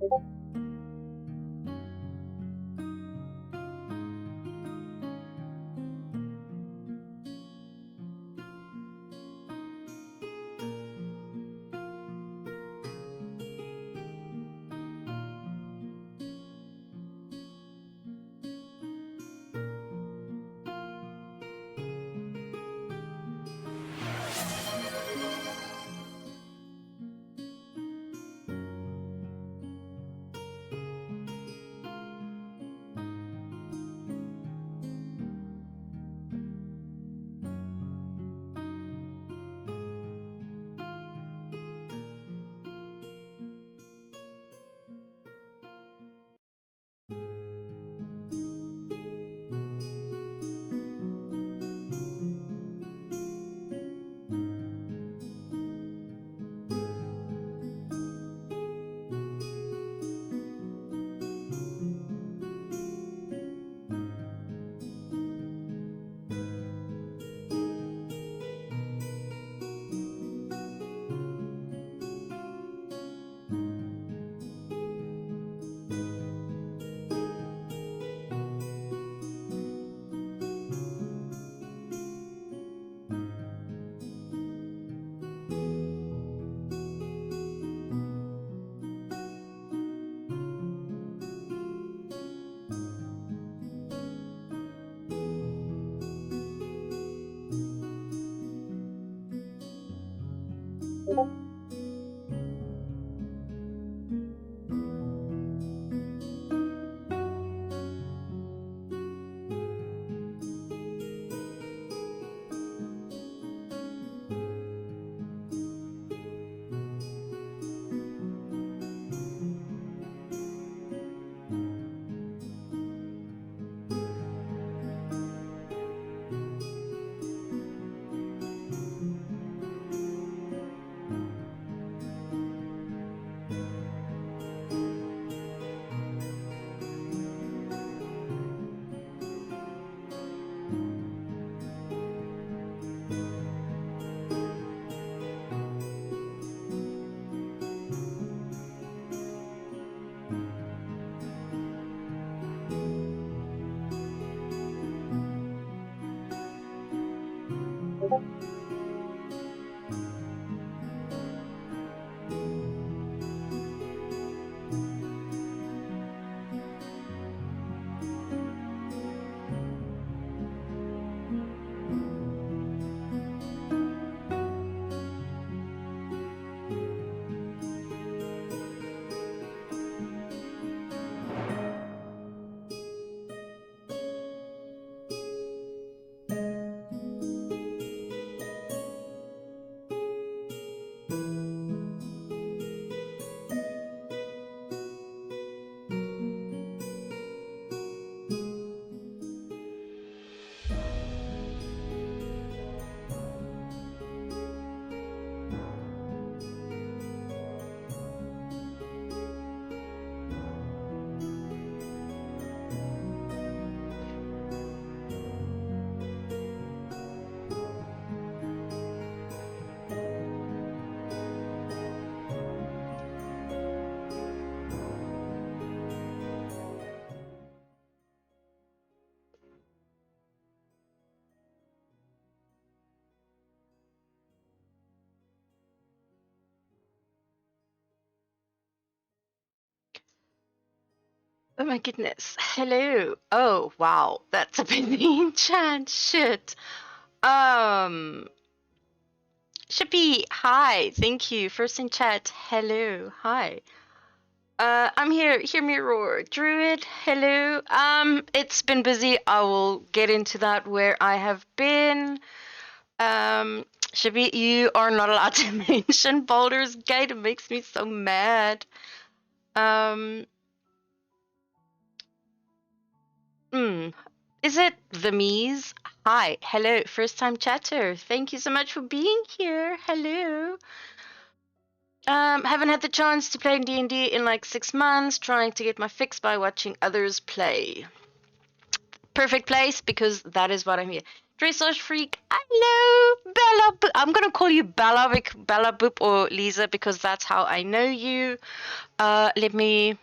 Oh my goodness. Hello. Oh, wow. That's a busy chat. Shit. Um, Shippy, hi. Thank you. First in chat. Hello. Hi. I'm here. Hear me roar. Druid, hello. It's been busy. I will get into that where I have been. Shippy, you are not allowed to mention Baldur's Gate. It makes me so mad. Is it the Mies? Hi, hello, first time chatter. Thank you so much for being here. Hello. Haven't had the chance to play D&D in like 6 months, trying to get my fix by watching others play. Perfect place because that is what I'm here. Dressage Freak. Hello, Bella. I'm gonna call you Bella, Bella Boop or Lisa because that's how I know you. Let me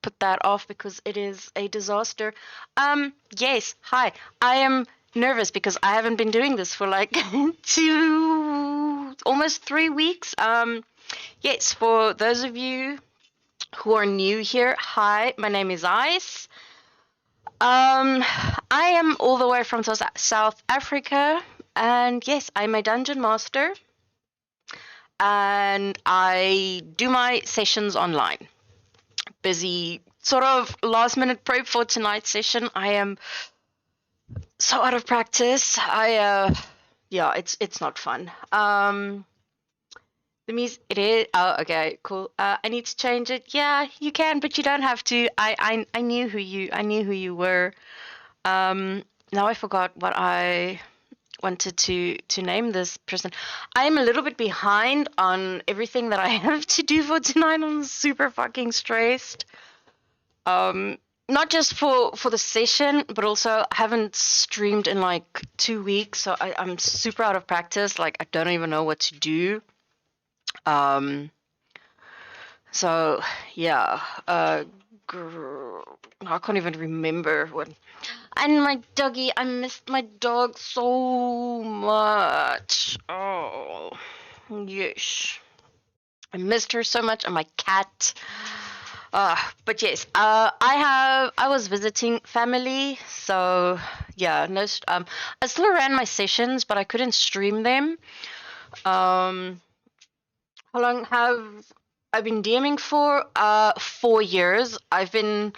put that off because it is a disaster. Yes. Hi. I am nervous because I haven't been doing this for like almost 3 weeks. Yes. For those of you who are new here, hi. My name is Ice. I am all the way from South Africa, and yes, I'm a dungeon master, and I do my sessions online. Busy, sort of last minute prep for tonight's session. I am so out of practice. Yeah, it's not fun. The music, it is. Oh, okay, cool. I need to change it. Yeah, you can, but you don't have to. I knew who you were. Now I forgot what I wanted to name this person. I'm a little bit behind on everything that I have to do for tonight. I'm super fucking stressed. Not just for the session, but also I haven't streamed in like 2 weeks, so I'm super out of practice. Like I don't even know what to do. So yeah, I can't even remember what. And my doggy, I missed my dog so much. Oh, yes. I missed her so much, and my cat. But yes, I was visiting family, so yeah, no, I still ran my sessions, but I couldn't stream them. How long have I been DMing for? 4 years. I've been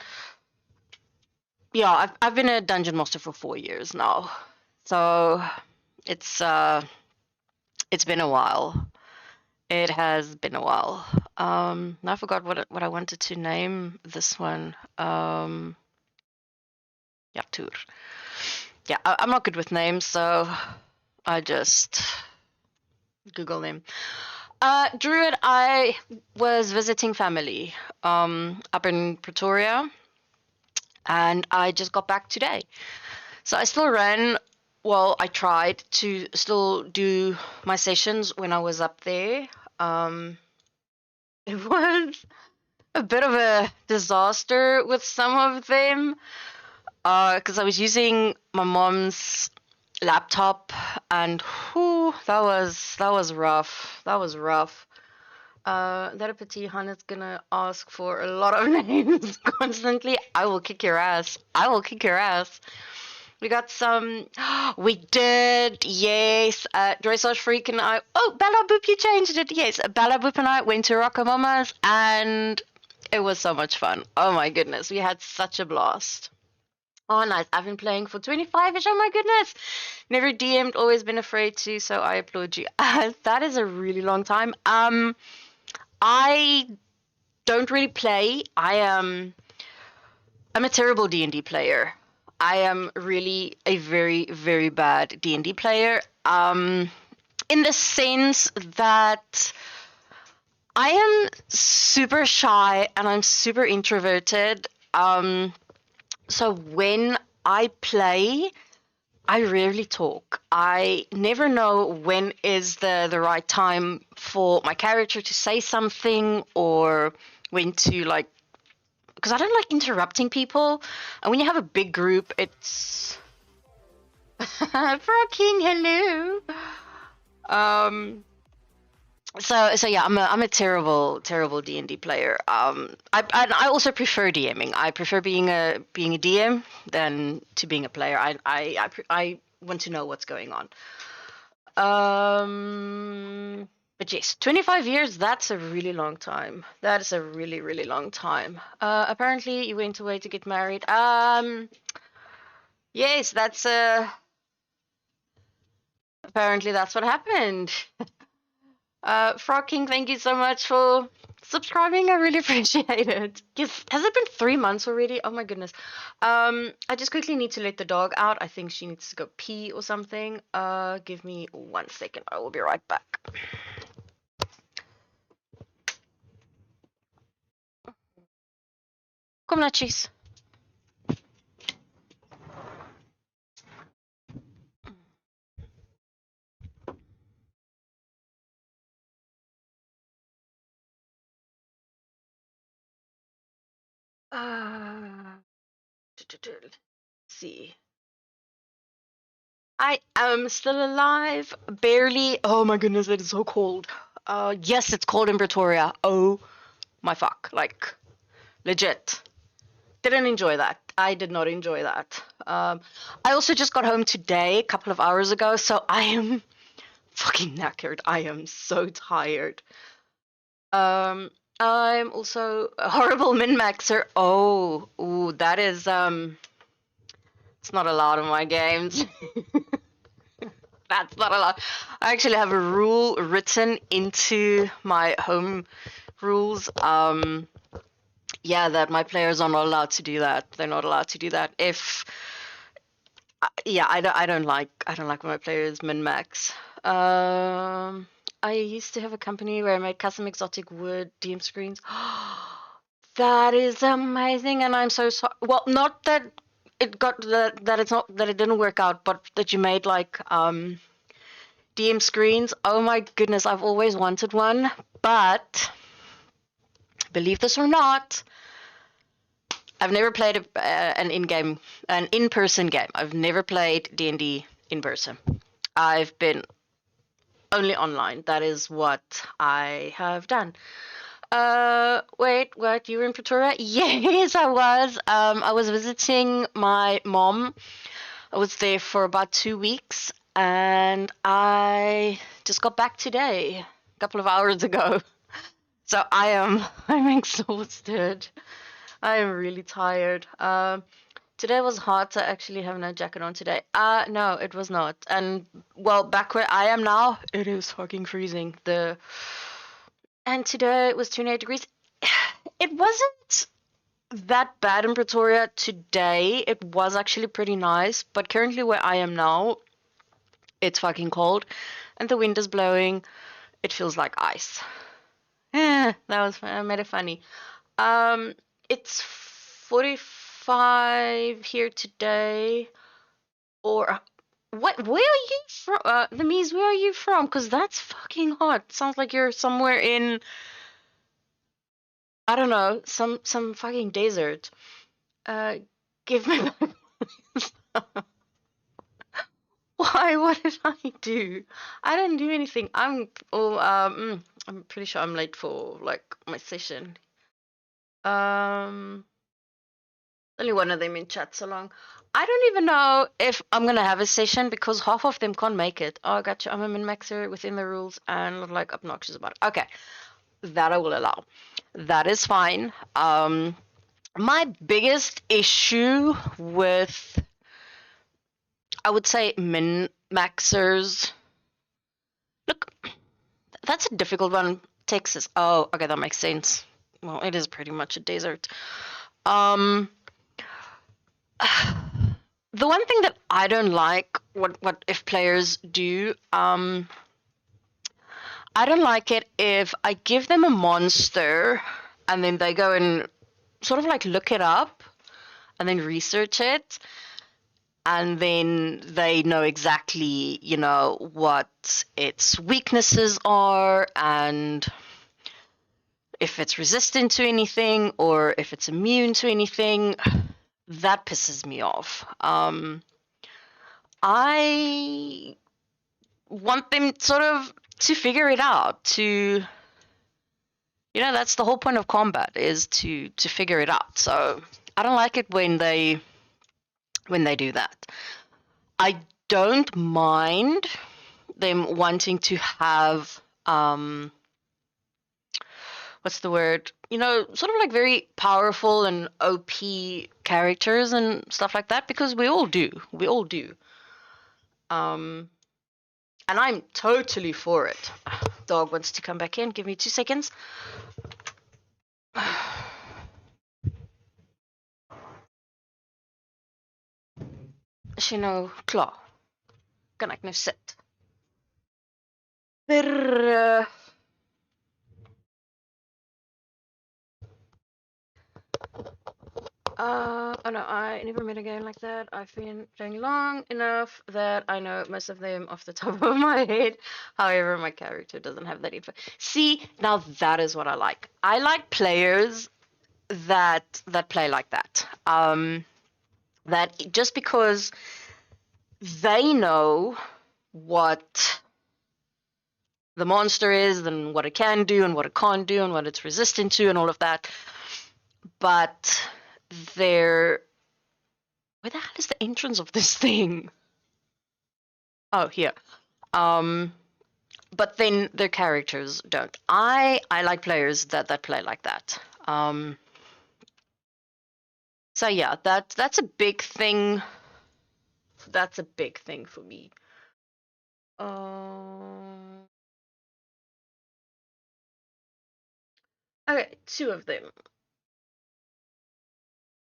a dungeon master for 4 years now. So it's been a while. It has been a while. I forgot what I wanted to name this one. Yartur. Yeah, I'm not good with names, so I just Google them. Druid, I was visiting family up in Pretoria, and I just got back today. So I still ran, well, I tried to still do my sessions when I was up there. It was a bit of a disaster with some of them because I was using my mom's laptop, and whew, that was rough. That was rough. That Petit Han is gonna ask for a lot of names constantly. I will kick your ass. I will kick your ass. We got some. We did, yes. Dressage Freak and I. Oh, Bella Boop, you changed it. Yes, Bella Boop and I went to Rockamama's, and it was so much fun. Oh my goodness, we had such a blast. Oh, nice. I've been playing for 25ish. Oh my goodness. Never DM'd, always been afraid to, so I applaud you. That is a really long time. I don't really play. I'm a terrible D&D player. I am really a very, very bad D&D player. In the sense that I am super shy and I'm super introverted. So when I play, I rarely talk. I never know when is the right time for my character to say something or when to like, because I don't like interrupting people. And when you have a big group, it's Frog hello. So yeah, I'm a terrible D&D player. I also prefer DMing. I prefer being a DM than to being a player. I want to know what's going on. But yes, 25 years, that's a really long time. That is a really, really long time. Apparently you went away to get married. Yes, apparently that's what happened. Frog King, thank you so much for subscribing. I really appreciate it. Yes, has it been 3 months already? Oh my goodness. I just quickly need to let the dog out. I think she needs to go pee or something. Give me 1 second. I will be right back. Kom netjes. Uh, let's see. I am still alive, barely. Oh my goodness, it is so cold. Yes, it's cold in Pretoria. Oh my fuck, like legit. Didn't enjoy that. I did not enjoy that. I also just got home today, a couple of hours ago, so I am fucking knackered. I am so tired. Um, I'm also a horrible min-maxer. Oh, ooh, that is it's not allowed in my games. That's not allowed. I actually have a rule written into my home rules. Yeah, that my players are not allowed to do that. They're not allowed to do that. If yeah, I don't like when my players min max. I used to have a company where I made custom exotic wood DM screens. That is amazing, and I'm so sorry. Well, not that it got that it's not that it didn't work out, but that you made like DM screens. Oh my goodness, I've always wanted one, but believe this or not, I've never played an in-person game. I've never played D&D in person. I've been only online. That is what I have done. Wait, what? You were in Pretoria? Yes, I was. I was visiting my mom. I was there for about 2 weeks, and I just got back today, a couple of hours ago. So I'm exhausted. I am really tired. Today was hot. I actually have no jacket on today. No, it was not. And well, back where I am now, it is fucking freezing. And today it was 28 degrees. It wasn't that bad in Pretoria today. It was actually pretty nice, but currently where I am now, it's fucking cold, and the wind is blowing. It feels like ice. I made it funny. Um, it's 45 here today. Or what? Where are you from? The Mies, where are you from? Because that's fucking hot. Sounds like you're somewhere in, I don't know, some fucking desert. Uh, give me back. Why? What did I do? I didn't do anything. I'm pretty sure I'm late for like my session. Um, Only one of them in chat so long. I don't even know if I'm gonna have a session because half of them can't make it. Oh, I got you. I'm a min-maxer within the rules and not like obnoxious about it. Okay, that I will allow. That is fine. My biggest issue with, I would say, min-maxers. Look, that's a difficult one. Texas. Oh, okay, that makes sense. Well, it is pretty much a desert. Um, the one thing that I don't like, what if players do, I don't like it if I give them a monster and then they go and sort of like look it up and then research it, and then they know exactly, what its weaknesses are and if it's resistant to anything or if it's immune to anything. That pisses me off. I want them sort of to figure it out, that's the whole point of combat, is to figure it out. So I don't like it when they do that. I don't mind them wanting to have what's the word? Sort of like very powerful and OP characters and stuff like that, because we all do. We all do. And I'm totally for it. Dog wants to come back in. Give me 2 seconds. Is jy nou klaar? Kan ek nou sit? Oh no, I never met a game like that. I've been playing long enough that I know most of them off the top of my head. However, my character doesn't have that info. See, now that is what I like. I like players that play like that. That just because they know what the monster is and what it can do and what it can't do and what it's resistant to and all of that, but they're... Where the hell is the entrance of this thing? Oh, here. But then their characters don't. I like players that play like that. So yeah, that's a big thing. That's a big thing for me. Okay, two of them.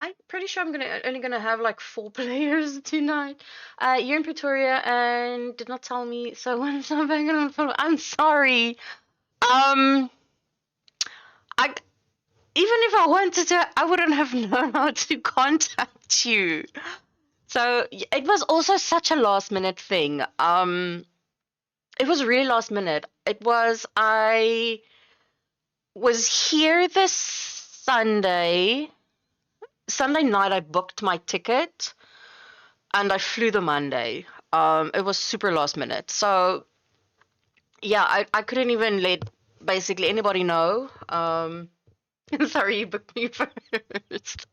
I'm pretty sure I'm only gonna have like 4 players tonight. You're in Pretoria and did not tell me, so when I'm not gonna follow. I'm sorry. I Even if I wanted to, I wouldn't have known how to contact you. So it was also such a last minute thing. It was really last minute. I was here this Sunday. Sunday night I booked my ticket and I flew the Monday. It was super last minute. So yeah, I couldn't even let basically anybody know. Sorry, you booked me first.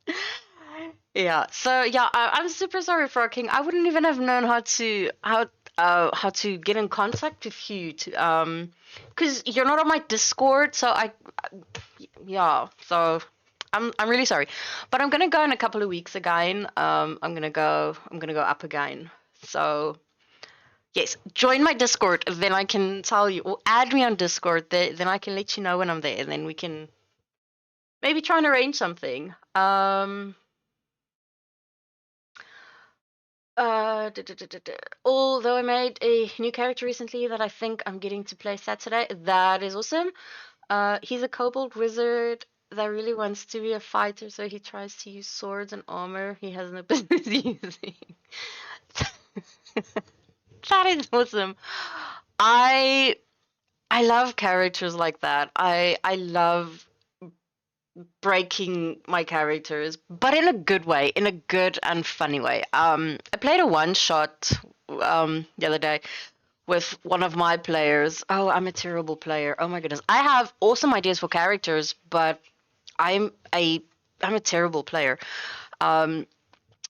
Yeah. So yeah, I'm super sorry, Frog. I wouldn't even have known how to get in contact with you to because you're not on my Discord, so yeah. So I'm really sorry, but I'm gonna go in a couple of weeks again. I'm gonna go up again. So yes, join my Discord. Then I can tell you, or add me on Discord. Then I can let you know when I'm there, and then we can maybe try and arrange something. Although I made a new character recently that I think I'm getting to play Saturday, that is awesome. He's a kobold wizard that really wants to be a fighter, so he tries to use swords and armor he has no business using. That is awesome. I I love characters like that. I love breaking my characters, but in a good way, in a good and funny way. I played a one shot the other day with one of my players. Oh, I'm a terrible player. Oh my goodness. I have awesome ideas for characters, but I'm a I'm a terrible player.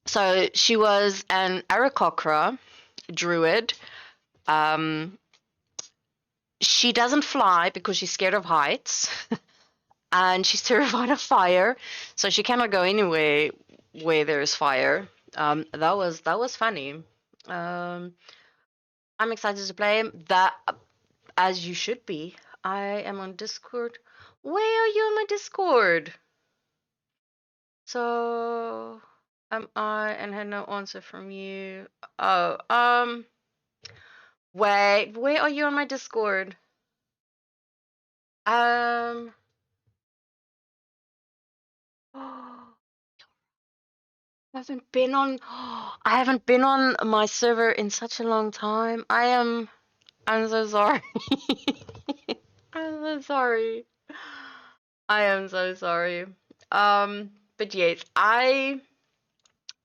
So she was an Aarakocra druid. Um, she doesn't fly because she's scared of heights. And she's terrified of fire, so she cannot go anywhere where there's fire. That was funny. I'm excited to play him. That as you should be. I am on Discord. Where are you on my Discord? So am I and had no answer from you. Oh, wait, where are you on my Discord? I haven't been on I haven't been on my server in such a long time. I'm so sorry. I'm so sorry. I am so sorry. But yes, I'm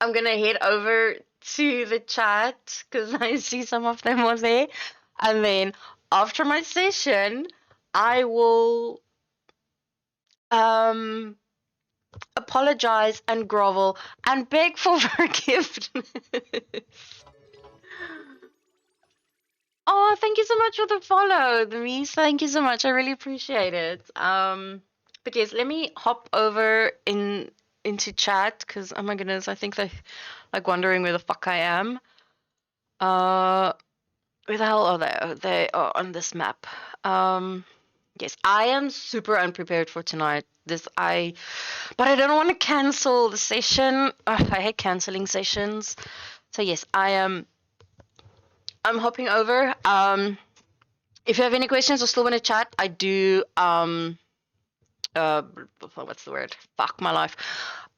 gonna head over to the chat because I see some of them are there, and then after my session, I will um apologize and grovel and beg for forgiveness. Oh, thank you so much for the follow, Denise. Thank you so much. I really appreciate it. But yes, let me hop over into chat because oh my goodness, I think they're like wondering where the fuck I am. Where the hell are they? Oh, they are on this map. Yes, I am super unprepared for tonight. But I don't want to cancel the session. Ugh, I hate canceling sessions. So yes, I'm hopping over. If you have any questions or still want to chat, I do what's the word? Fuck my life.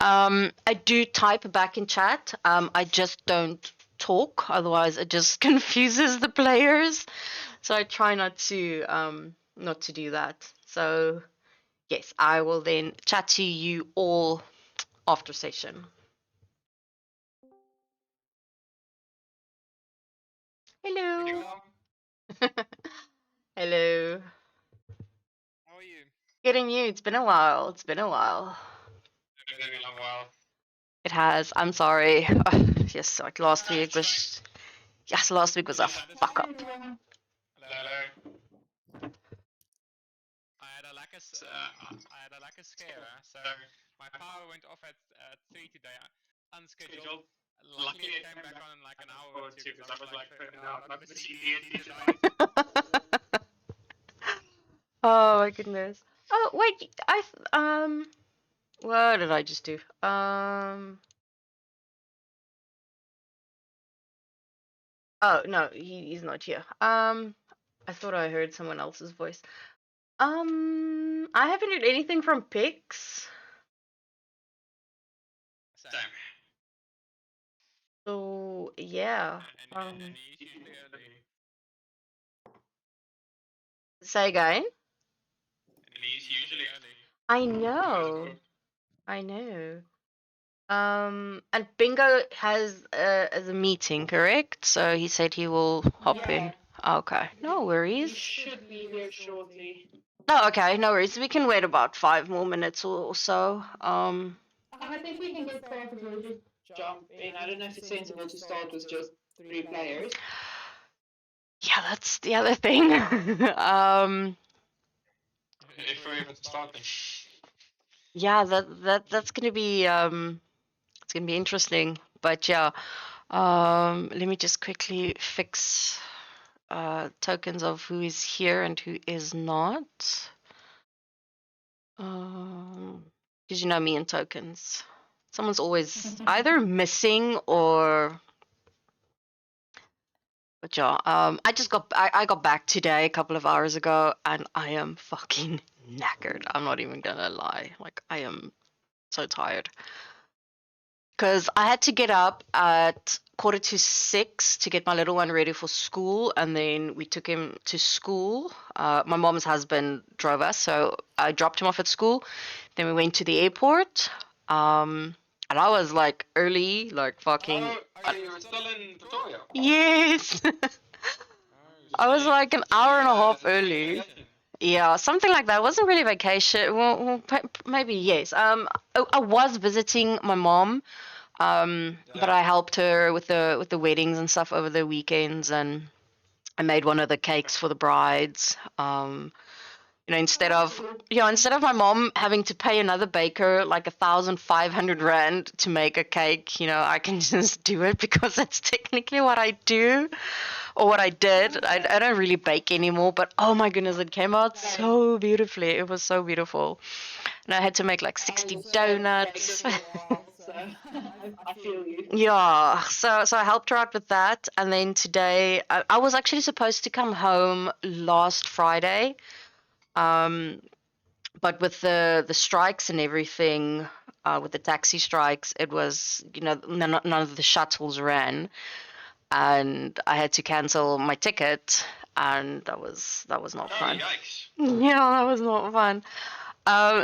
I do type back in chat. I just don't talk, otherwise it just confuses the players. So I try not to do that. So yes, I will then chat to you all after session. Hello. Hello. How are you? Getting you. It's been a while. It's been a while. It's been a long while. It has. I'm sorry. Yes, like last week was. Yes, last week was a fuck up. Hello, hello. I had a like a scare. So my power went off at 3 today, unscheduled. Luckily, it came back on in like an hour or two because I was like, no, I'm not gonna see deity tonight. Oh my goodness. Oh wait, what did I just do? Oh no, he's not here. I thought I heard someone else's voice. I haven't heard anything from Pix. Same. So yeah. And he's usually early. Say again. And he's usually early. I know. I know. And Bingo has a meeting, correct? So he said he will hop in. Okay, no He worries. should be here shortly. No, okay, no worries. We can wait about 5 more minutes or so. I think we can get started. We'll just jump in. I don't know if it's sensible to start with just 3 players. Yeah, that's the other thing. If we're even starting. Yeah, that's gonna be it's gonna be interesting. But yeah, let me just quickly fix tokens of who is here and who is not. Because you know me and tokens. Someone's always either missing or. But yeah, I got back today a couple of hours ago and I am fucking knackered. I'm not even gonna lie. Like I am so tired. Because I had to get up at 5:45 to get my little one ready for school, and then we took him to school. My mom's husband drove us, so I dropped him off at school. Then we went to the airport, and I was like early, like fucking. Oh, you were still in Pretoria? Yes. Oh, I was shit. like an hour and a half That's early. vacation. Yeah, something like that. It wasn't really vacation. Well, maybe yes. I was visiting my mom. But I helped her with the weddings and stuff over the weekends, and I made one of the cakes for the brides. Instead of my mom having to pay another baker like 1,500 rand to make a cake, I can just do it because that's technically what I do or what I did. I don't really bake anymore, but oh my goodness, it came out so beautifully. It was so beautiful. And I had to make like 60 donuts. So I feel you. Yeah, so I helped her out with that, and then today I was actually supposed to come home last Friday, but with the strikes and everything, with the taxi strikes, it was none of the shuttles ran, and I had to cancel my ticket, and that was not fun. Yikes. Yeah, that was not fun.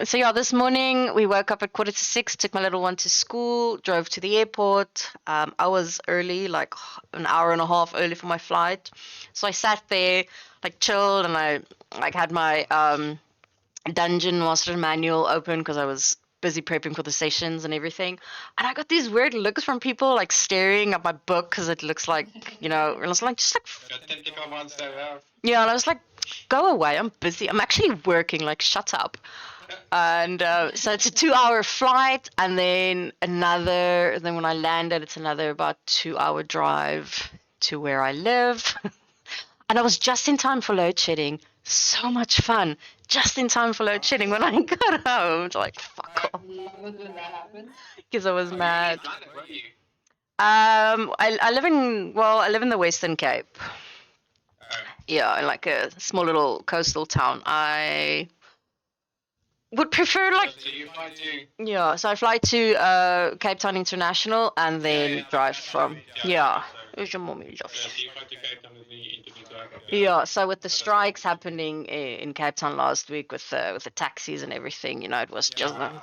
So yeah, this morning we woke up at 5:45, took my little one to school, drove to the airport. I was early, like an hour and a half early for my flight. So I sat there, like chilled, and I like had my Dungeon Master manual open because I was busy prepping for the sessions and everything. And I got these weird looks from people like staring at my book because it looks like, and I was like, just like, The typical ones they have. yeah, and I was like, go away, I'm busy. I'm actually working, like, shut up. And so it's a 2-hour flight, and then then when I landed, it's another about 2-hour drive to where I live. And I was just in time for load shedding. So much fun. Just in time for load shedding when I got home. It's like, fuck off. Love it when that happens. Because I was Oh, mad. you really were you? I live in the Western Cape. Oh. Yeah, in like a small little coastal town. I would prefer like So you fly to... yeah, so I fly to Cape Town International and then Yeah, drive that's from right. yeah. Where's your mommy love? So you got to Cape Town with the interview to have Yeah, so with the strikes happening in Cape Town last week with the taxis and everything, you know, it was just I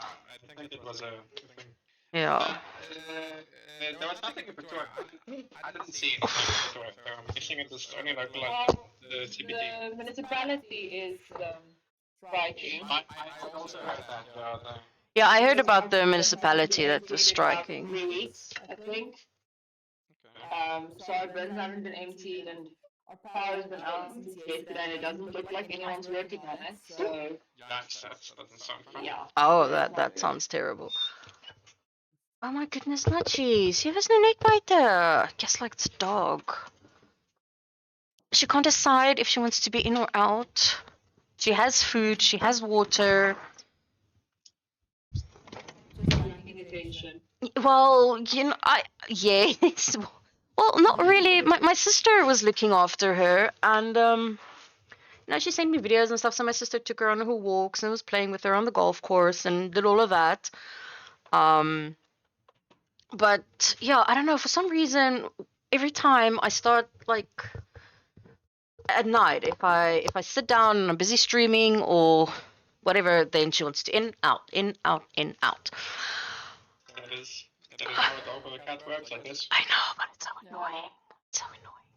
think it was a thing. yeah. There was nothing in Pretoria. I didn't see anything in Pretoria. So I'm guessing it was only local like the CBD. The municipality is striking. I also heard that. Yeah, I heard about the municipality that was striking. 3 weeks, I think. So our bins haven't been emptied and our power's been out since yesterday and it doesn't look like anyone's working on it. So That doesn't sound fun. yeah. Oh, that sounds terrible. Oh my goodness, Nutchies. Jy was nou net buite. Just like the dog. She can't decide if she wants to be in or out. She has food, she has water. Just lacking attention. Well, you know, yes. Well, not really. My sister was looking after her, and you know, she sent me videos and stuff. So my sister took her on her walks and was playing with her on the golf course and did all of that. But yeah, I don't know. For some reason, every time I start like at night, if I sit down and I'm busy streaming or whatever, then she wants to in, out, in, out, in, out. That is how a dog or a cat works, I guess. I know, but it's so annoying. It's so annoying.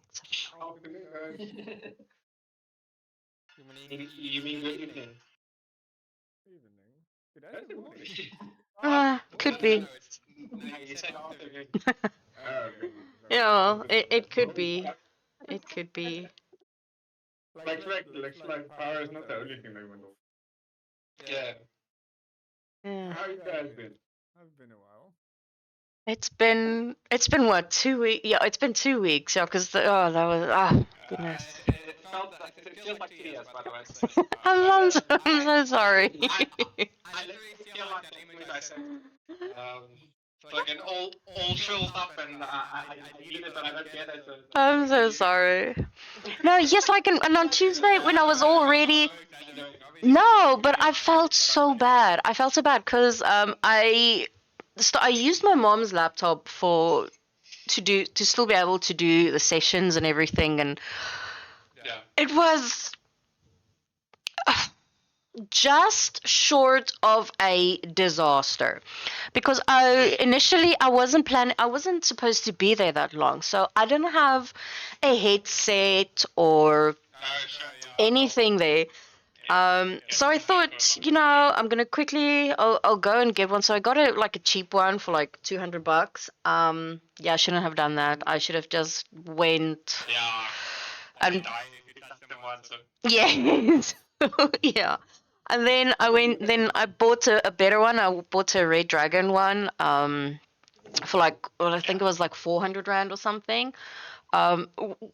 You mean good evening? Could be. You said afternoon. Yeah, well, it could be. It could be. Like power is not the only thing they went off. Yeah. Yeah. How you guys been? I've been a while. It's been what, 2 weeks? Yeah, it's been 2 weeks. Yeah, because that was goodness. It feels like 2 years, by the way. So, I'm so sorry. I literally feel like that image I sent. Like an all shriveled up, and I need it, but I don't get it. I'm so sorry. No, yes, like and on Tuesday when I was all ready. No, but I felt so bad. I felt so bad because I used my mom's laptop to still be able to do the sessions and everything, and it was just short of a disaster because I wasn't supposed to be there that long, so I didn't have a headset or anything there. So I thought, you know, I'm gonna I'll go and get one. So I got a cheap one for like $200. Yeah, I shouldn't have done that. I should have just went. Yeah. And Yes. yeah. And then I bought a better one. I bought a Red Dragon one for I think it was like 400 Rand or something,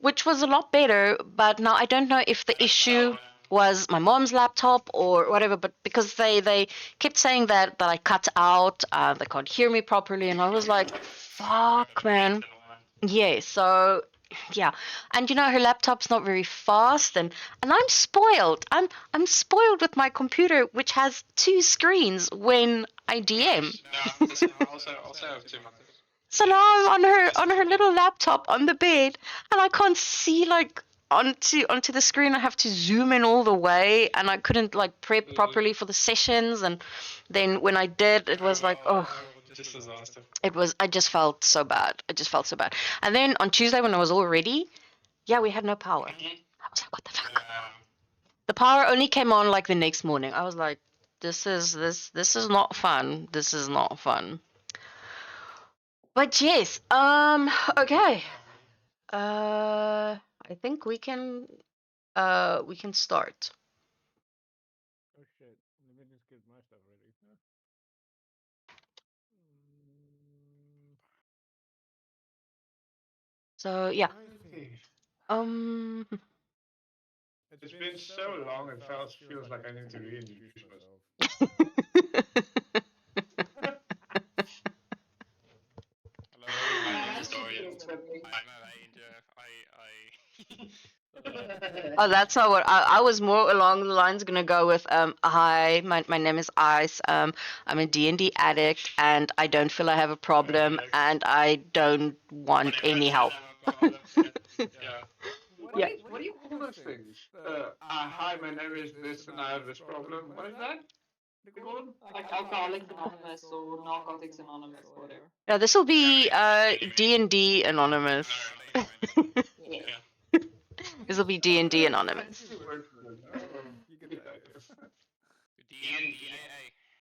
which was a lot better. But now I don't know if the issue was my mom's laptop or whatever, but because they kept saying that I cut out, they can't hear me properly, and I was like, fuck, man. Yeah, so yeah, and you know her laptop's not very fast, and I'm spoiled. I'm spoiled with my computer, which has 2 screens when I DM. Also have 2 months. So now I'm on her little laptop on the bed, and I can't see onto the screen. I have to zoom in all the way, and I couldn't prep properly for the sessions, and then when I did, it was like, oh. Just disaster. I just felt so bad. And then on Tuesday when I was all ready, yeah, we had no power. I was like, what the fuck? The power only came on the next morning. I was like, this is not fun. This is not fun. But yes, okay. I think we can start. Oh shit, let me just get my stuff ready. So yeah. It's been so long, it feels like I need to reintroduce myself. Hello, my name is Dorian. Oh, that's not what I was more along the lines gonna go with. Hi, my name is Ice. I'm a D&D addict, and I don't feel I have a problem, and I don't want any help. Yeah. What do you call those things? Hi, my name is this and I have this problem. What is that? They call them? Like Alcoholics Anonymous or Narcotics Anonymous or whatever. Yeah, this will be D&D Anonymous. Yeah. This will be D&D Anonymous. Fancy word for it. You get the idea.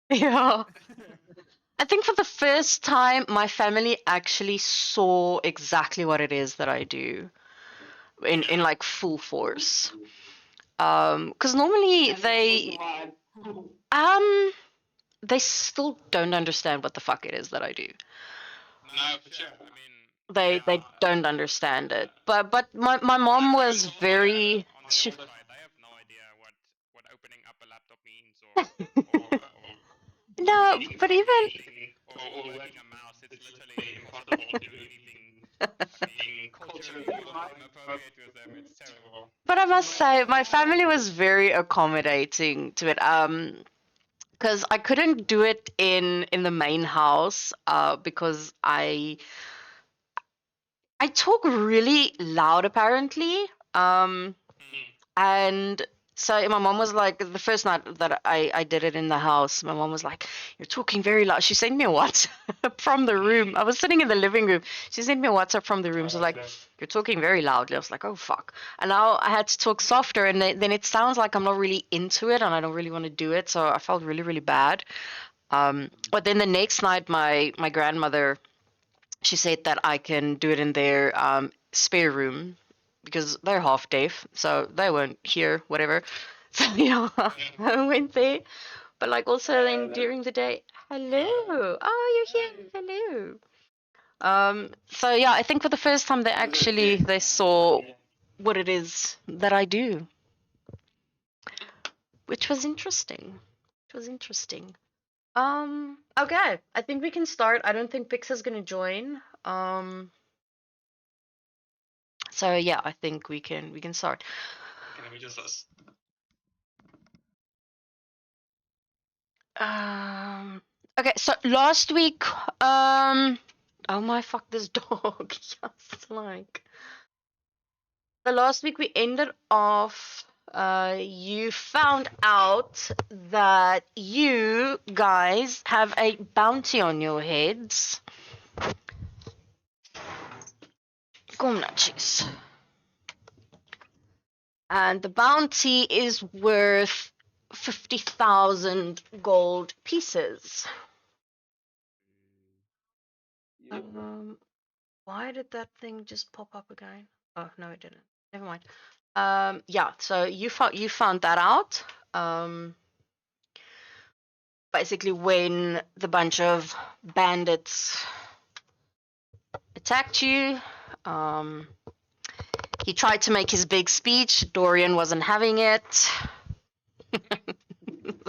DNDAA. Yeah. I think for the first time, my family actually saw exactly what it is that I do in like full force. Because normally And they that was the vibe. they still don't understand what the fuck it is that I do. No, for sure. I mean, They don't understand it. But my mom was very on the older side, I have no idea what opening up a laptop means or no, but even anything or working a mouse. It's literally impossible to do anything being culturally appropriate with them. It's terrible. but I must say my family was very accommodating to it. Because I couldn't do it in the main house because I talk really loud apparently. And so my mom was like, the first night that I did it in the house, my mom was like, "You're talking very loud." She sent me a WhatsApp from the room. I was sitting in the living room. She sent me a WhatsApp from the room. She was like, "You're talking very loudly." I was like, "Oh fuck!" And now I had to talk softer, and then it sounds like I'm not really into it, and I don't really want to do it. So I felt really, really bad. But then the next night, my grandmother, she said that I can do it in their spare room because they're half deaf, so they won't hear whatever. So yeah, I went there. But like also then during the day, hello, oh you're here, hello. So yeah, I think for the first time they saw what it is that I do, which was interesting. It was interesting. Okay, I think we can start. I don't think Pix is gonna join. So yeah, I think we can start. Can we just Okay, so last week, oh my fuck, this dog, just like. So last week we ended off, you found out that you guys have a bounty on your heads. Come on, jeez. And the bounty is worth 50,000 gold pieces. Why did that thing just pop up again? Oh no, it didn't. Never mind. Yeah. So you found that out. Basically, when the bunch of bandits attacked you, he tried to make his big speech. Dorian wasn't having it.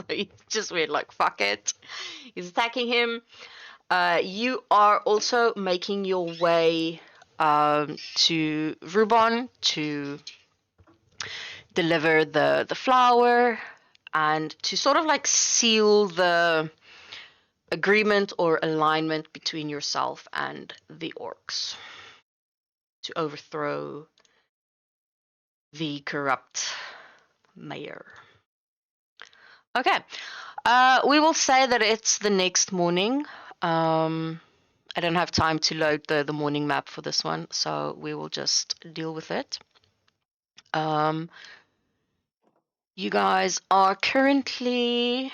He just went like, "Fuck it." He's attacking him. You are also making your way to Rubon to deliver the flower and to sort of like seal the agreement or alignment between yourself and the orcs to overthrow the corrupt mayor. Okay. We will say that it's the next morning. I don't have time to load the morning map for this one, so we will just deal with it. You guys are currently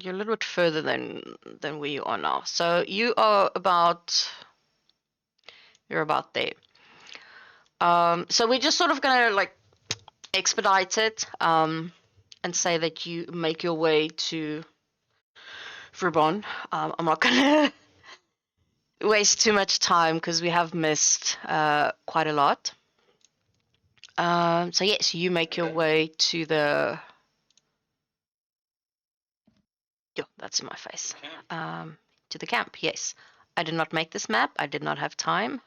you're a little bit further than where you are now. So you are about there. So we're just sort of gonna like expedite it and say that you make your way to Vrubon. I'm not gonna waste too much time because we have missed quite a lot. So yes, you make your way to the. Yo, that's in my face. To the camp. Yes, I did not make this map. I did not have time.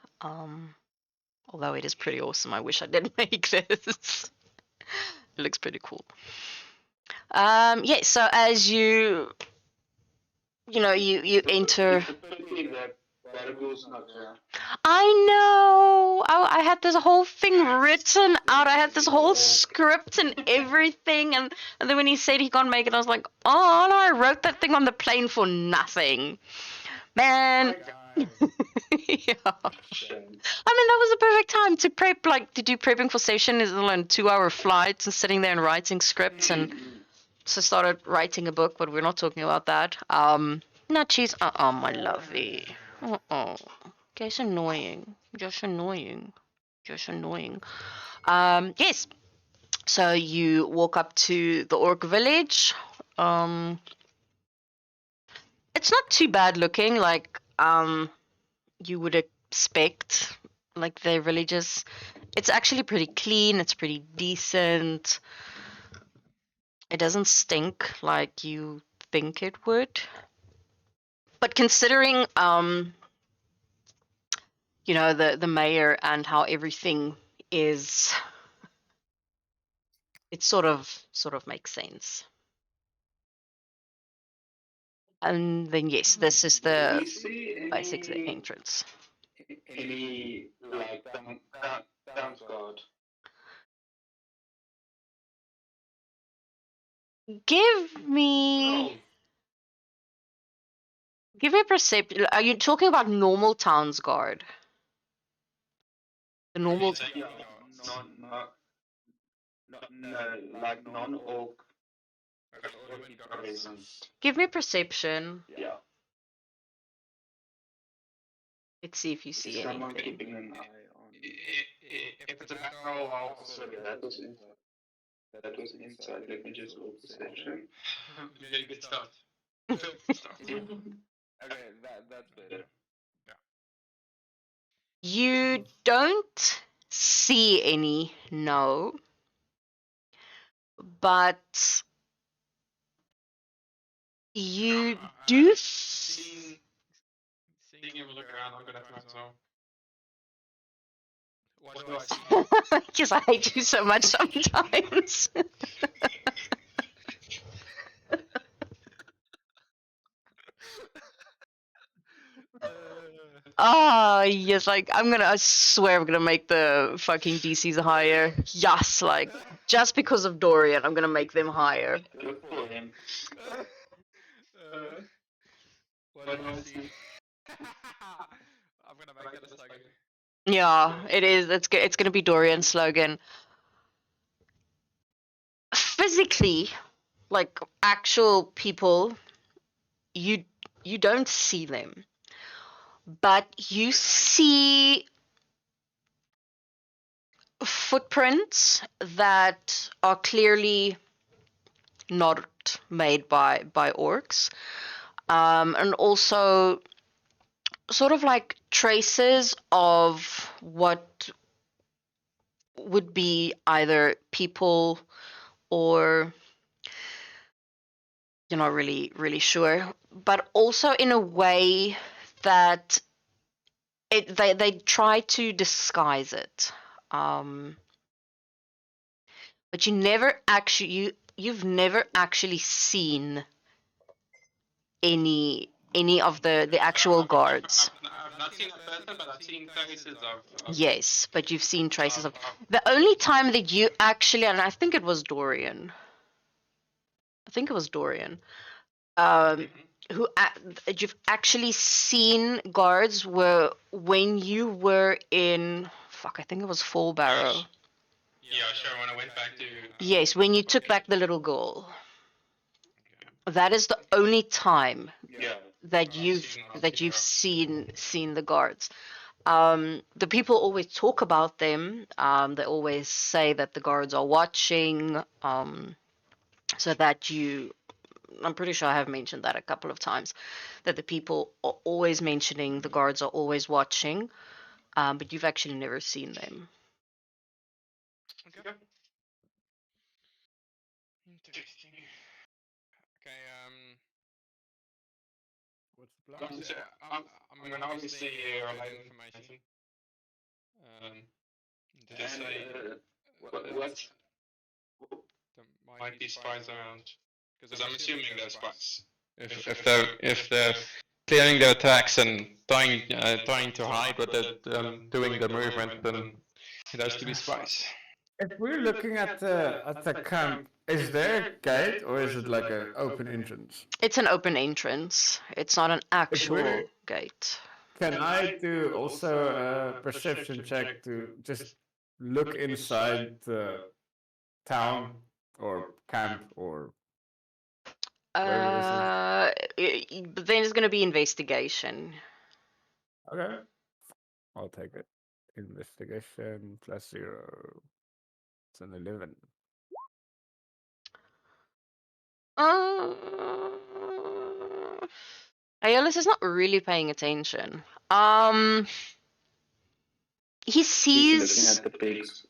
Although it is pretty awesome. I wish I did make this. It looks pretty cool. Yeah. So as you you enter. Pity that Baragul's not there. I know. I had this whole thing written out. I had this whole script and everything, and then when he said he can't make it, I was like, oh no, I wrote that thing on the plane for nothing, man. Yeah. I mean, that was the perfect time to prep, like to do prepping for session. Is like 2-hour flights and sitting there and writing scripts, and so started writing a book. But we're not talking about that. Nutchies. My lovey. Just annoying. Just annoying. Just annoying. Yes. So you walk up to the orc village. It's not too bad looking. Like you would expect. Like the villages, it's actually pretty clean. It's pretty decent. It doesn't stink like you think it would. But considering the mayor and how everything is, it sort of makes sense. And then yes, this is the basic entrance. Any like dance guard? Give me perception. Are you talking about normal towns guard? The normal. Yeah, no, like non-orc presence. Give me perception. Yeah. Let's see if you see Someone anything. keeping an eye on. If it's a back row, I'll also that was inside. That was inside. Let me just open perception. Really good start. Okay, that's better. You don't see any, no. But you do. Seeing him look around, I'm gonna have to know. What do I see? Because I hate you so much sometimes. Oh, yes, like I swear I'm gonna make the fucking DCs higher. Yes, like just because of Dorian, I'm gonna make them higher. Good for him. What do I see? I'm gonna make that a slogan. Yeah, it is. It's gonna be Dorian's slogan. Physically, like actual people, you don't see them, but you see footprints that are clearly not made by orcs, and also sort of like traces of what would be either people or you're not really sure, but also in a way that they try to disguise it. But you've never actually seen any of the actual guards. I've not seen a person, but I've seen traces of. Yes, but you've seen traces of. The only time that you actually, and I think it was Dorian. Who you've actually seen guards were when you were in. Fuck, I think it was Fall Barrow. Yeah, sure. When I went back to. Yes, when you took back the little girl. That is the only time that you've seen the guards. The people always talk about them. They always say that the guards are watching. So that I'm pretty sure I have mentioned that a couple of times, that the people are always mentioning the guards are always watching, but you've actually never seen them. Okay. Interesting. Okay. What's the plan? I mean, obviously, relay information. Did they say what? There might be spies around? Because I'm assuming there's spies. If they're clearing their attacks and trying to hide what they're doing the movement, then it has to be spies. If we're looking at the camp, is there a gate or is it like an open entrance? It's an open entrance. It's not an actual we're- gate. Can I do also a perception check to just look inside the town or camp or But then it's going to be investigation. okay? I'll take it. Investigation +0. It's an 11. Aeolus is not really paying attention. He He's sees looking at the pigs.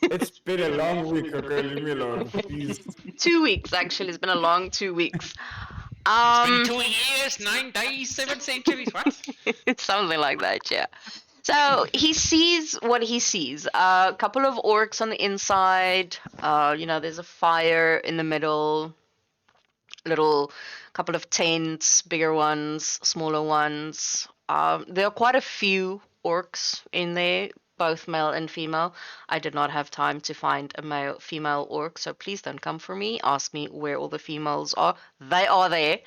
It's been a long week, okay? Leave me alone, please. 2 weeks actually. It's been a long 2 weeks. It's been 2 years, 9 days, 7 centuries. What? Something like that, yeah. So he sees what he sees. A couple of orcs on the inside. There's a fire in the middle. Little couple of tents, bigger ones, smaller ones. There are quite a few orcs in there, both male and female. I did not have time to find a female orc, so please don't come for me. Ask me where all the females are. They are there.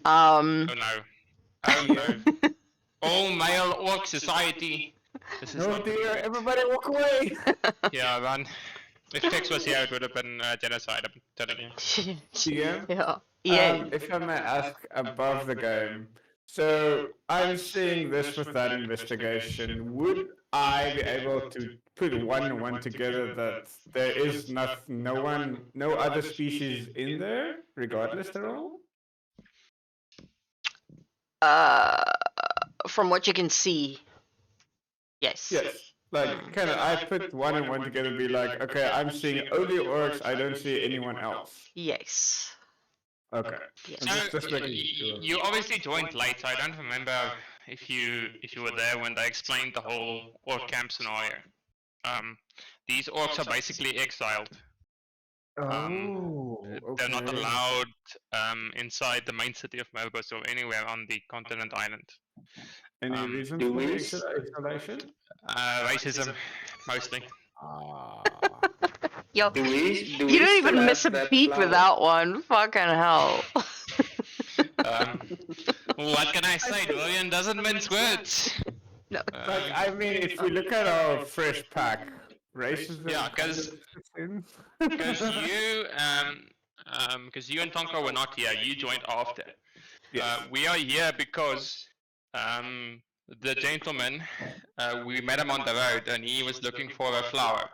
Oh no. Oh no. All male orc society. This is Oh not dear, everybody walk away! Yeah, man. If Fix was here, it would have been genocide, I'm telling you. TM? Yeah. If I may ask above the game, so I'm seeing this with that investigation. Would I be able to put one and one together that there is no other species in there, regardless they're all? From what you can see, yes. Yes. Like, can I put one and one together and be like, okay, I'm seeing only orcs, I don't see anyone else. Yes. Okay. Yes. I'm just So, making sure. you obviously joined late, so I don't remember if you were there when they explained the whole orc camp scenario. These orcs are basically exiled. They're not allowed inside the main city of Melbos or anywhere on the continent island. Any reason do for the we- isolation? Racism, mostly. Yo, Do we you don't even still miss a have that beat flower? with that one. Fucking hell. What can I say? Dorian doesn't mince words. No. Like, I mean, if we look at our fresh pack, racism. Yeah, 'cause- Because you and Tonka were not here. You joined after. We are here because the gentleman, we met him on the road and he was looking for a flower.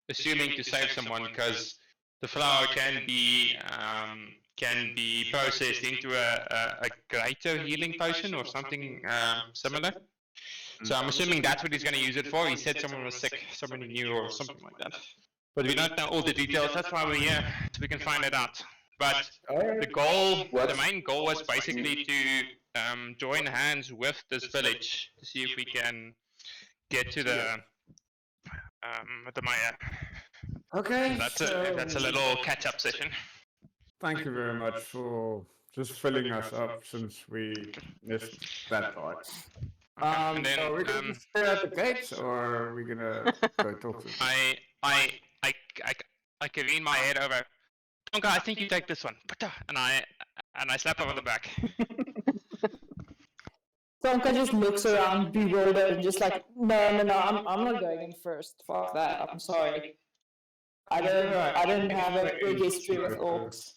Assuming to save someone because the flower can be processed into a greater healing potion or something similar. So I'm assuming that's what he's going to use it for. He said someone was sick, someone he knew or something like that. But we don't know all the details. That's why we're here, so we can find it out. But the main goal was basically to join hands with this village to see if we can get to the Maya. Okay. That's a little catch-up session. Thank you very much for just filling us up since we missed that part. And then, Are we gonna stay at the gates or are we gonna go talk to them? I can lean my head over. Tonka, I think you take this one. And I slap him on the back. Tonka just looks around bewildered and just like, no, I'm not going in first. Fuck that. I'm sorry. I don't have a big history with orcs.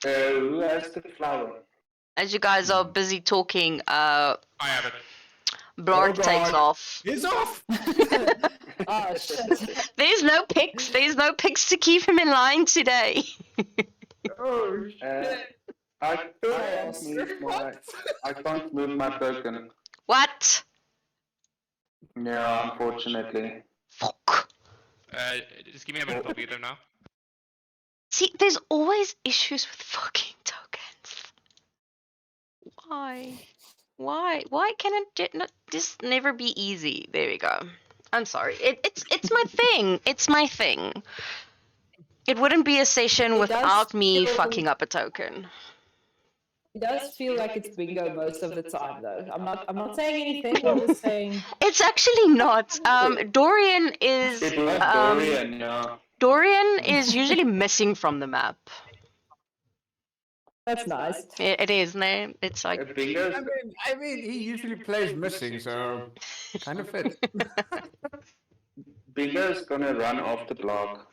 Who has the flower? As you guys are busy talking, I have it. Blark Oh, takes God. off. He's off! Oh shit. There's no pics. There's no pics to keep him in line today. Oh, I can't move my token. What? Yeah, unfortunately. Fuck. Just give me a minute, I'll be there now. See, there's always issues with fucking tokens. Why? Why can it not just never be easy? There we go. I'm sorry. It's my thing. It's my thing. It wouldn't be a session It without does me feel- fucking up a token. It does feel like it's bingo most of the time, though. I'm not saying anything. I'm just saying. It's actually not. Dorian is It was Dorian, yeah. Dorian is usually missing from the map. That's nice. It is, no? It's like Bingo's, I mean, he usually plays missing, so kind of fit. Bingo's gonna run off the block.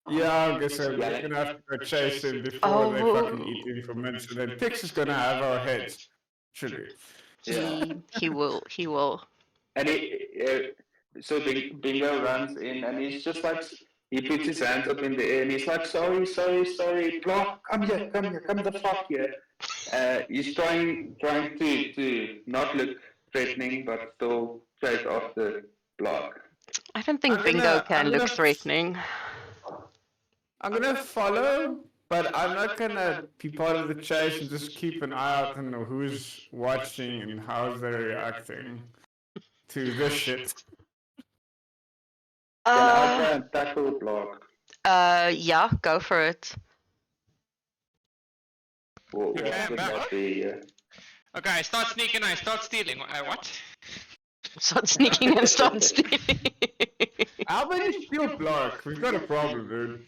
Yeah, I guess we're gonna have to go chase him before they fucking eat him for minutes, and then Pix is gonna have our heads. Should we? Yeah. he will. And so Bingo runs in, and he's just like, he puts his hands up in the air, and he's like, sorry, block, come the fuck here. He's trying to not look threatening, but still chase after block. I don't think I'm Bingo gonna- can I'm look gonna- threatening. I'm gonna follow, but I'm not gonna be part of the chase and just keep an eye out on who's watching and how they're reacting to this shit. Can I try and tackle block? Yeah, go for it. What Okay, would back. that be? Okay, I start sneaking, I start stealing. What? Start sneaking and start stealing. How about you steal block? We've got a problem, dude.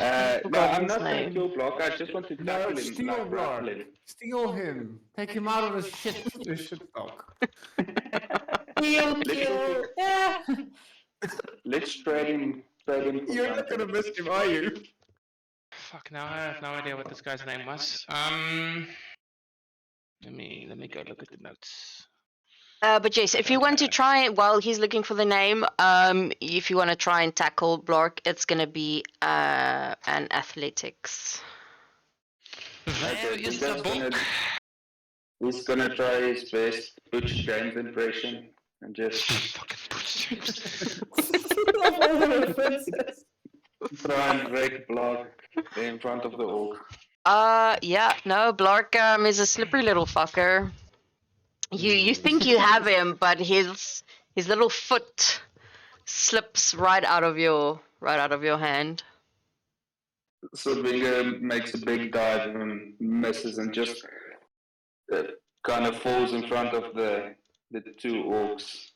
No, God's I'm not gonna name. kill block. I just want to No, tackle him. steal like, block. grapple him. Steal him. Take him out of his shit stock. Kill. Yeah. Let's trade him. For You're not something. gonna miss him, are you? Fuck, now I have no idea what this guy's name was. Let me go look at the notes. But yes, if you want to try while he's looking for the name, if you want to try and tackle Blark, it's gonna be an athletics. Where Okay, is Bingo's the book? He's gonna try his best Butch James impression and just Fucking Butch James. Of all the references. try and break block in front of the orc. Yeah, no, Blark is a slippery little fucker. You think you have him, but his little foot slips right out of your hand. So Bingo makes a big dive and misses and just kind of falls in front of the two orcs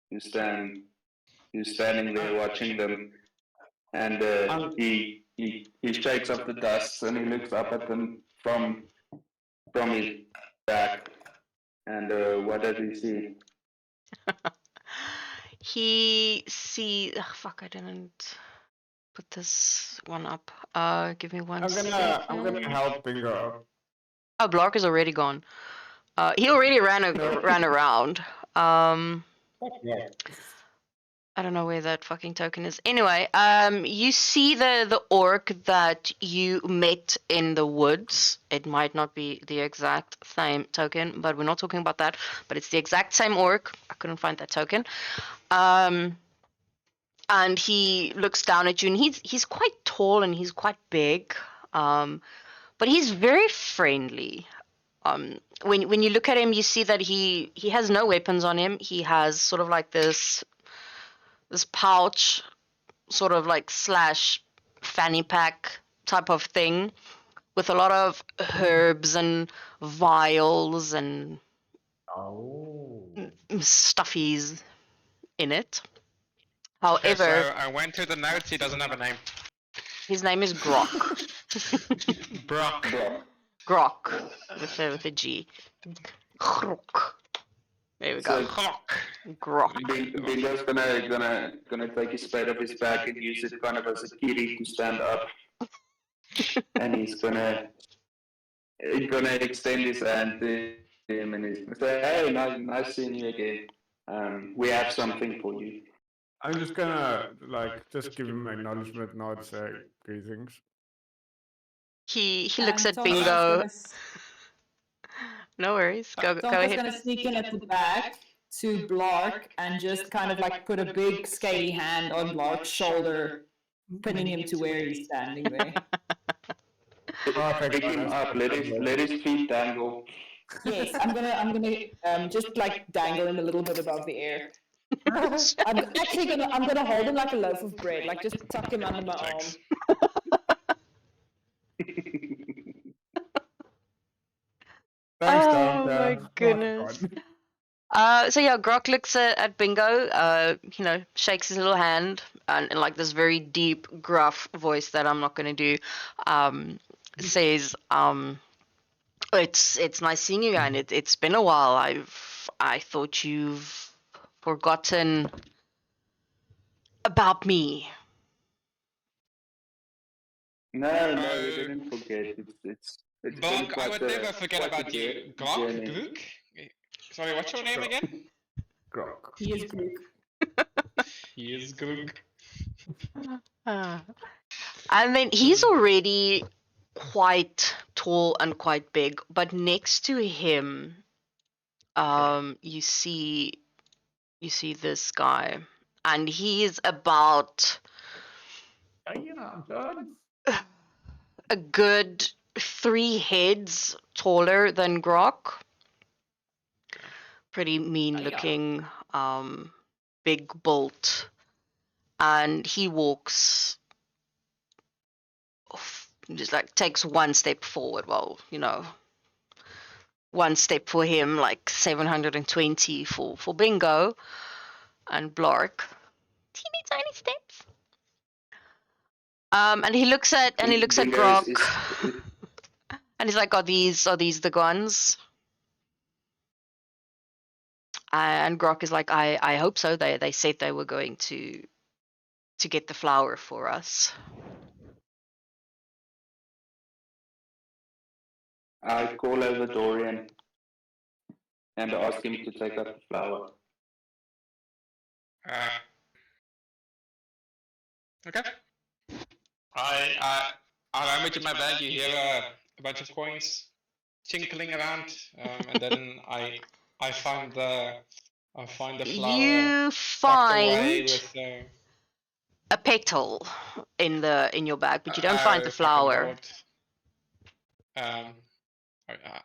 who's standing there watching them, and he shakes up the dust and he looks up at them from his back, and what does he see? He see. Ugh, fuck! I didn't put this one up. Give me one I'm gonna second. help Bingo. Oh, Blark is already gone. He already ran around. I don't know where that fucking token is. Anyway, you see the orc that you met in the woods. It might not be the exact same token, but we're not talking about that. But it's the exact same orc. I couldn't find that token. And he looks down at you, and he's quite tall and he's quite big. But he's very friendly. When you look at him, you see that he has no weapons on him. He has sort of like this pouch, sort of like slash fanny pack type of thing, with a lot of herbs and vials and stuffies in it. Okay, However, so I went to the notes, he doesn't have a name. his name is Grok. Brock. Grok with a G. Grok. There we go. So Hawk. Grok. Bingo's gonna take his spade off his back and use it kind of as a kitty to stand up, and he's gonna extend his hand to him and he's gonna say, "Hey, nice seeing you again. We have something for you." I'm just gonna just give him acknowledgement nod, say greetings. He looks at Tonka's Bingo. gonna No worries. Go Tonka's ahead. gonna sneak in at the back to Blark and just kind of like put a big scaly hand on Blark's shoulder, pinning him to where he's standing there. Pick him up. Let his feet dangle. Yes, I'm gonna just like dangle him a little bit above the air. I'm actually gonna hold him like a loaf of bread, like just tuck him under my arm. Thanks. Thanks, Oh Tom. my goodness. So yeah, Grok looks at Bingo, shakes his little hand and in like this very deep, gruff voice that I'm not gonna do, says, it's nice seeing you again. It's been a while. I thought you've forgotten about me. No, we didn't forget. It's been Bonk, I quite would a- never forget quite a about you. journey. Grok? Grook? Sorry, what's your name again? Grok. He is Greek. He is Grook. And then he's already quite tall and quite big, but next to him, you see this guy, and he's about I'm done. a good 3 heads taller than Grok. Pretty mean looking, big bolt, and he walks just like takes 1 step forward. Well, one step for him, like 720 for Bingo and Blark. Teeny tiny steps. And he looks at Bingo Grok, is- and he's like, "Are these the guns?" And Grok is like, "I hope so. They said they were going to get the flower for us." I call over Dorian and ask him to take up the flower. Okay. I rummage in my bag. You hear a bunch of coins tinkling around, and then I find the flower. You tucked away find with, a petal in your bag, but you don't find the oh, fucking flower. Lord.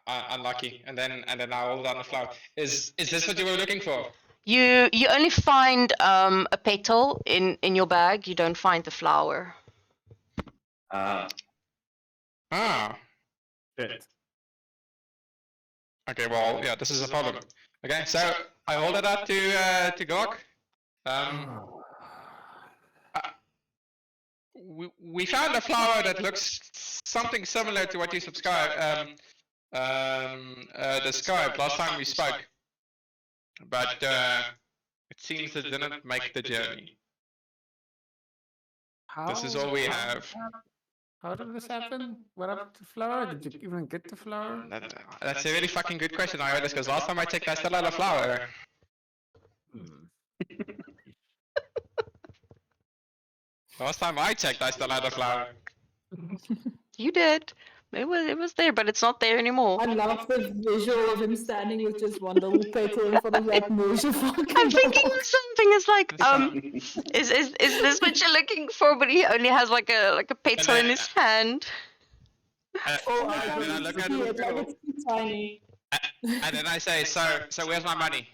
Unlucky. And then I hold down the flower. Is this what you were looking for? You only find a petal in your bag. You don't find the flower. Ah. Shit. Okay. Well, yeah. This is a problem. Okay. So I hold it out to Grok. We found a flower that looks something similar to what you described last time we spoke, but it seems it didn't make the journey. This is all we have. How did this happen? What happened to the flower? Did you even get the flower? That's a really fucking good question, Iris, because last time I checked, I still had a flower. Last time I checked, I still had a flower. You did. It was there, but it's not there anymore. I love the visual of him standing with just one little petal in front of that Moja fucking I'm thinking box. of something. It's like, is this what you're looking for? But he only has like a petal in his hand. Oh, And then I look at see it, like it's too tiny. and then I say, so where's my money?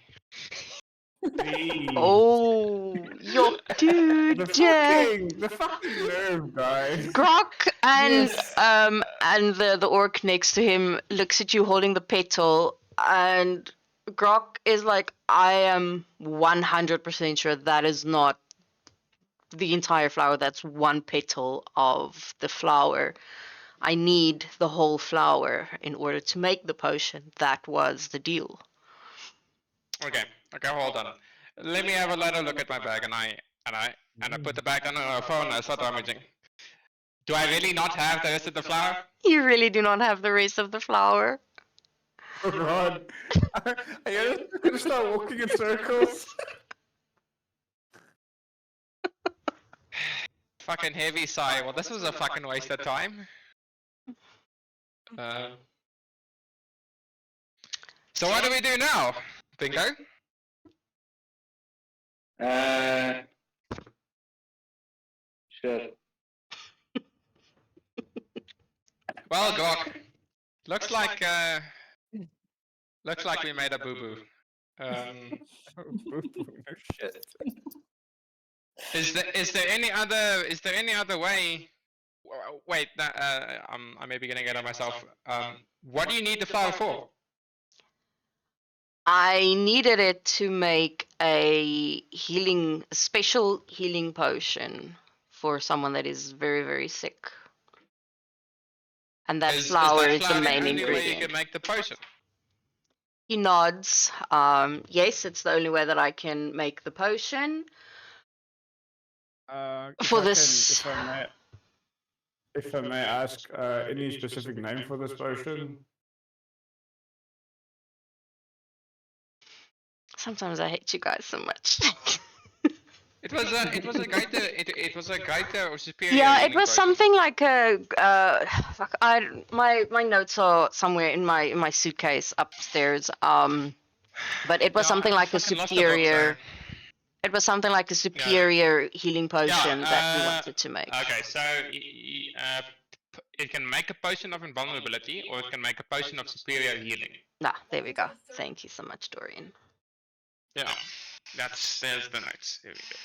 Oh, your dude. The fucking nerve, guys. Grok and Yes. and the orc next to him looks at you holding the petal, and Grok is like, I am 100% sure that is not the entire flower. That's one petal of the flower. I need the whole flower in order to make the potion. That was the deal. Okay, hold on. Let me have a little look at my bag, and I put the bag on the phone and I start rummaging. Do I really not have the rest of the flower? You really do not have the rest of the flower. Oh god. I gotta start walking in circles. Fucking heavy sigh. Well, this was a fucking waste of time. So what do we do now, Bingo? Shit. Well, Grok, looks like we made a boo-boo. Um, Oh, shit. is there any other way? Wait, I may be getting ahead of myself. What do you need the flower for? I needed it to make a special healing potion for someone that is very, very sick. And that flower is the main only way you ingredient. can make the potion? He nods. Yes, it's the only way that I can make the potion. If For I this- if I may ask, any specific name for this potion? Sometimes I hate you guys so much. It was a greater or superior. Yeah, it healing was potion. something like a fuck, my notes are somewhere in my suitcase upstairs. But it was Yeah, something I like a fucking lost the book superior. there. It was something like a superior healing potion that we uh, wanted to make. Okay, so it can make a potion of invulnerability, or it can make a potion of superior healing. Ah, there we go. Thank you so much, Dorian. Yeah, there's the notes. There we go.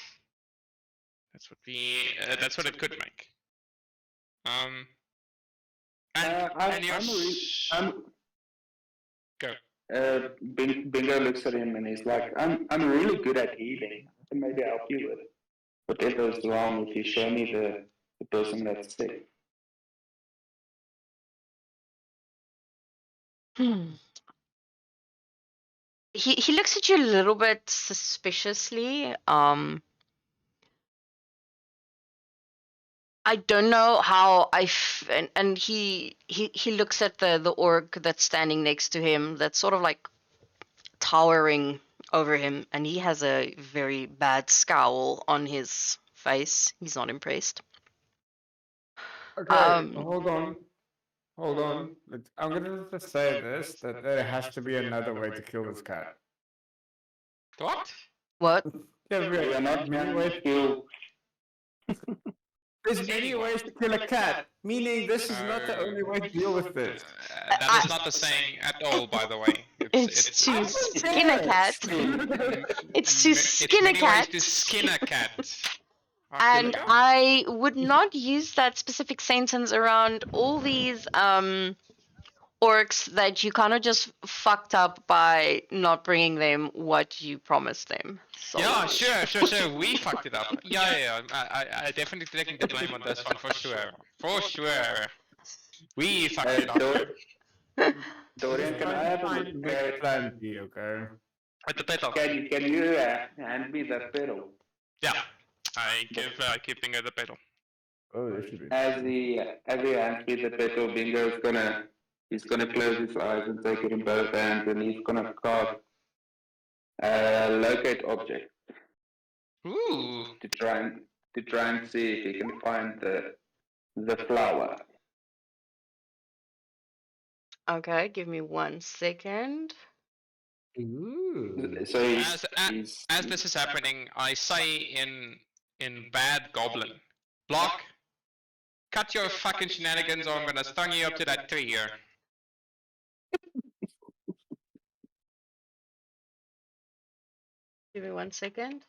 That's what it could make. Go. Bingo looks at him and he's like, I'm really good at healing. I can maybe help you with whatever's wrong if you show me the person that's sick. He looks at you a little bit suspiciously. I don't know how and he looks at the orc that's standing next to him, that's sort of like towering over him, and he has a very bad scowl on his face. He's not impressed. Okay, Um, hold on. I'm gonna just say this, that there has to be another way to kill this cat. What? What? Yeah, We are not many trying ways. to kill. There's many ways to kill a cat, meaning this is not the only way to deal with this. That is not the saying at all, by the way. It's to skin a cat. It's to It's skin a many ways cat. to skin a cat. And I would not use that specific sentence around all these orcs that you kind of just fucked up by not bringing them what you promised them. So, Yeah, sure. We fucked it up. Yeah. I definitely taking the blame on this one for sure. For sure. We fucked it up. Dorian, can I have a Find look next at plan B, okay? With the petal. Can you hand me that pedal? Yeah. I keep Bingo the petal. Oh, there should be. As he hands me the pedal, Bingo is gonna close his eyes and take it in both hands, and he's gonna cast locate object Ooh. to try and see if he can find the flower. okay, give me 1 second. Ooh. So As this is happening, I say in bad goblin, Block, cut your fucking shenanigans, or I'm gonna stun you up to that tree here. Give me 1 second.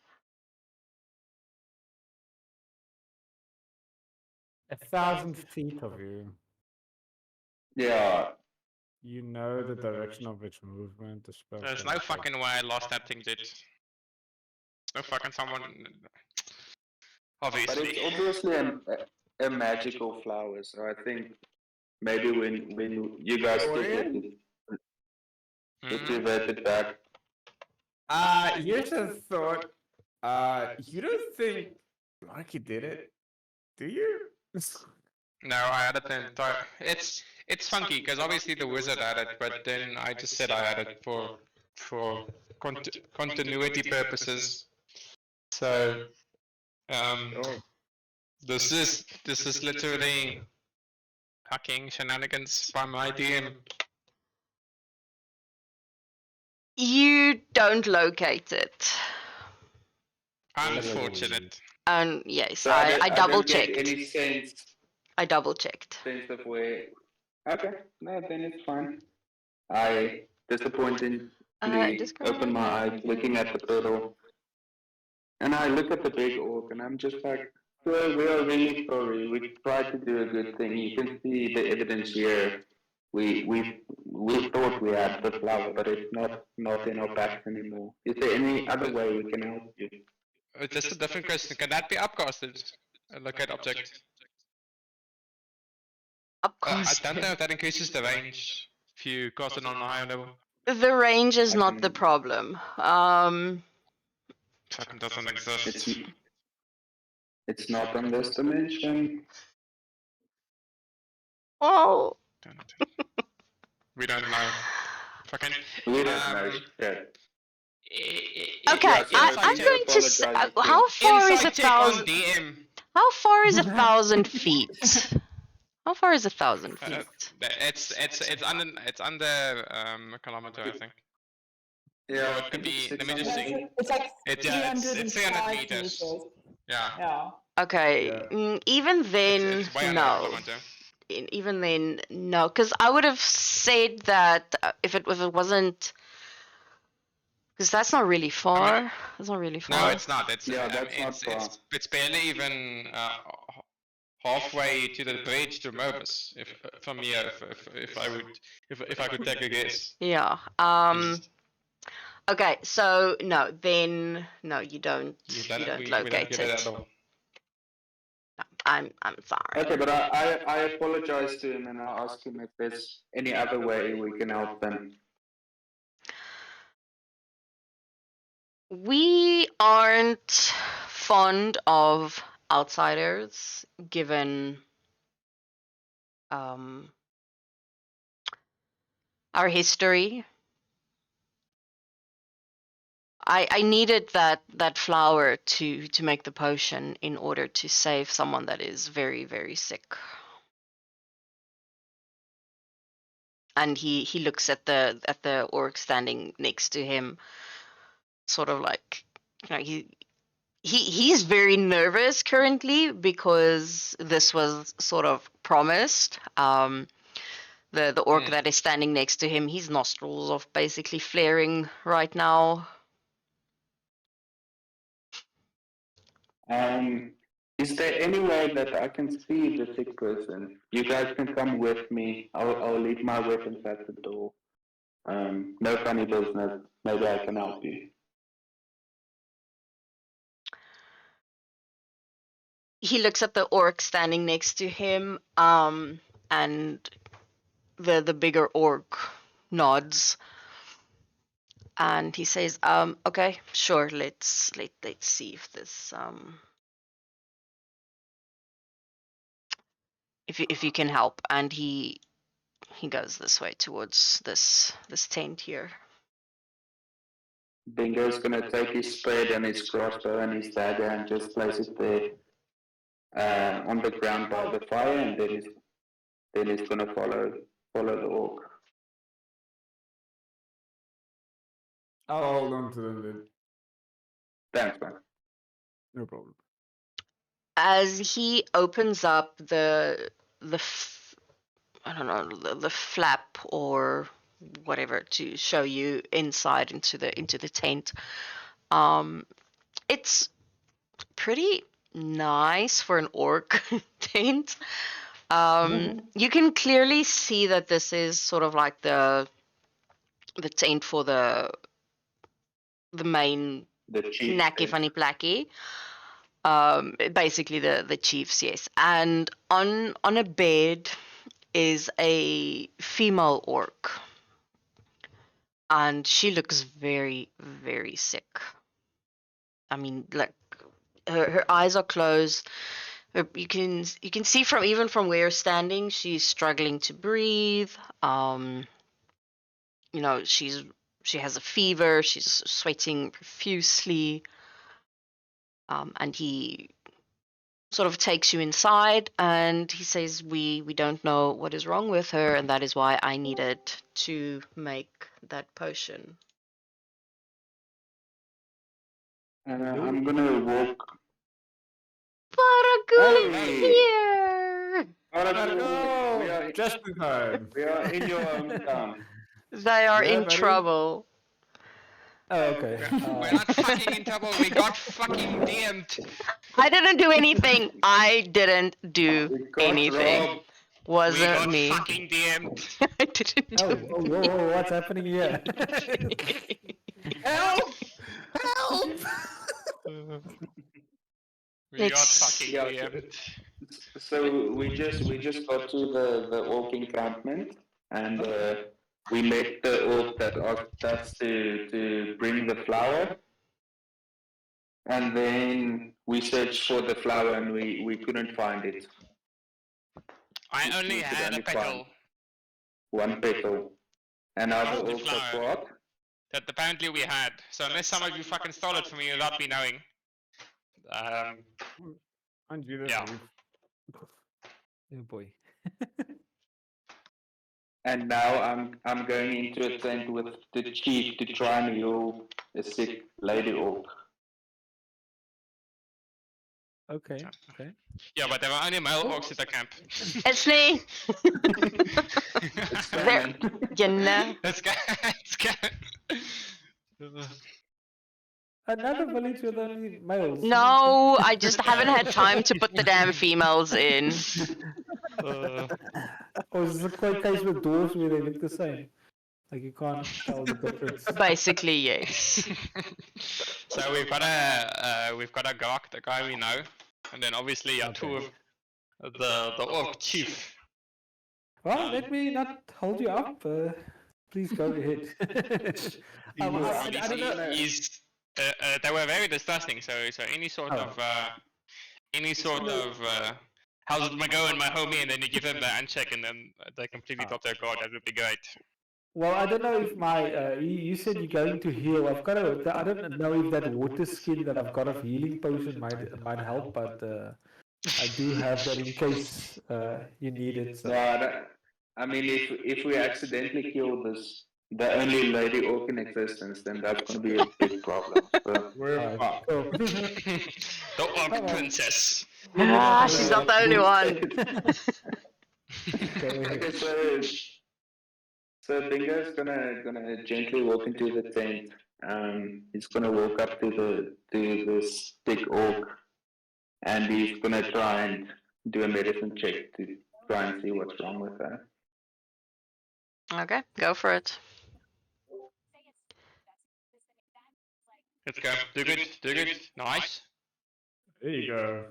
1,000 feet of you. yeah, You know the direction of its movement. The spell There's cannot no be- fucking way I lost that thing, dude. No fucking someone. but it's Obviously. obviously a magical flower. So I think maybe when you guys Dorian? get it back. Here's a thought. You don't think Lucky did it, do you? No, I added the entire. It's funky because obviously the wizard added, but then I just said I added for continuity purposes. So, this is literally hacking shenanigans by my DM. You don't locate it. Unfortunate. And yes, So I don't double get checked. Any sense of where? Okay, no, then it's fine. Disappointing open my eyes, looking at the turtle, and I look at the big orc, and I'm just like, "Sir, we are really sorry. We tried to do a good thing. You can see the evidence here. We thought we had the flower, but it's not in our packs anymore. Is there any other way we can help you?" Just a different question. Can that be upcasted? A locate object. Of I course. don't know if that increases the range if you cast it on a higher level. The range is I not the can- problem. Fucking doesn't exist. It's not on this dimension. Oh. We don't know. Fucking. We don't know shit. Okay, Yeah, so I'm I going to say, apologize to how far is Inside check on 1,000? DM. How far is 1,000 feet? How far is 1,000 feet? It's under a kilometer, I think. Yeah, Or I it could think it's be. Let me just 600. see. It's like It's 300 305 meters. Yeah. Yeah. Okay, Yeah. even then, It's way under a no. kilometer. Even then, no, because I would have said that if it wasn't, because that's not really far. That's not really far. No, it's not. It's Yeah, that's not it's, far. it's barely even halfway to the bridge to Mobus. If from here, if I could take a guess. Yeah. Okay, so no, then no, you don't. You don't we don't locate get it it. at all. No, I'm sorry. Okay, but I apologize to him and I'll ask him if there's any other way we can help them. We aren't fond of outsiders, given our history. I needed that flower to make the potion in order to save someone that is very, very sick. And he looks at the orc standing next to him, sort of like, you know, he's very nervous currently because this was sort of promised. The orc that is standing next to him, his nostrils are basically flaring right now. Is there any way that I can see the sick person? You guys can come with me. I'll leave my weapons at the door. No funny business. Maybe I can help you. He looks at the orc standing next to him, and the bigger orc nods, and he says, "Okay, sure. Let's see if this if you can help." And he goes this way towards this tent here. Bingo's gonna take his spade and his crossbow and his dagger and just place it there on the ground by the fire, and then he's gonna follow the orc. I'll hold on to them then. Thanks, man. No problem. As he opens up the I don't know, the flap or whatever to show you inside into the tent, it's pretty nice for an orc tent. You can clearly see that this is sort of like the tent for the main The chief. Naki Funny Placky. Basically the chiefs, yes. And on a bed is a female orc. And she looks very, very sick. I mean, like her eyes are closed. You can see even from where you're standing, she's struggling to breathe. You know, she has a fever. She's sweating profusely. And he sort of takes you inside, and he says, "We don't know what is wrong with her, and that is why I needed to make that potion." I'm gonna walk. Baragul is Hey! here! Just in time. We are in your hometown. They are Yeah, in buddy. trouble. Oh, okay. We're not fucking in trouble. We got fucking DM'd. I didn't do anything. I didn't do We got anything. robbed. We Wasn't got me. fucking DM'd. I didn't do Oh, oh, whoa, whoa, what's happening here? Help! Help! We got It's- fucking Yeah, DM'd. So we just got to the orc encampment, and we met the orc that asked us to bring the flower, and then we searched for the flower and we couldn't find it. I only We could had a only petal find one petal, and now Oh, the the orc has flower. what? that apparently we had. So unless some of you fucking stole it from me without me knowing. And you Yeah. Oh boy. And now I'm going into a tent with the chief to try and heal a sick lady orc. Okay, okay. Yeah, but there were only male orcs at the camp. It's me. There, you know. Let's go. Let's go. Another village with only males. No, I just haven't had time to put the damn females in. Or is it quite case with dwarves where they look the same? Like you can't tell the difference. Basically, yes. So we've got a Gark, the guy we know, and then obviously two of the orc chief. Well, let me not hold you up. Please go ahead. I don't know. He's they were very disgusting. So any sort of how's it going, my homie, and then you give them the handshake, and then they completely drop their guard. That would be great. Well, I don't know if my you said you're going to heal. I've got a. I don't know if that water skin that I've got of healing potion might help, but I do have that in case you need it. So. I mean, if we accidentally kill the only lady orc in existence, then that's going to be a big problem. So, We're Alright, fucked. cool. The orc princess. Ah, she's not the only one. Go ahead. okay, so Bingo's gonna gently walk into the tent. He's gonna walk up to this big orc, and he's gonna try and do a medicine check to try and see what's wrong with her. Okay, go for it. Let's go. Do good. Do good. Nice. There you go.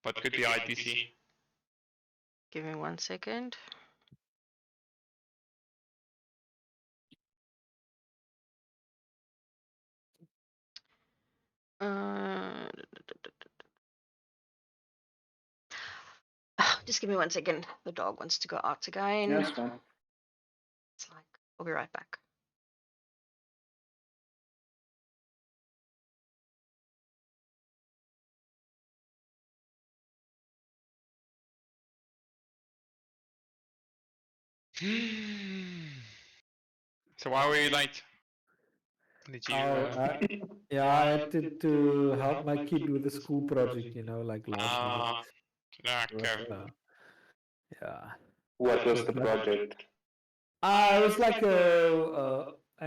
But could be ITC. Give me 1 second. Just give me 1 second. The dog wants to go out again. Yeah, that's fine. It's like, I'll be right back. So why were you late? Did you? Yeah, I had to help my kid with the school project, you know, like last minute. Okay. So, yeah. What was the project? It was like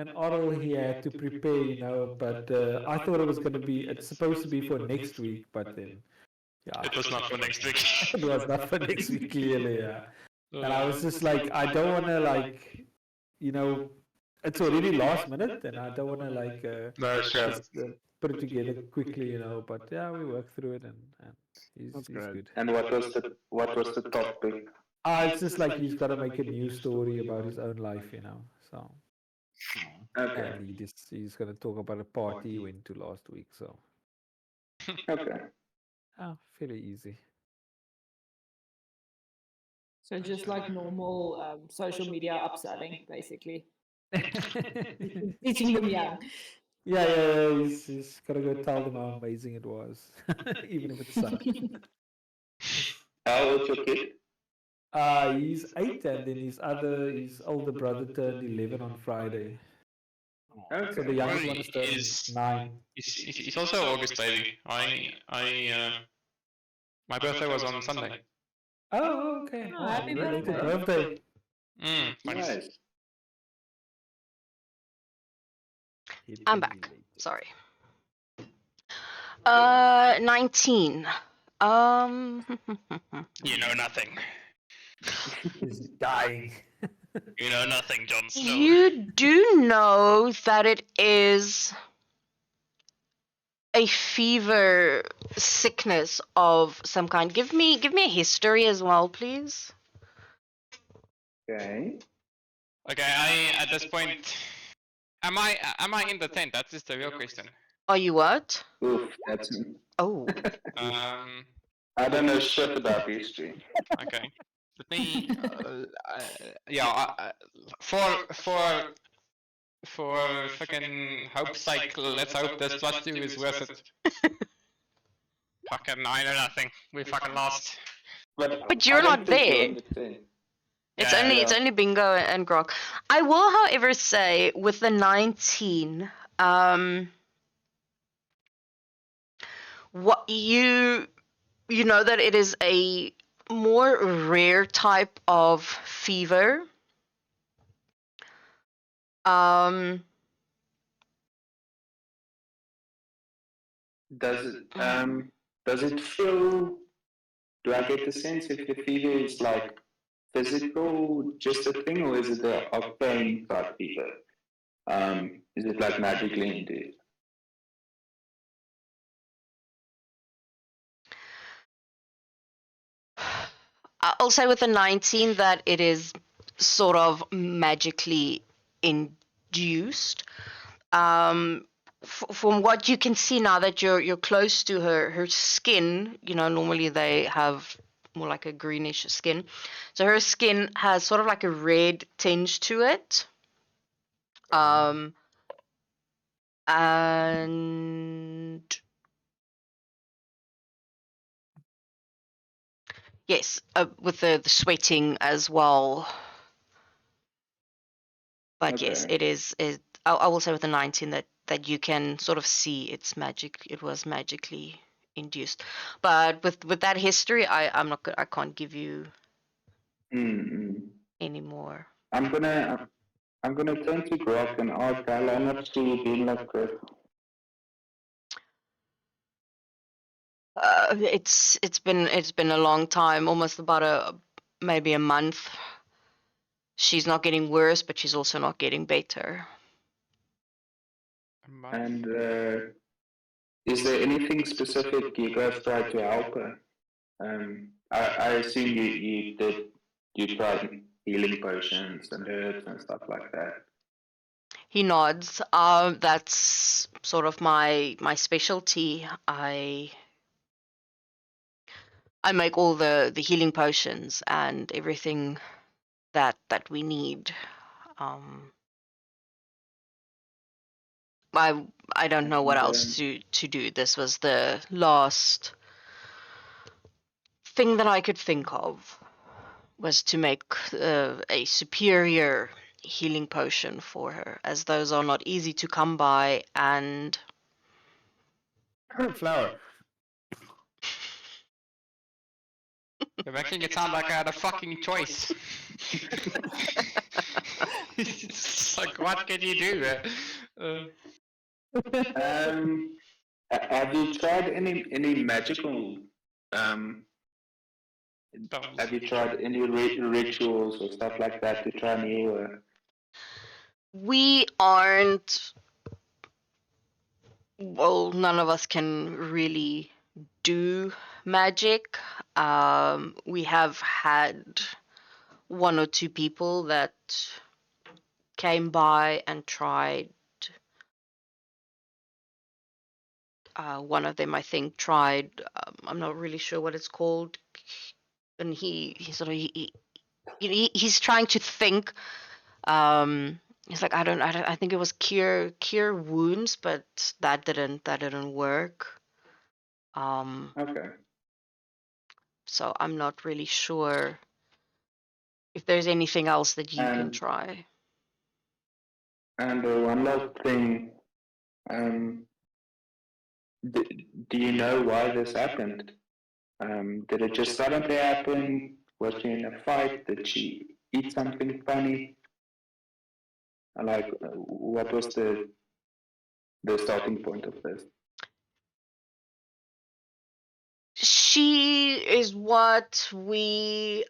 an oral he had to prepare, you know, but I thought it was going to be, it's supposed to be for next week, but then, yeah. It was not for next week. It was not for next week, clearly, yeah. And I was just like, I don't want to, like, you know, it's already last minute, and I don't want to, like, No, sure. just, put it together quickly, you know, but yeah, we worked through it, and he's great. good. And what was the topic? It's just like he's got to make a new story about his own life, you know, so. Okay, And he's going to talk about a party he went to last week, so. okay. Fairly easy. So just like normal social media upselling, basically. Teaching them young. Yeah, he's got to go tell them how amazing it was, even if it sucked. How old's your kid? He's 8, and then his older brother turned 11 on Friday. So the Okay. youngest one is Is- 9. He's also an August baby. My birthday was on Sunday. Oh, okay. Oh, happy Related birthday. birthday. Nice. Nice. I'm back. Sorry. 19. You know nothing. He's dying. You know nothing, Jon Snow. You do know that it is a fever sickness of some kind. Give me a history as well, please. Okay. Okay, at this point, am I in the tent? That is the real question. Are you what? Oof, that's. Oh. I don't know shit about history. Okay. Let me. For fucking hope's sake, let's hope this +2 is worth it. Fucking, I know nothing. We fucking lost. But you're not there. It's Yeah, only it's only Bingo and Grok. I will, however, say with the 19, what you know that it is a more rare type of fever. Does it feel? Do I get the sense if the fever is like physical, just a thing, or is it a pain type fever? Is it like magically induced? I'll say with the 19 that it is sort of magically induced. From what you can see now that you're close to her skin, you know, normally they have more like a greenish skin. So her skin has sort of like a red tinge to it. And yes, with the sweating as well. But yes, Okay. it is. I will say with the 19 that you can sort of see it's magic. It was magically induced. But with that history, I'm not good. I can't give you any more. I'm gonna turn to Grok and ask how long have you been like Chris? It's been a long time, almost about maybe a month. She's not getting worse, but she's also not getting better. And is there anything specific you guys tried to help her? I assume you tried healing potions and herbs and stuff like that. He nods. That's sort of my specialty. I make all the healing potions and everything that we need. I don't know what else to do. This was the last thing that I could think of, was to make a superior healing potion for her, as those are not easy to come by. And Flower. You're making it sound like I had a fucking choice. It's like, what can you do? Have you tried any magical? Have you tried any rituals or stuff like that to try and heal her? we aren't. Well, none of us can really do magic. We have had one or two people that came by and tried. One of them, I think, tried. I'm not really sure what it's called. And he's trying to think. He's like, I think it was cure wounds, but that didn't work. Okay. So I'm not really sure if there's anything else that you can try. And one last thing, do you know why this happened? Did it just suddenly happen? Was she in a fight? Did she eat something funny? Like, what was the the starting point of this? She is what we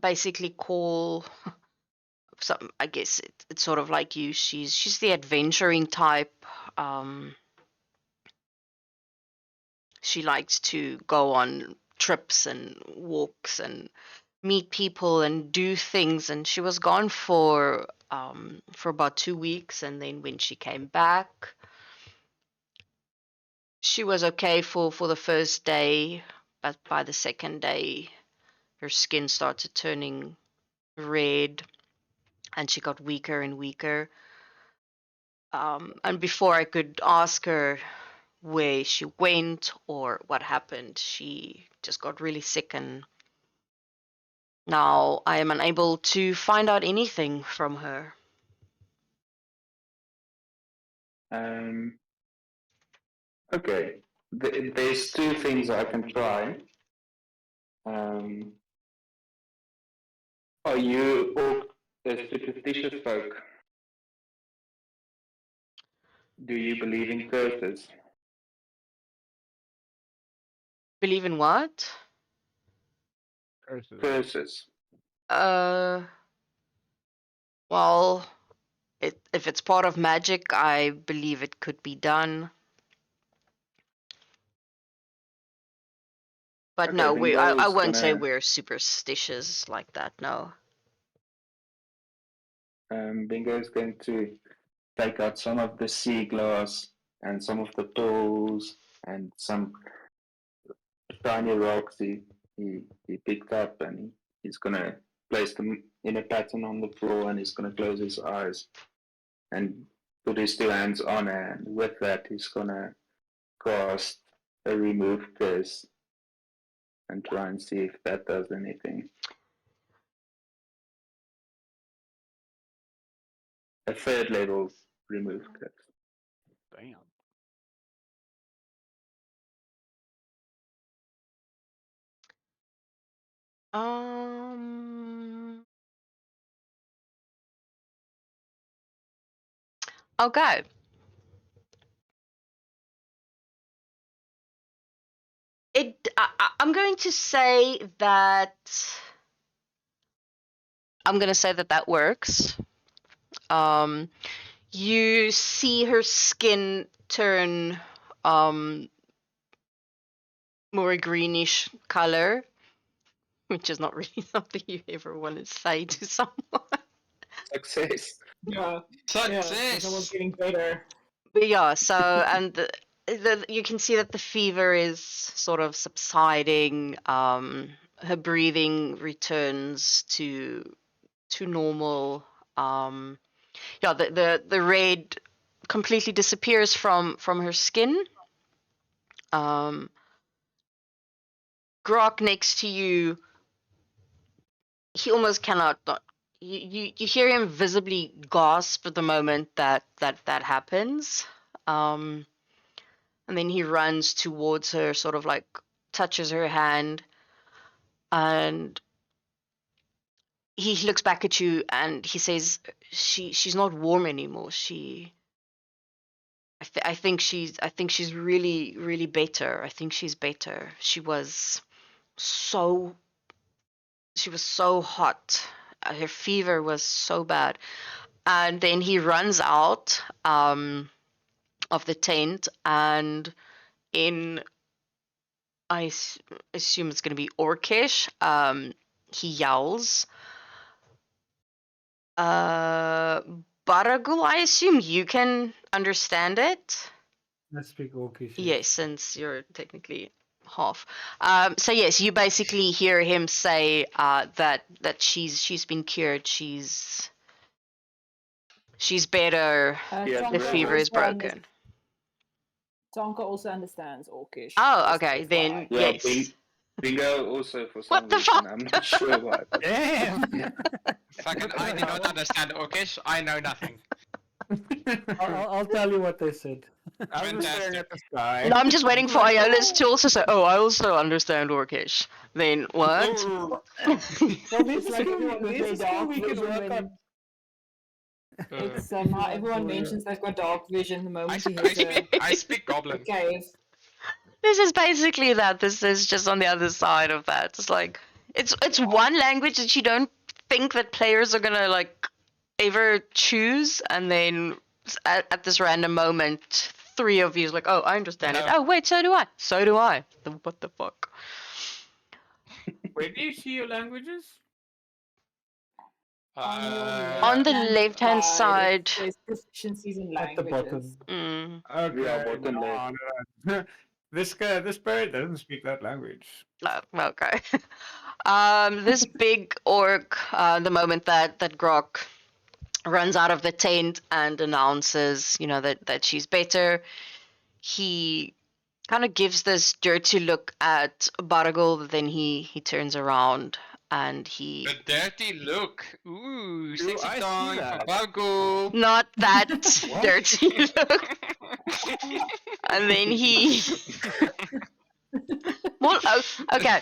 basically call some, I guess it's sort of like you. She's the adventuring type. She likes to go on trips and walks and meet people and do things, and she was gone for about 2 weeks, and then when she came back, she was okay for the first day, but by the second day her skin started turning red and she got weaker and weaker. And before I could ask her where she went or what happened, she just got really sick, and now I am unable to find out anything from her. Okay. There's two things I can try. Are you all superstitious folk? Do you believe in curses? Believe in what? Curses. Curses. Well, if it's part of magic, I believe it could be done. But Okay, no, then I Rose won't say gonna- we're superstitious like that, no. Bingo's going to take out some of the sea glass and some of the pearls and some tiny rocks he picked up, and he's gonna place them in a pattern on the floor, and he's gonna close his eyes and put his two hands on her, and with that he's gonna cast a remove curse and try and see if that does anything. A third level remove curse. Damn. Okay. I'm going to say that that works. You see her skin turn more a greenish color, which is not really something you ever want to say to someone. Success. Yeah. Success! Someone's getting better. But yeah, so and you can see that the fever is sort of subsiding. Her breathing returns to normal. Yeah, the red completely disappears from her skin. Grok next to you, he almost cannot not. You hear him visibly gasp at the moment that happens. And then he runs towards her, sort of like touches her hand, and he looks back at you and he says, she's not warm anymore. I think she's really, really better. I think she's better. She was so hot. Her fever was so bad. And then he runs out of the tent, and I assume it's going to be Orcish. He yells, Baragul, I assume you can understand it? I speak Orcish. Yes, since you're technically half. So yes, you basically hear him say that she's been cured. She's better. Yeah, The Tonka fever is broken. Tonka also understands Orcish. Oh, just okay, then FYI. Yeah, yes. Bingo also for some What the reason. fuck? I'm not sure why. But Damn. Fucking, I do not understand Orcish. I know nothing. I'll tell you what they said. I was staring Fantastic. at the sky. No, I'm just waiting for Iolis to also say, "Oh, I also understand Orcish." Then what? Well, this It's like is everyone with this their is how dark we can vision work when- on. It's how everyone mentions they've got dark vision the I, moment sp- he I hits speak a I speak Goblin. cave. This is basically that. This is just on the other side of that. It's like it's one language that you don't think that players are gonna like ever choose, and then at this random moment, three of you is like, oh, I understand it. Yeah. Oh, wait, so do I. So do I. What the fuck? Where do you see your languages? On the left-hand left-hand side. it says proficiencies in At the languages. bottom. Mm, Yeah, Okay, bottom left. no. This bird doesn't speak that language. oh, okay. This big orc, the moment that Grok runs out of the tent and announces, that she's better, he kind of gives this dirty look at Baragul, then he turns around and he A dirty look. Ooh, Do sexy I see time for that? Bargo. not that What? dirty look, and then he well, okay,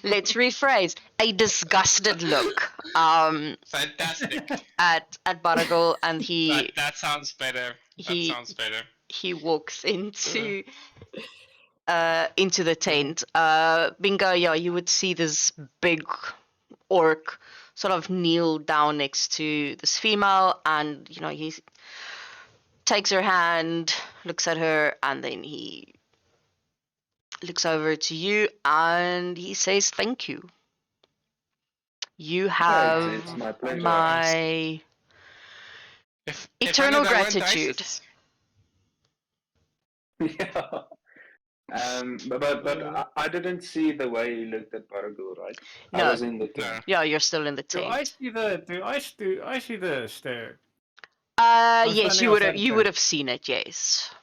let's rephrase, a disgusted look Fantastic. at Baragul, and he That sounds better. he- That sounds better. he walks into the tent. Bingo, yeah, you would see this big orc sort of kneel down next to this female, and he takes her hand, looks at her, and then he looks over to you and he says thank you. You have it's my pleasure. my If eternal only there weren't gratitude. dices. Yeah. But I didn't see the way he looked at Baragul, right? I No. was in the No. tent. Yeah, you're still in the Do I tent. see the do I see the stare? Yes, standing you would outside have the you tent. would have seen it, yes.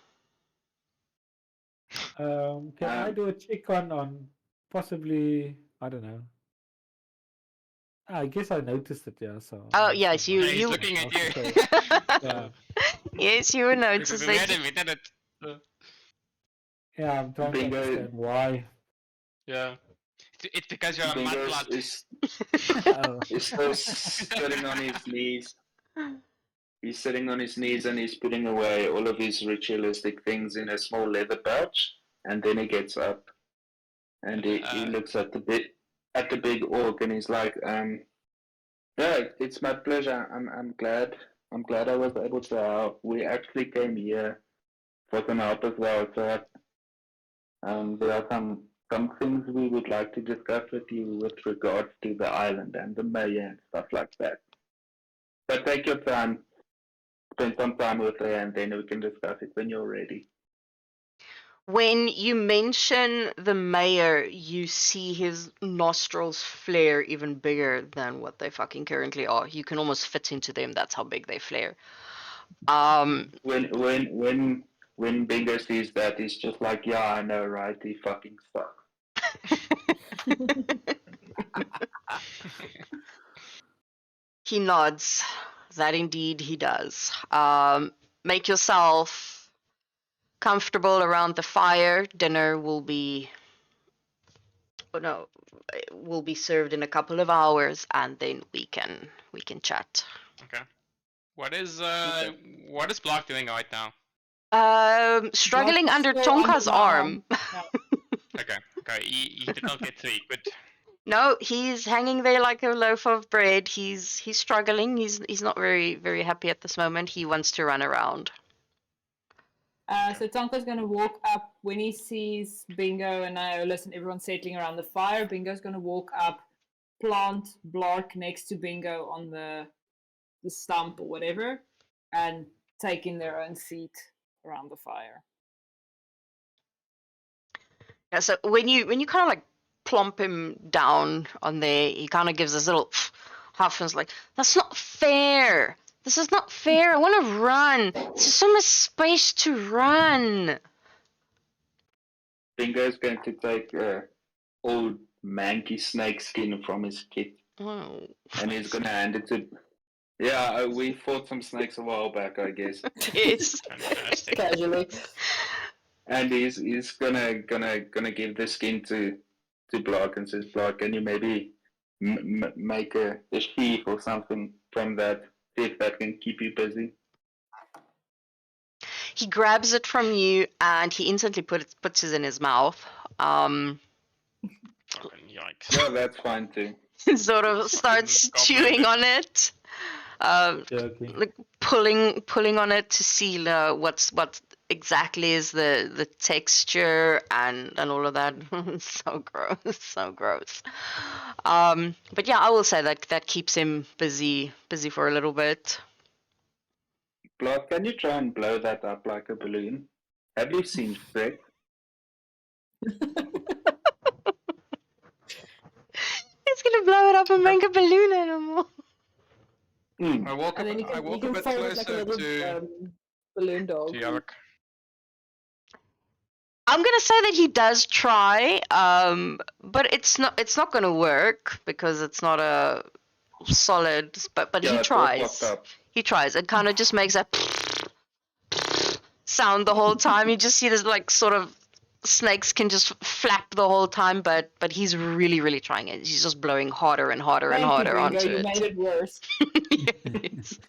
Can I do a check on possibly, I don't know. I guess I noticed it, yeah. So. Oh, yes, you- He's you- looking at you. Okay. Yeah. Yes, you would notice Because we had it. him, we did it. Yeah, I'm trying to Bingo. understand why. Yeah. It's because you're a Bingo mudblood. is still sitting on his knees. He's sitting on his knees and he's putting away all of his ritualistic things in a small leather pouch, and then he gets up and he looks at the big orc and he's like, yeah, it's my pleasure. I'm glad I was able to help. We actually came here for some help as well. So there are some things we would like to discuss with you with regards to the island and the mayor and stuff like that. But take your time, spend some time with her, and then we can discuss it when you're ready. When you mention the mayor, you see his nostrils flare even bigger than what they fucking currently are. You can almost fit into them. That's how big they flare. When Bingo sees that, he's just like, yeah, I know, right? He fucking sucks. He nods. That indeed he does. Make yourself comfortable around the fire. Dinner will be served in a couple of hours, and then we can chat. Okay. What is Block doing right now? Struggling Block's under still Tonka's under my arm. Okay. He did not get to eat, but No, he's hanging there like a loaf of bread. He's struggling. He's not very very happy at this moment. He wants to run around. So Tonka's going to walk up when he sees Bingo and Iolis and everyone settling around the fire. Bingo's going to walk up, plant Blark next to Bingo on the stump or whatever, and take in their own seat around the fire. Yeah, so when you kind of like plump him down on there, he kind of gives this little huff and is like, "That's not fair. This is not fair. I want to run. There's so much space to run." Bingo's going to take old manky snake skin from his kit, Oh. and he's going to hand it to. Yeah, we fought some snakes a while back, I guess. Yes. fantastic. Casually. And he's gonna give the skin to Block and says, Block, can you maybe make a sheath or something from that See if that can keep you busy. He grabs it from you and he instantly puts it in his mouth. Fucking yikes. Yeah, that's fine too. Sort of starts goblin chewing dude. on it, Joking. like pulling on it to see what exactly is the texture and all of that. So gross, so gross. But yeah, I will say that keeps him busy for a little bit. Block, can you try and blow that up like a balloon? Have you seen Shrek? He's gonna blow it up and make a balloon animal. Mm. I walk And then I walk a can bit fold it like a closer little to balloon dog. Yarrick. I'm gonna say that he does try, but it's not gonna work because it's not a solid. But Yeah, he it's all fucked tries. up. He tries. It kind of just makes that sound the whole time. You just see this like sort of snakes can just flap the whole time, but he's really trying it. He's just blowing harder and harder and Thank you, harder Bingo. onto You it. made it worse. Yes.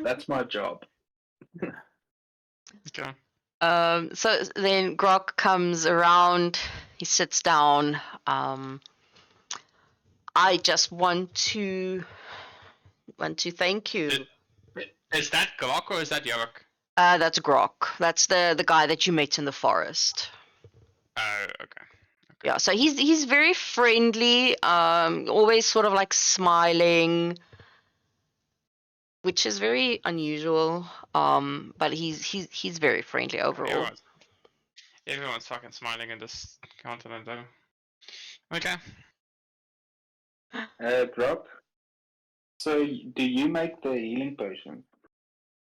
That's my job. Okay. So then Grok comes around, he sits down. I just want to thank you. Is that Glock or is that Yarrick? That's Grok. That's the guy that you met in the forest. Oh, okay. Yeah, so he's very friendly, always sort of like smiling, which is very unusual. But he's very friendly overall. Everyone's fucking smiling in this continent though. Okay. Grok, so do you make the healing potion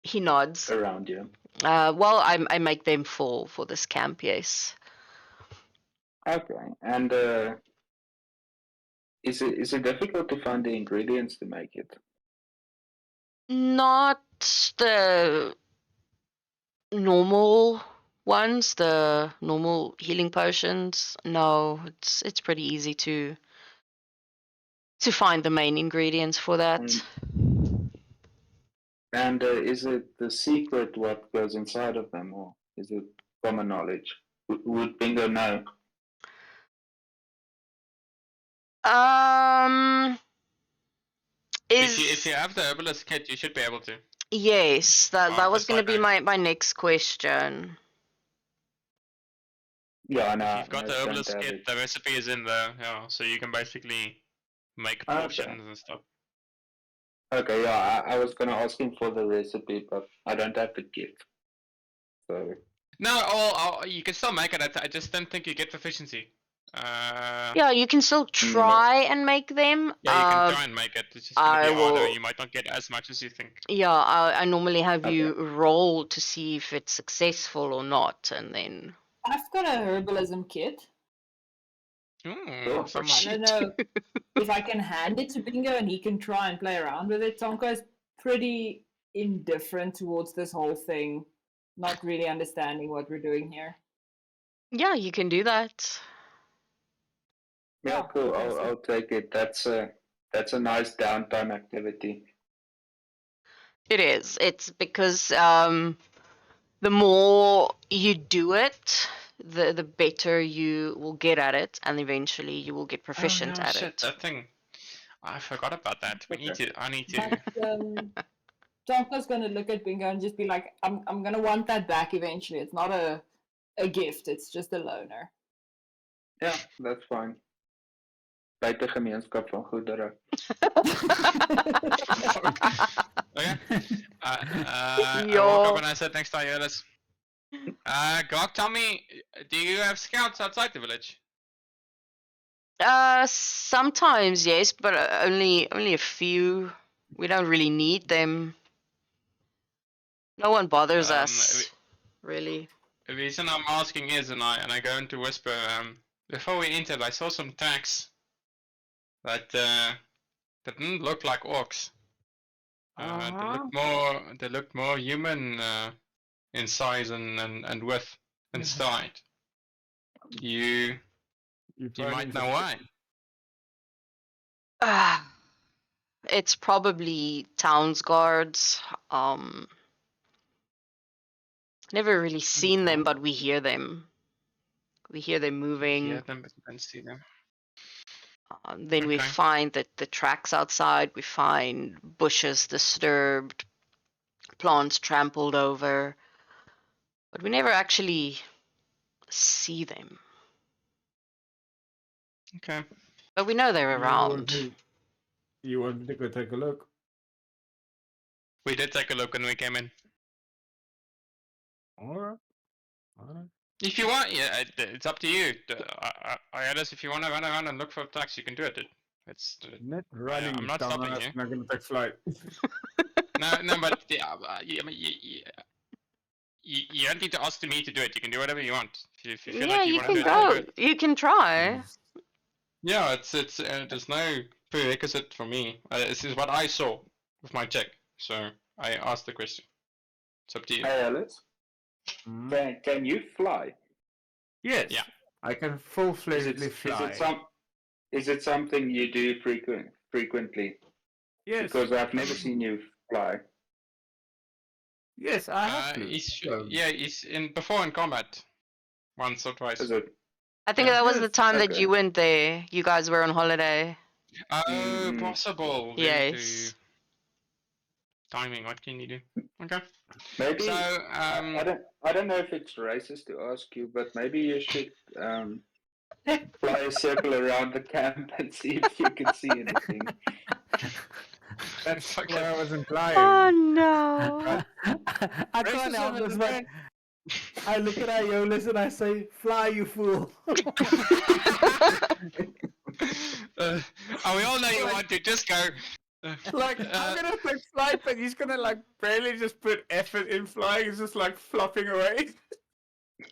He nods. around you? Well, I make them for this camp, yes. Okay, and is it difficult to find the ingredients to make it? Not the normal ones, the normal healing potions. No, it's pretty easy to find the main ingredients for that. And is it the secret what goes inside of them, or is it common knowledge? Would Bingo know? If you have the herbalist kit, you should be able to. Yes, that Oh, was it's gonna like be I- my next question. Yeah, I know. If you've got the herbalist kit, the recipe is in there, yeah. So you can basically make Okay. potions and stuff. Okay, yeah, I was gonna ask him for the recipe, but I don't have the kit. So No, you can still make it. I just don't think you get proficiency. Yeah, you can still try and make them. Yeah, you can try and make it. It's just gonna I be harder. will- You might not get as much as you think. Yeah, I normally have you Okay. roll to see if it's successful or not, and then. I've got a herbalism kit. Ooh, so I much. don't know if I can hand it to Bingo and he can try and play around with it. Tonka is pretty indifferent towards this whole thing, not really understanding what we're doing here. Yeah, you can do that. yeah, Oh, cool. okay, so- I'll take it. That's a nice downtime activity. It is. It's because the more you do it, the better you will get at it, and eventually you will get proficient oh, at shit, it. that thing. I forgot about that. I need to. But Tonka's gonna look at Bingo and just be like, I'm gonna want that back eventually. It's not a gift, it's just a loaner. Yeah, that's fine. Buite gemeenskap van goederen. Okay. I Yo. woke up and I said next to Aeolus. Grok, tell me, do you have scouts outside the village? Sometimes yes, but only a few. We don't really need them. No one bothers us, really. The reason I'm asking is, and I go into whisper. Before we entered, I saw some tracks that didn't look like orcs. They looked more human in size and width and stride. You might know why. It's probably towns guards. Never really seen them, but we hear them. We hear them moving. Yeah, them, but you don't see them. Then we Okay. find that the tracks outside. We find bushes disturbed, plants trampled over, but we never actually see them. Okay. But we know they're You around. want me to go take a look? We did take a look when we came in. Alright. Alright. If you want, yeah, it's up to you. Alice, if you want to run around and look for attacks, you can do it. It's Not running, I'm not stopping dumbass. you. I'm not gonna take flight. no, but yeah, you don't need to ask me to do it. You can do whatever you want. If you feel Yeah, like you you want to can do it, you go. do it. You can try. Yeah, it's there's no prerequisite for me. This is what I saw with my check, so I asked the question. It's up to you. Hey, Alice, Hmm? can you fly? Yes. Yeah. I can Is full-fledgedly it, fly. is it something you do frequently? Yes. Because I've never seen you fly. Yes, I have to. He's before in combat, once or twice. Is it? I think Yeah. that was the Yes, time that okay. you went there. You guys were on holiday. Oh, Mm. possible. Yes. timing. What can you do? Okay. Maybe So I don't know if it's racist to ask you, but maybe you should fly a circle around the camp and see if you can see anything. That's Okay. what I was implying. Oh no. I can't help this, but I look at Iolis and I say, "Fly, you fool!" we all know you want to. Just go. Like, I'm gonna take flight, but he's gonna like barely just put effort in flying. He's just like flopping away.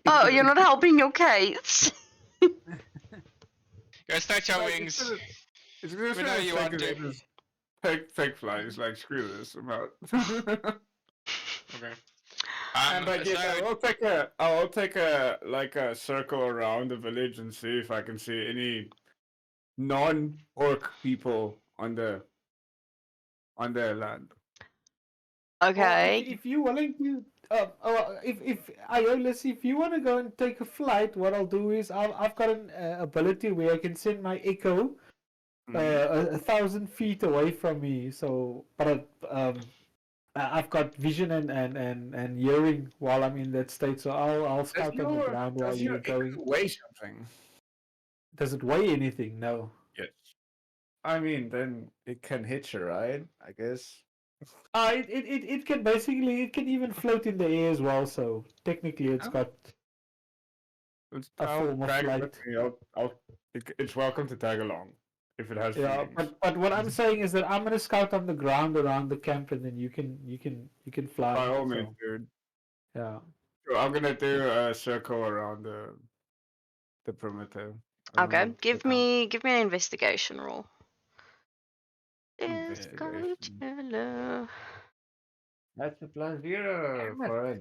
Oh, you're not helping your case. Go stretch your Like, wings. It's just We know gonna you take want it to. in as take flight. It's like screw this. I'm out. Okay. But yeah, so, I'll take a like a circle around the village and see if I can see any non-orc people on their land. Okay. If you're willing to, if Iolis, if you want to go and take a flight, what I'll do is I've got an ability where I can send my echo Mm-hmm. 1,000 feet away from me. So, but I've got vision and hearing while I'm in that state. So I'll scout on the ground while Does you're your going. echo weigh something? Does it weigh anything? No. Yes. I mean, then it can hitch a ride, I guess. It can basically, it can even float in the air as well. So technically, it's Oh. got a I'll form of tag it flight. with me. It's welcome to tag along if it has Yeah, feelings. but what I'm saying is that I'm gonna scout on the ground around the camp, and then you can fly. By all so, means, dude. yeah. So I'm gonna do a circle around the perimeter. Okay. around Give the me an investigation roll. Investigation. Hello. That's a +0 for a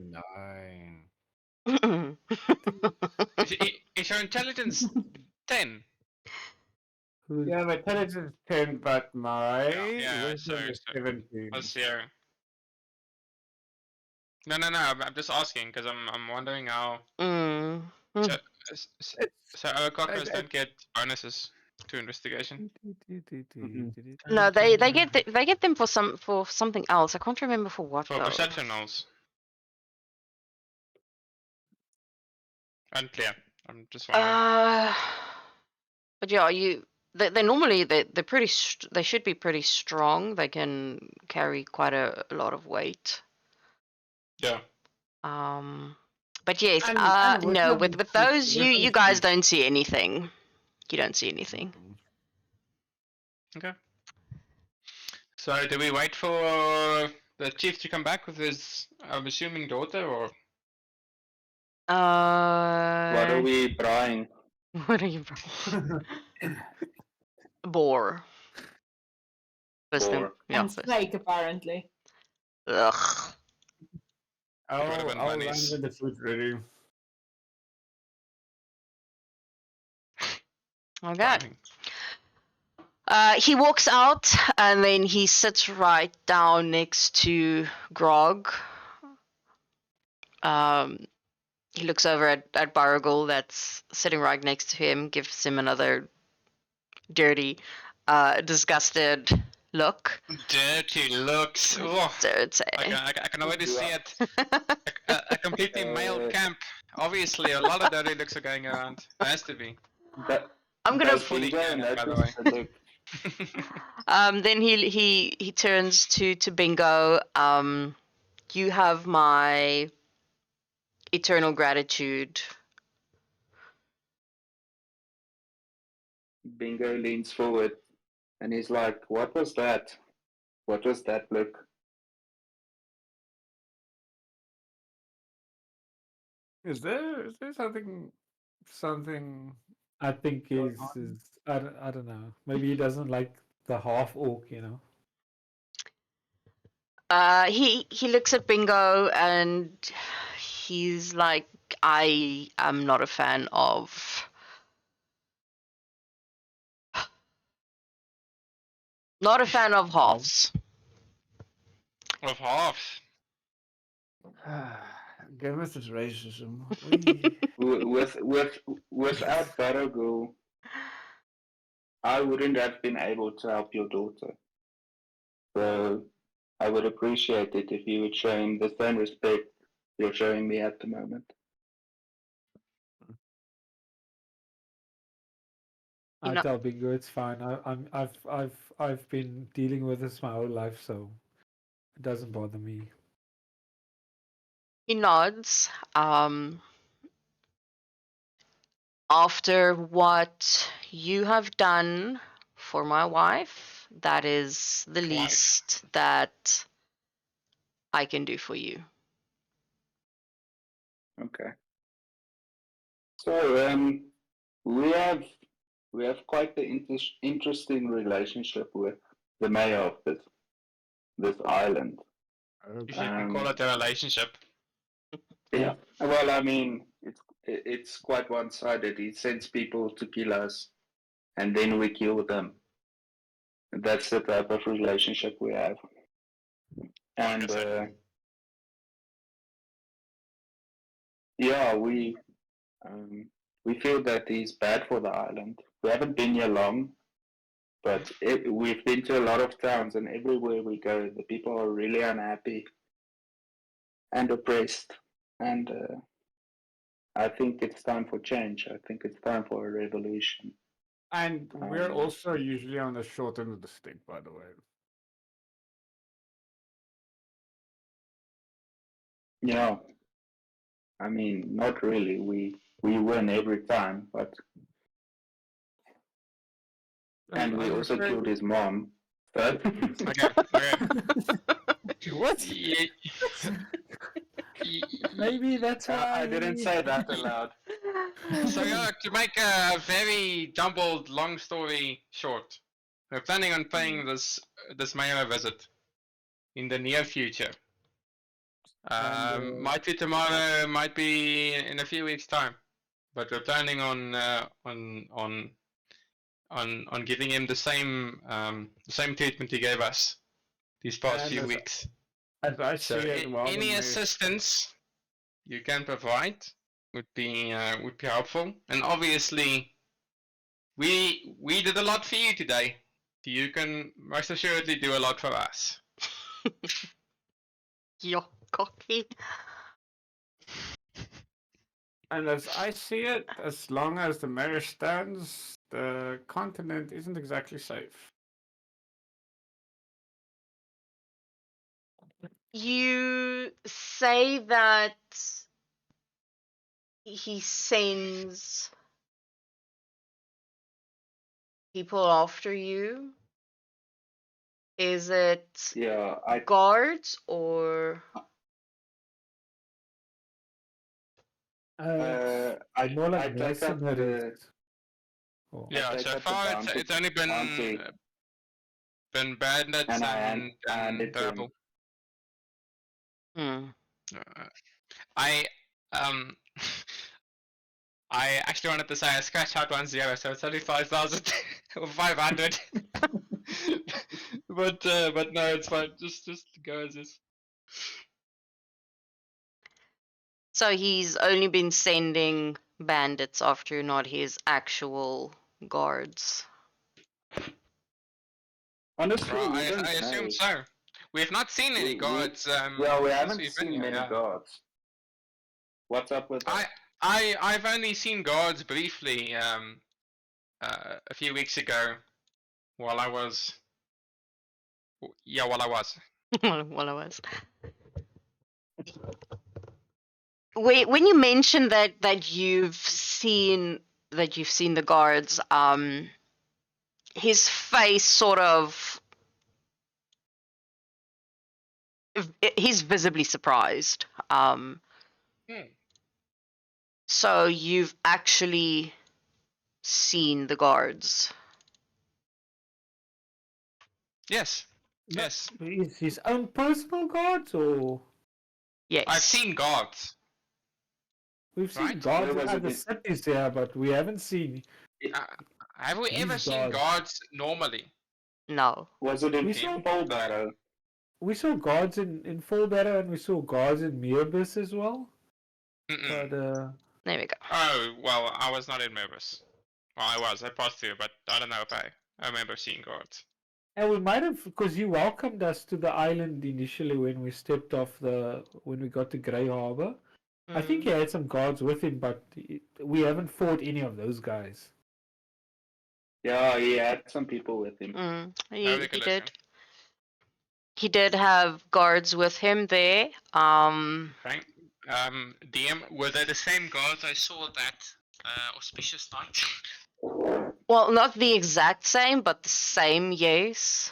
9. is your intelligence 10? Yeah, my intelligence 10, but my Yeah, wisdom is so 17. Let's see. No. I'm just asking because I'm wondering how. Mm. So our cockers I- don't get bonuses to investigation. No, they get them for something else. I can't remember for what For though. perception rolls. Unclear. I'm just wondering. But yeah, they normally they're pretty they should be pretty strong. They can carry quite a lot of weight. Yeah. But yes, And no, wisdom- with those you wisdom guys is- don't see anything. You don't see anything. Okay. So do we wait for the chief to come back with his, I'm assuming, daughter, or? What are we buying? What are you? Boar. Boar. Yeah. And snake, apparently. Ugh. would've been I'll land bunnies. with the food ready. Okay. Timing. He walks out and then he sits right down next to Grog. He looks over at Baragul that's sitting right next to him, gives him another dirty, disgusted look. Dirty looks. Oh, Dirty. I can already Do see I- it. A completely male camp. Obviously, a lot of dirty looks are going around. There has to be. That, I'm gonna. does fully Bingo canon, by the notice way. the look? Then he turns to Bingo. You have my eternal gratitude. Bingo leans forward and he's like, "What was that? What was that look?" Is there something? I think Going he's on? is I don't know. Maybe he doesn't like the half orc, you know. He looks at Bingo and he's like, I am not a fan of. Not a fan of halves. Of halves. Game with this racism. Without Baragul, I wouldn't have been able to help your daughter. So I would appreciate it if you would show him the same respect you're showing me at the moment. You I know- tell Bingo it's fine. I've been dealing with this my whole life, so it doesn't bother me. He nods. After what you have done for my wife, that is the Wife. least that I can do for you. Okay. So we have quite the interesting relationship with the mayor of this island. You shouldn't call it a relationship. Yeah. Well, I mean, it's quite one-sided. He sends people to kill us, and then we kill them. That's the type of relationship we have. And yeah, we feel that he's bad for the island. We haven't been here long, but we've been to a lot of towns, and everywhere we go, the people are really unhappy and oppressed. And I think it's time for change. I think it's time for a revolution. And we're also usually on the short end of the stick, by the way. Yeah. I mean, not really. We win every time, but and we I'm also afraid- killed his mom. So Okay. What? Maybe that's why I didn't say that aloud. So yeah, to make a very jumbled, long story short, we're planning on paying this mayor a visit in the near future. And, Might be tomorrow, might be in a few weeks' time, but we're planning on giving him the same treatment he gave us these past And few as- weeks. As I So see it, while the any mayor- assistance you can provide would be helpful. And obviously, we did a lot for you today. You can most assuredly do a lot for us. You're cocky. And as I see it, as long as the mayor stands, the continent isn't exactly safe. You say that he sends people after you. Is it Yeah, guards or more like I take up the mercenaries. Oh. Yeah, take so up the far bounty- it's only bounty. been bandits And I hand and it to him. terrible. Hmm. I I actually wanted to say I scratched out 10, so it's only 5,000 or 500. but no, it's fine. Just go as is. So he's only been sending bandits after, not his actual guards. Honestly, Well, we don't I assume know. so. We have not seen any We- guards. Well, we since haven't we've been seen here, many yeah. guards. What's up with that? I've only seen guards briefly a few weeks ago while I was Well, I was. Wait, when you mentioned that you've seen the guards, his face sort of, he's visibly surprised. Hmm. So you've actually seen the guards. Yes. No, Yes. Is his own personal guards or Yes. I've seen guards. we've seen Right. guards Where in was it other in- cities here, but we haven't seen. Uh, have we ever These seen guards. guards normally? No. Was it in We saw- Polbarrow? We saw guards in Fullbetter and we saw guards in Meerbus as well. Mm-mm. But There we go. Oh well, I was not in Merbus. Well, I was. I passed through, but I don't know if I remember seeing guards. and we might have, because he welcomed us to the island initially when we stepped off when we got to Grey Harbor. I think he had some guards with him, but we haven't fought any of those guys. Yeah, he had some people with him. He Ridiculous, did. He did have guards with him there. Frank, DM, were they the same guards I saw that auspicious night? Well, not the exact same, but the same, yes.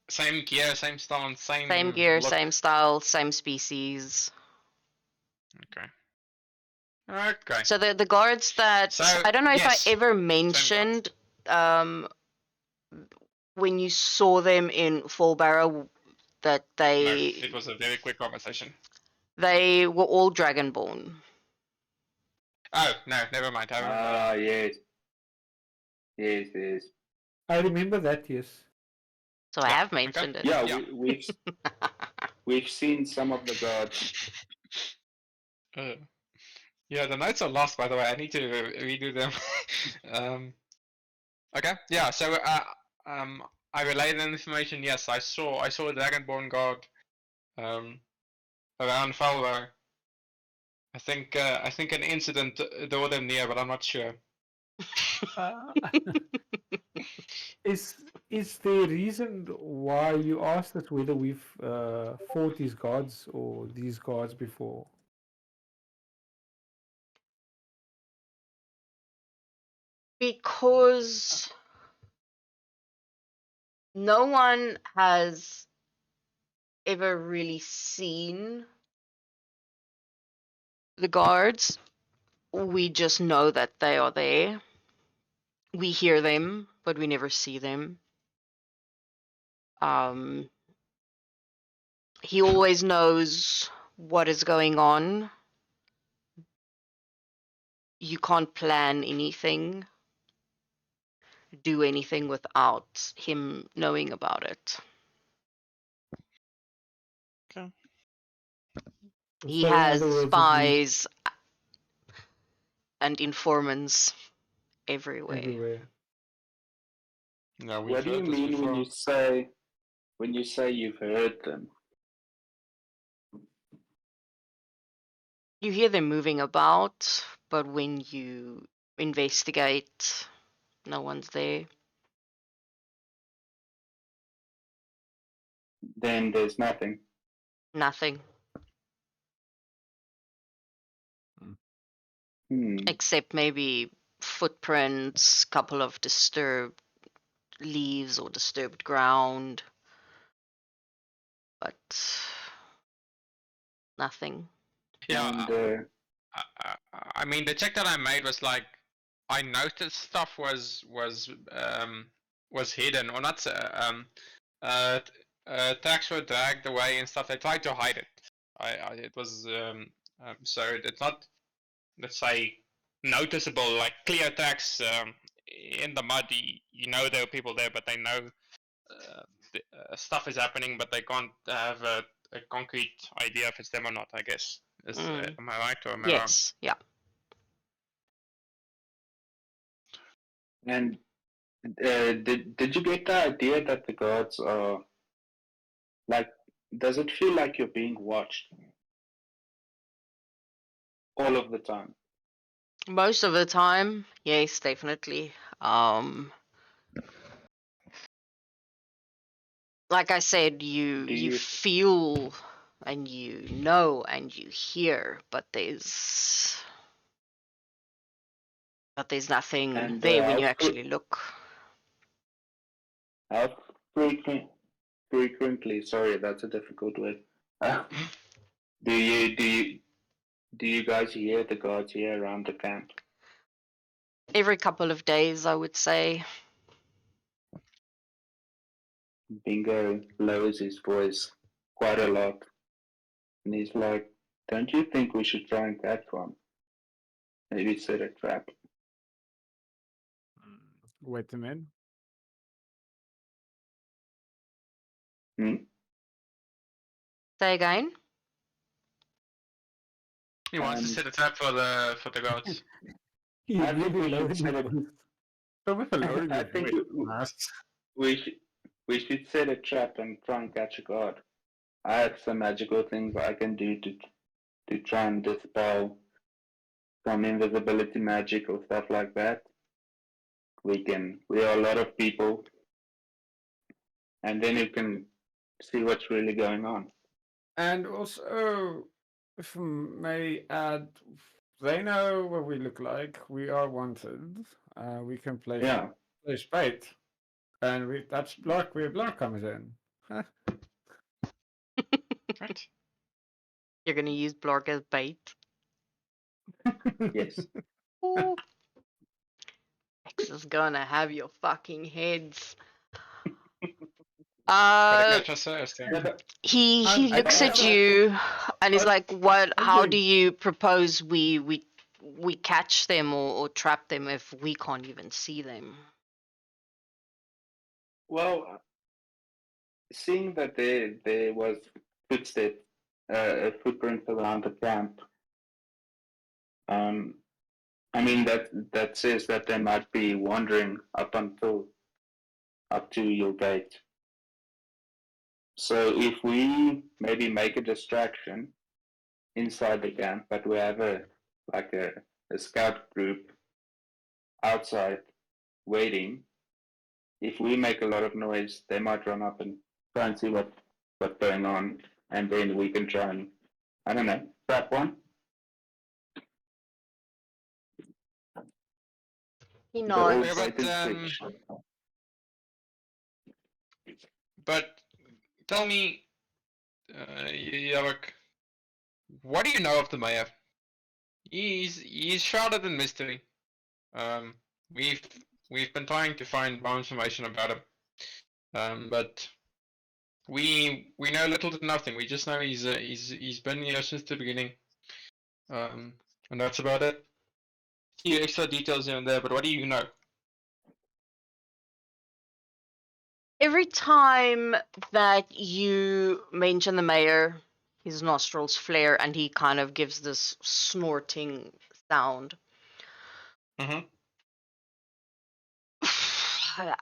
Same gear, same stance, same. Same gear, look. same style, same species. Okay. Okay. So the guards that So, I don't know yes, if I ever guards. mentioned when you saw them in Full Barrow that No, they it was a very quick conversation. were all Dragonborn. Oh no, never mind. I remember. Ah, yes. Yes. I remember that, yes. So I Yeah, have okay. mentioned it. Yeah, Yeah. we've seen some of the guards. Yeah, the notes are lost, by the way. I need to redo them. Okay, yeah. So I relayed the information. Yes, I saw a Dragonborn guard around Falwar. I think an incident drew them near, but I'm not sure. Uh, is there a reason why you asked us whether we've fought these guards or these guards before? Because no one has ever really seen the guards. We just know that they are there. We hear them, but we never see them. He always knows what is going on. You can't plan anything, do anything without him knowing about it. Okay. He So in has other words, spies and informants everywhere. everywhere. No, we've What do you heard this mean before. when you say you've heard them? You hear them moving about, but when you investigate, no one's there. Then there's nothing. Nothing. Except maybe footprints, couple of disturbed leaves or disturbed ground. But nothing. Yeah, And I mean, the check that I made was like, I noticed stuff was hidden or not. Tracks were dragged away and stuff. They tried to hide it. It was so it's not, let's say, noticeable, like clear tracks in the mud. You know there are people there, but they know stuff is happening, but they can't have a concrete idea if it's them or not. I guess. Am I right or am I wrong? Yes, yeah. And did you get the idea that the gods are like? Does it feel like you're being watched all of the time? Most of the time, yes, definitely. Like I said, you Do you you feel and you know and you hear, but there's nothing and there when you actually look. how frequently? Sorry, that's a difficult word. Uh, do you guys hear the gods here around the camp? Every couple of days, I would say. Bingo lowers his voice quite a lot, and he's like, "Don't you think we should try and catch one? Maybe set a trap." Wait a minute. Hmm? Say again. He wants to set a trap for the gods. He I think really we should lowered his set a. voice. So with a loading I of think voice, we, Mas. we should we should set a trap and try and catch a god. I have some magical things I can do to try and dispel some invisibility magic or stuff like that. We are a lot of people, and then you can see what's really going on. And also, if I may add, they know what we look like. We are wanted. We can play Yeah. play spade, and that's block where block comes in. Huh? Right. You're gonna use Blark as bait. Yes. Ooh. X is gonna have your fucking heads. Gotta catch us first. Yeah. Yeah, but He I looks at also- you and he's I- like, "What? I How think- do you propose we catch them or trap them if we can't even see them?" well, seeing that there was footsteps, footprints around the camp, um, I mean that says that they might be wandering up to your gate. So if we maybe make a distraction inside the camp, but we have a scout group outside waiting. If we make a lot of noise, they might run up and try and see what's going on, and then we can try and, I don't know, trap one. He The nods. old Yeah, but, bait and switch. But tell me, Yavak, what do you know of the mayor? He's shrouded in mystery. Um, we've been trying to find more information about him, but we know little to nothing. We just know he's been here since the beginning, and that's about it. A few extra details here and there, but what do you know? Every time that you mention the mayor, his nostrils flare and he kind of gives this snorting sound. Mm-hmm.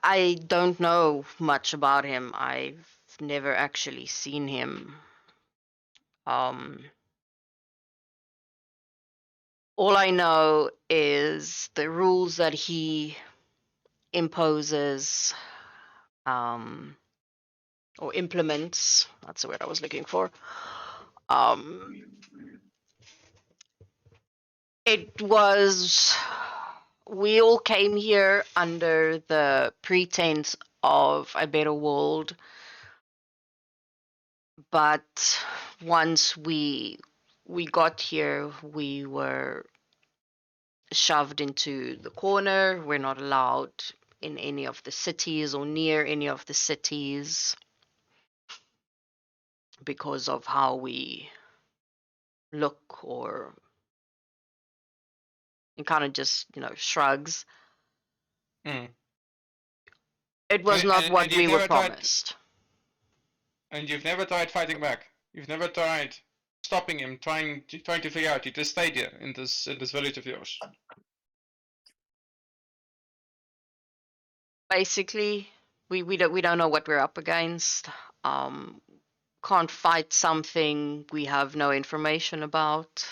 I don't know much about him. I've never actually seen him. All I know is the rules that he imposes, or implements. That's the word I was looking for. We all came here under the pretense of a better world, but once we got here, we were shoved into the corner. We're not allowed in any of the cities or near any of the cities because of how we look or and kind of just, shrugs. Mm. It was not and what you've we were never tried- promised. And you've never tried fighting back. You've never tried stopping him, trying to figure out. You just stayed here in this village of yours. Basically, we don't know what we're up against. Can't fight something we have no information about.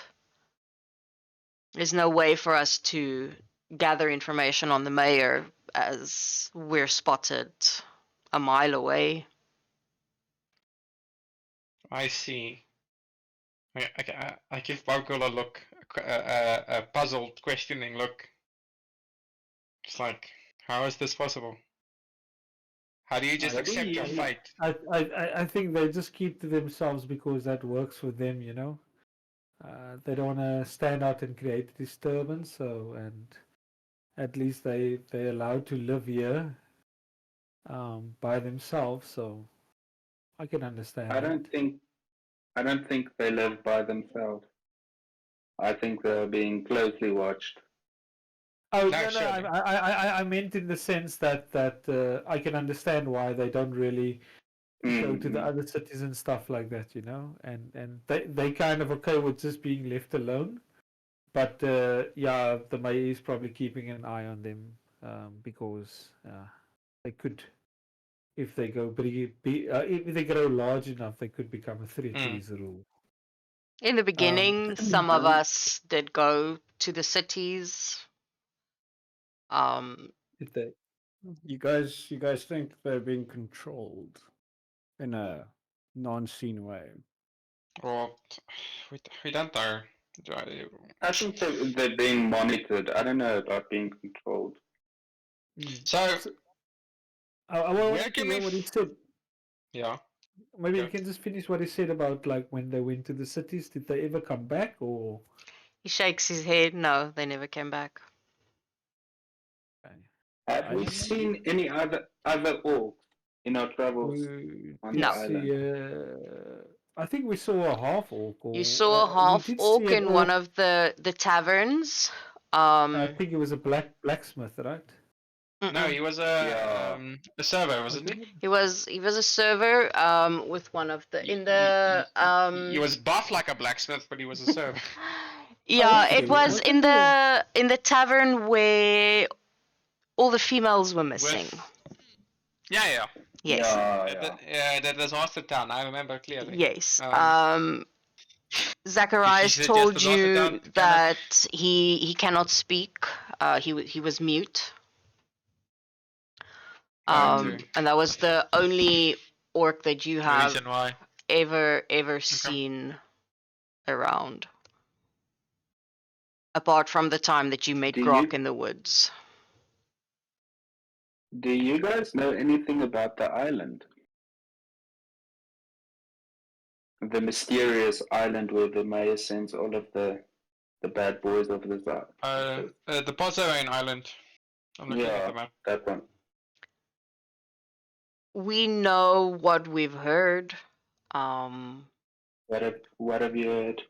There's no way for us to gather information on the mayor as we're spotted a mile away. I see. I give Barkul a look, a puzzled, questioning look. It's like, how is this possible? How do you just accept your fate? I think they just keep to themselves because that works for them, you know. They don't want to stand out and create disturbance, so and at least they're allowed to live here by themselves. So I can understand. I don't think they live by themselves. I think they're being closely watched. Oh No, no, surely. I meant in the sense that I can understand why they don't really go to the Mhm. other cities and stuff like that, you know, and they kind of okay with just being left alone. But yeah, the mayor is probably keeping an eye on them because they could, if they go if they grow large enough, they could become a threat to his rule. In the beginning, some of us did go to the cities. If they, You guys think they're being controlled in a non-seen way? Well, we don't know. I think they're being monitored. I don't know about being controlled. So, I where wanted to can hear we what he said. yeah. Maybe Yeah. you can just finish what he said about like when they went to the cities. Did they ever come back or? He shakes his head. No, they never came back. Have we seen any other orcs in our travels on the No. island? I think we saw a half orc. You Or, saw a we half did orc see an in one orc. of the taverns. I think it was a blacksmith, right? No, he was a server, wasn't he? He was a server with one of the in the He was buff like a blacksmith, but he was a server. yeah, Okay, it was wasn't in there- the tavern where all the females were missing. Yeah. Yes. Yeah. That was Master Town. I remember clearly. Yes. Did Zacharias you told suggest the you Master Town that he cannot speak. He was mute. Okay. And that was the only orc that you The have reason why. ever seen around. Apart from the time that you met Do Grok you- in the woods. Do you guys know anything about the island? The mysterious island where the mayor sends all of the bad boys of the south. The Pozzoane Island. I'm looking at the Yeah, map. that one. We know what we've heard. What have you heard?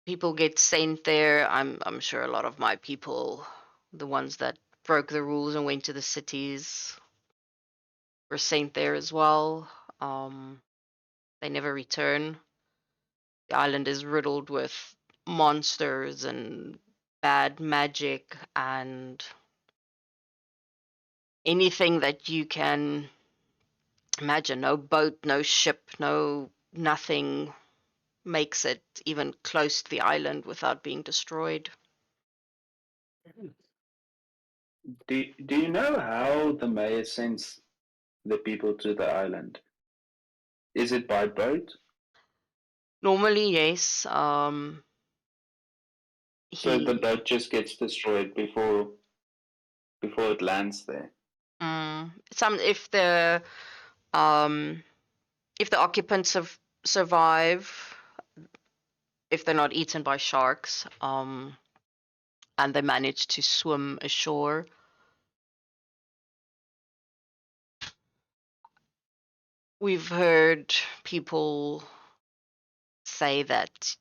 People get sent there. I'm sure a lot of my people, the ones that broke the rules and went to the cities, were sent there as well. They never return. The island is riddled with monsters and bad magic and anything that you can imagine. No boat, no ship, no nothing makes it even close to the island without being destroyed. Do you know how the mayor sends the people to the island? Is it by boat? Normally, yes. So the boat just gets destroyed before it lands there. If the occupants survive, if they're not eaten by sharks, and they manage to swim ashore. We've heard people say that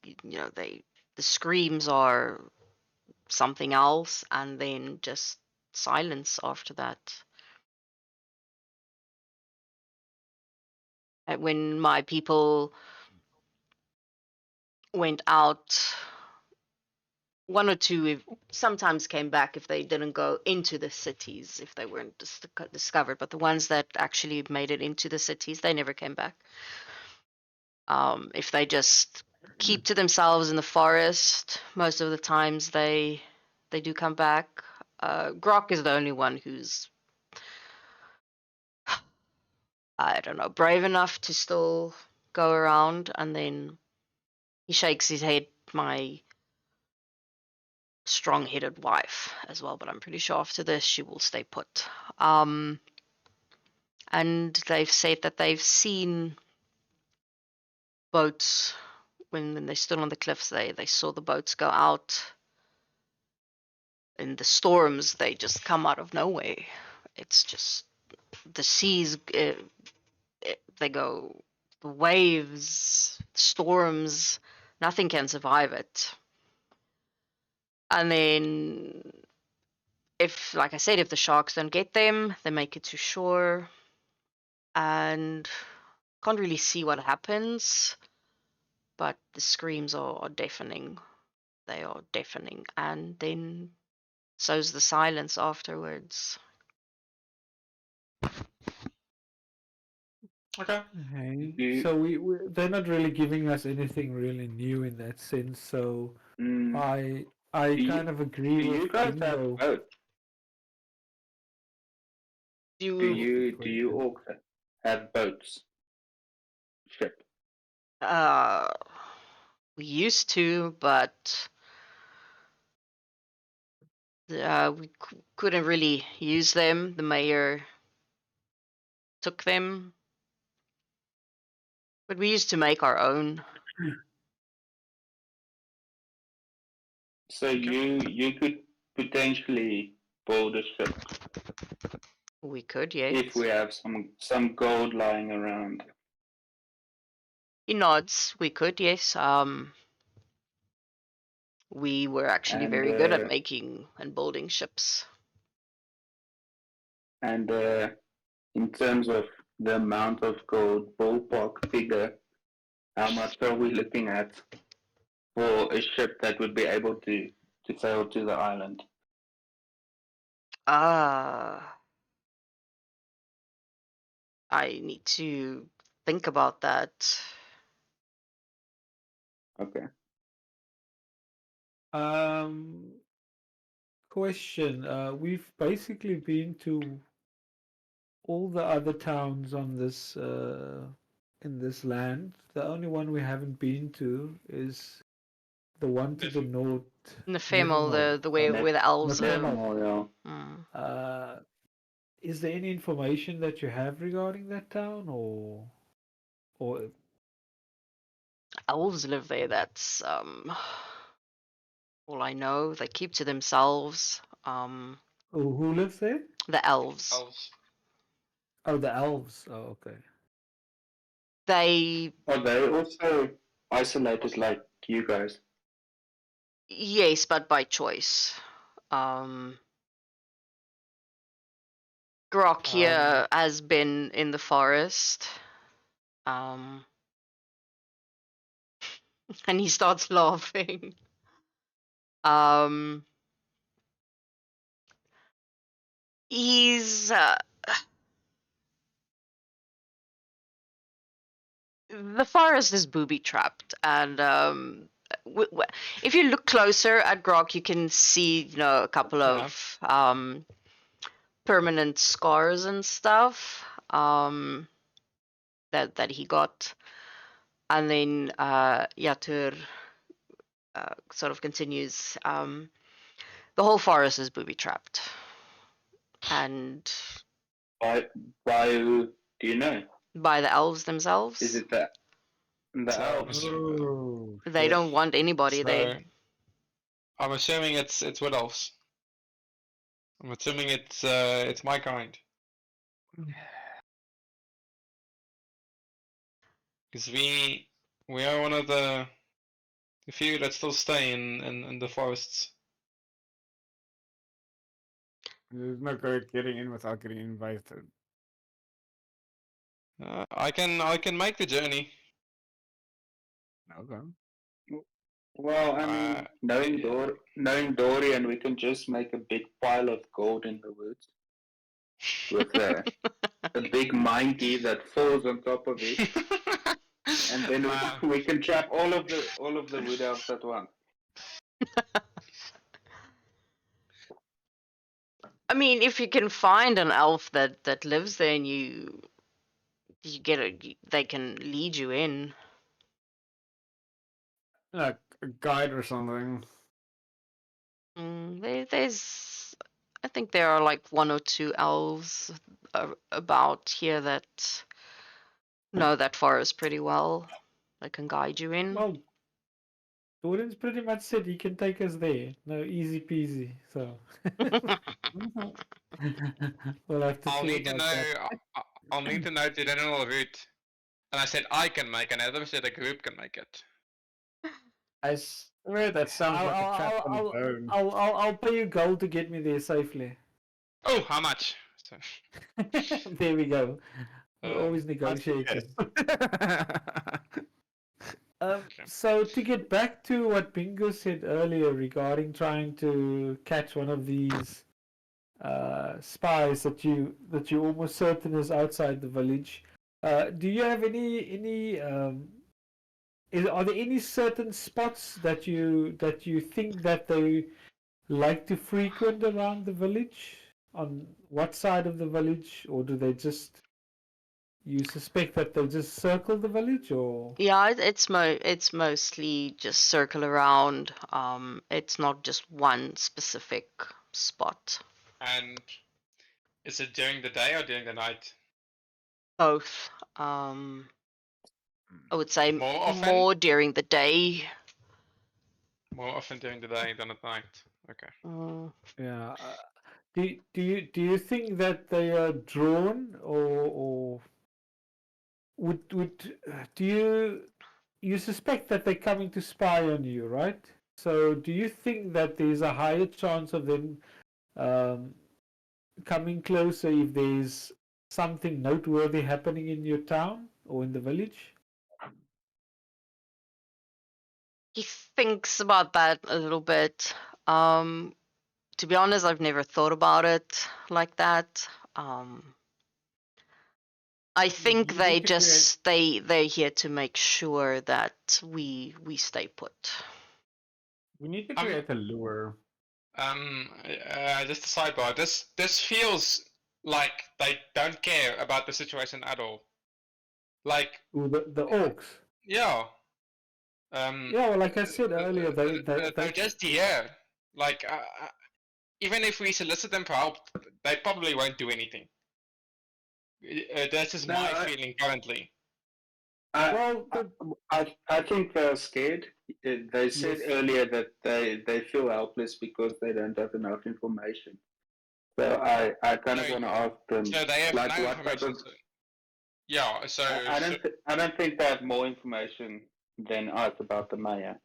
they the screams are something else, and then just silence after that. And when my people went out, one or two sometimes came back if they didn't go into the cities, if they weren't discovered. But the ones that actually made it into the cities, they never came back. If they just keep to themselves in the forest, most of the times they do come back. Grok is the only one who's, I don't know, brave enough to still go around, and then he shakes his head, my strong-headed wife as well, but I'm pretty sure after this she will stay put. And they've said that they've seen boats when they stood on the cliffs. They saw the boats go out. In the storms, they just come out of nowhere. It's just the seas. They go, the waves, storms. Nothing can survive it. And then, if, like I said, if the sharks don't get them, they make it to shore, and can't really see what happens. But the screams are deafening. They are deafening, and then so's the silence afterwards. Okay. Okay. You- So they're not really giving us anything really new in that sense. So Mm, I Do you- kind of do agree you with guys Bingo. have boats? Do you all have boats? Ship. Uh, we used to, but we couldn't really use them. The mayor took them, but we used to make our own. So you could potentially build a ship We could, yes. if we have some gold lying around. He nods. We could, yes. We were actually And, very good at making and building ships. And in terms of the amount of gold, ballpark figure, how much are we looking at for a ship that would be able to sail to the island? I need to think about that. Okay. Question. We've basically been to all the other towns on this in this land. The only one we haven't been to is the one to the north. Nefemel, Nevermore. the way where the elves live. Nevermore. Mm. Is there any information that you have regarding that town, or Elves live there. That's all I know. They keep to themselves. who lives there? The elves. Elves. Oh, the elves. Oh, okay. They Are they also isolated like you guys? Yes, but by choice. Grok here has been in the forest. And he starts laughing. He's the forest is booby trapped, and if you look closer at Grok, you can see, a couple of permanent scars and stuff that he got, and then Yatur sort of continues. The whole forest is booby trapped, and By who do you know? by the elves themselves. Is it the elves? Oh, They shit. don't want anybody there. So, I'm assuming it's wood elves. I'm assuming it's my kind. Because we are one of the The few that still stay in the forests. There's no good getting in without getting invited. I can make the journey. Okay. Well, I mean, knowing Dorian, we can just make a big pile of gold in the woods with a big monkey that falls on top of it, and then we can trap all of the wood elves at once. I mean, if you can find an elf that lives there and you get they can lead you in. Like a guide or something. There's, I think there are like 1 or 2 elves about here that know that forest pretty well. That can guide you in. Well, Jordan's pretty much said he can take us there. No, easy peasy. So we'll have to I'll see need to about know. that. I'll need to know the general route. And I said I can make, and Adam said a group can make it. I swear that sounds like a trap on its own. I'll pay you gold to get me there safely. Oh, how much? So, There we go. We're Uh, always negotiating. Okay. So to get back to what Bingo said earlier regarding trying to catch one of these spies that you're almost certain is outside the village, do you have any are there any certain spots that you think that they like to frequent around the village? On what side of the village, or do they just you suspect that they'll just circle the village, or Yeah, it's mostly just circle around. It's not just one specific spot. And is it during the day or during the night? Both. I would say More often? more during the day. More often during the day than at night. Okay. yeah? Do you think that they are drawn, or would do you suspect that they're coming to spy on you, right? So do you think that there's a higher chance of them coming closer if there's something noteworthy happening in your town or in the village? He thinks about that a little bit. To be honest, I've never thought about it like that. I think You they need to create- just they're here to make sure that we stay put. We need to create a lure. Just a sidebar. This feels like they don't care about the situation at all. Like, Ooh, the orcs. yeah. Yeah, well, like I said earlier, they're just here. Like, even if we solicit them for help, they probably won't do anything. That's just my feeling currently. well, I think they're scared. They said Yes. earlier that they feel helpless because they don't have enough information. So I kind of So- want to ask them. So they have like no what type information. of- Yeah, so I don't think they have more information than us about the mayor.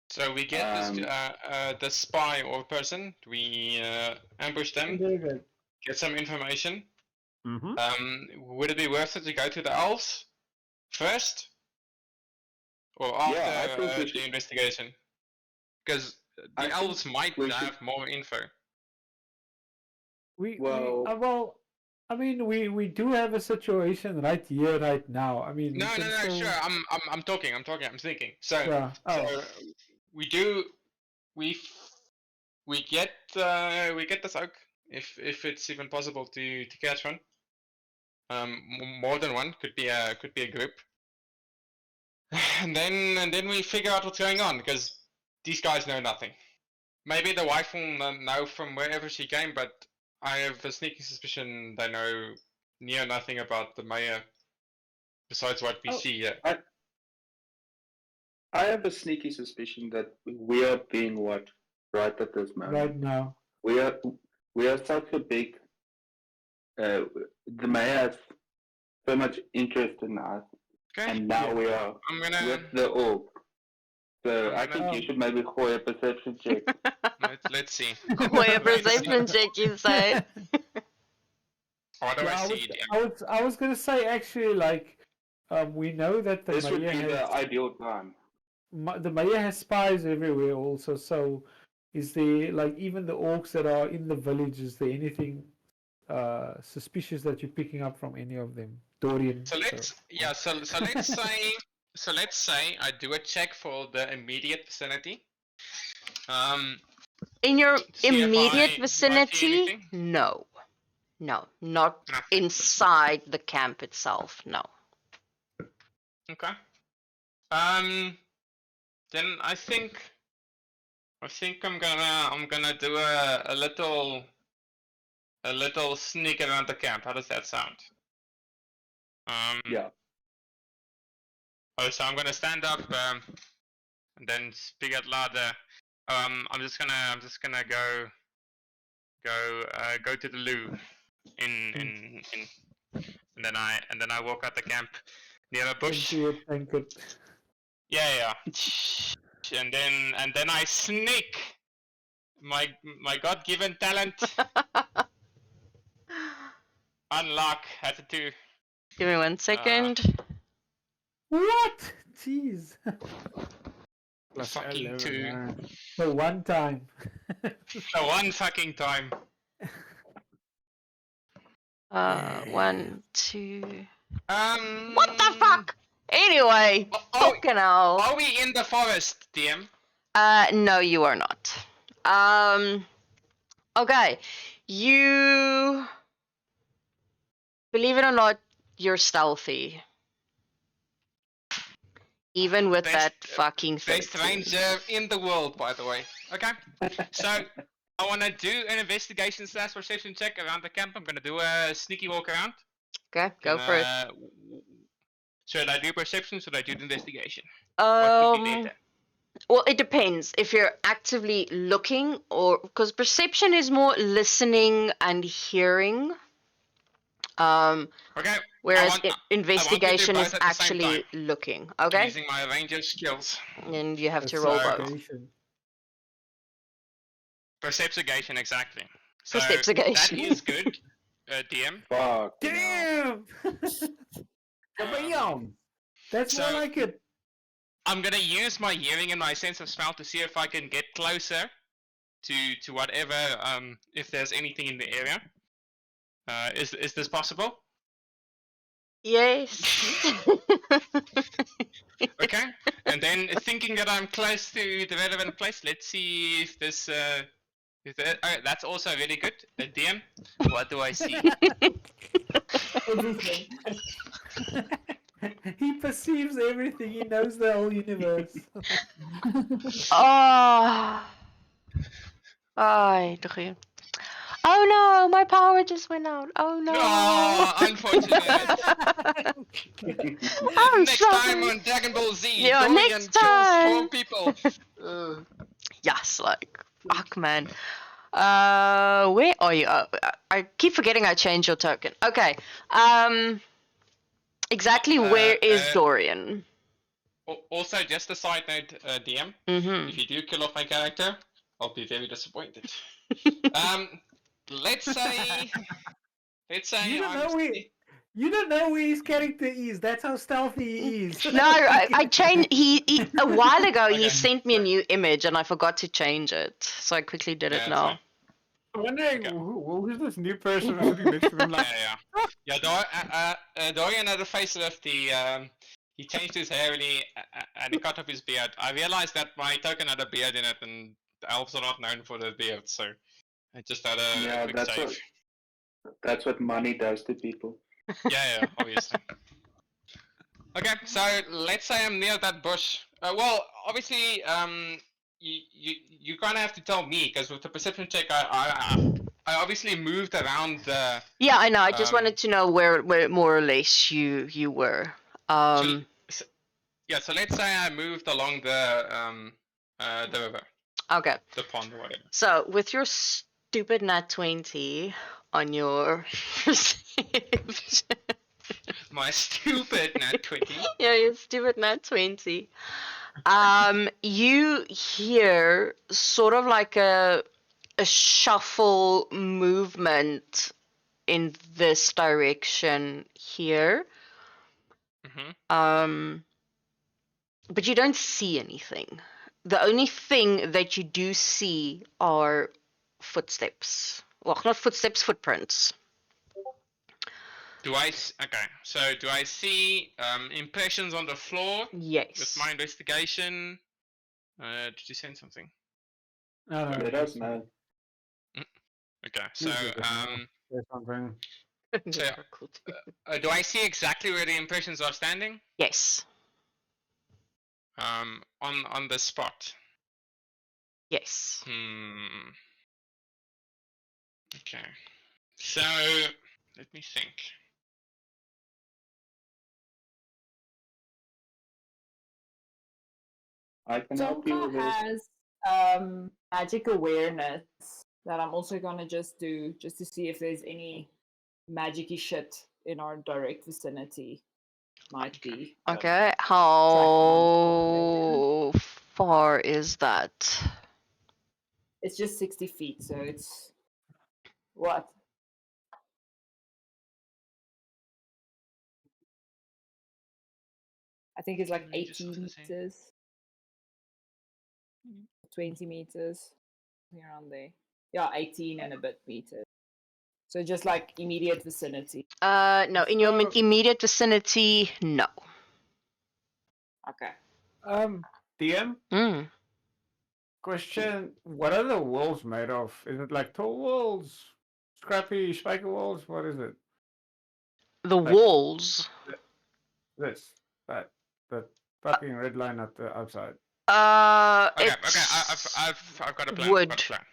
so we get the spy or person. We ambush them, very good. get some information. Mm-hmm. Would it be worth it to go to the elves first, or after Yeah, I think we the should- investigation? Because the I think elves might we have should- more info. Well- I mean, we do have a situation right here, right now. I mean, No, we no, can no. still- Sure, I'm talking. I'm thinking. So, Yeah. Oh. so we get this oak if it's even possible to catch one. More than one could be a group. And then we figure out what's going on, because these guys know nothing. Maybe the wife will know from wherever she came, but I have a sneaking suspicion they know near nothing about the mayor, besides what we Oh, see here. I have a sneaky suspicion that we are being watched right at this moment. Right now. We are such a big. The mayor has so much interest in us, Okay, and now we are I'm gonna. with the orc. So I'm I gonna- think you should maybe call a perception check. Let's see. Wait, a perception check, you say? What do Yeah, I I was, see? DM? I was gonna say actually, like, we know that the This would mayor be has the ideal time. the mayor has spies everywhere also. So, is there like even the orcs that are in the village? Is there anything suspicious that you're picking up from any of them? Dorian. So let's so let's say I do a check for the immediate vicinity. In your See if I immediate see vicinity? anything? No. No, not Nothing. inside the camp itself. No. Okay. Then I think I'm gonna do a little sneak around the camp. How does that sound? Yeah. Oh, so I'm gonna stand up and then speak out louder. I'm just gonna go to the loo in and then I walk out the camp near a bush. Into your blanket. Yeah. And then I sneak my God-given talent unlock had to do. Give me 1 second. What? Jeez. Plus Fucking 11, two. yeah. For one time. The one fucking time. 1, 2. What What the fuck? Anyway, fucking hell. Are we in the forest, DM? No, you are not. Okay. You. Believe it or not, you're stealthy. Even with Best- that fucking Best 13. ranger in the world, by the way. Okay. So I wanna do an investigation / perception check around the camp. I'm gonna do a sneaky walk around. Okay, go for it. Should I do perception? Should I do the investigation? What would be better? Well, it depends if you're actively looking or because perception is more listening and hearing. Okay. Whereas want- I want to do investigation both is at the same actually looking. Okay, Using my ranger skills. and you have to roll both. Investigation. Perception, exactly. So Perception. that is good, DM. Fuck. Damn! Bam! That's So- more like it. I'm gonna use my hearing and my sense of smell to see if I can get closer to whatever if there's anything in the area. Is this possible? Yes. Okay. And then thinking that I'm close to the relevant place, let's see if this that's also really good. The DM. What do I see? Everything. He perceives everything. He knows the whole universe. Oh. Ay, drie. Oh no, my power just went out. Oh no. Oh, unfortunate. I'm Next time sorry. on Dragon Ball Z, Yeah, Dorian next kills 4 time. people. Yes, like, fuck, man. Where are you? I keep forgetting I changed your token. Okay. Exactly where is Dorian? Also, just a side note, DM. Mm-hmm. If you do kill off my character, I'll be very disappointed. Let's say You don't I'm know where. You don't know where his character is. That's how stealthy he is. No, I changed. He a while ago he Okay. sent me a new image and I forgot to change it, so I quickly did it Yeah, now. I'm wondering Okay. who's this new person sitting next to him? Like, Yeah. Dorian had a facelift. He changed his hair and he cut off his beard. I realized that my token had a beard in it, and the elves are not known for their beard, so I just had a Yeah, quick that's save. that's what money does to people. Yeah, obviously. Okay, so let's say I'm near that bush. Well, obviously, you kind of have to tell me because with the perception check, I obviously moved around the. Yeah, I know. I just Um, wanted to know where more or less you were. Yeah, so let's say I moved along the river, Okay. the pond or whatever. So with your stupid nat 20 on your My stupid nat 20. yeah, your stupid nat 20. You hear sort of like a shuffle movement in this direction here. Mm-hmm. But you don't see anything. The only thing that you do see are footsteps. Well, not footsteps, footprints. Okay, so do I see impressions on the floor with Yes. my investigation? Did you send something? No, no, Let us know. Okay, so There's something. So- Yeah, cool. do I see exactly where the impressions are standing? Yes. On the spot. Yes. Okay. So let me think. I can help you Tonka with this. has magic awareness that I'm also gonna just do just to see if there's any magicy shit in our direct vicinity. Might be. but- Okay. How far is that? It's just 60 feet, so it's what? I think it's like Let me just 18 also say- meters, 20 meters, something around there. Yeah, 18 and a bit meters. So just like immediate vicinity. No, in your So- immediate vicinity, no. Okay. DM? Mm. Question, what are the walls made of? Is it like tall walls? Scrappy, spiky walls? What is it? The Like- walls. This. That. The fucking red line at the outside. Okay, It's I've got a plan. wood. Got a plan.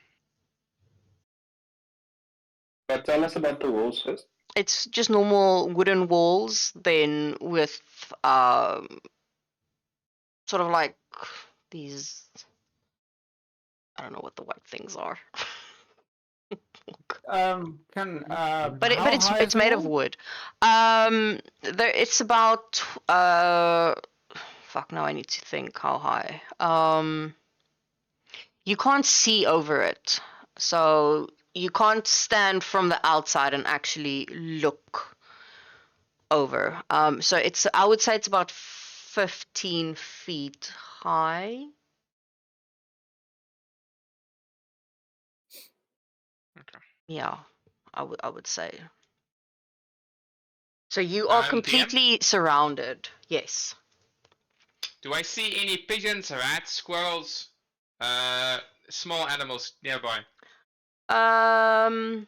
But tell us about the walls first. It's just normal wooden walls, then with sort of like these. I don't know what the white things are. But But it's made of wood. There it's about fuck. Now I need to think how high. You can't see over it, so you can't stand from the outside and actually look over. So it's I would say it's about 15 feet high. Okay. Yeah, I would say. So you are DM? completely surrounded. Yes. Do I see any pigeons, rats, squirrels, small animals nearby? I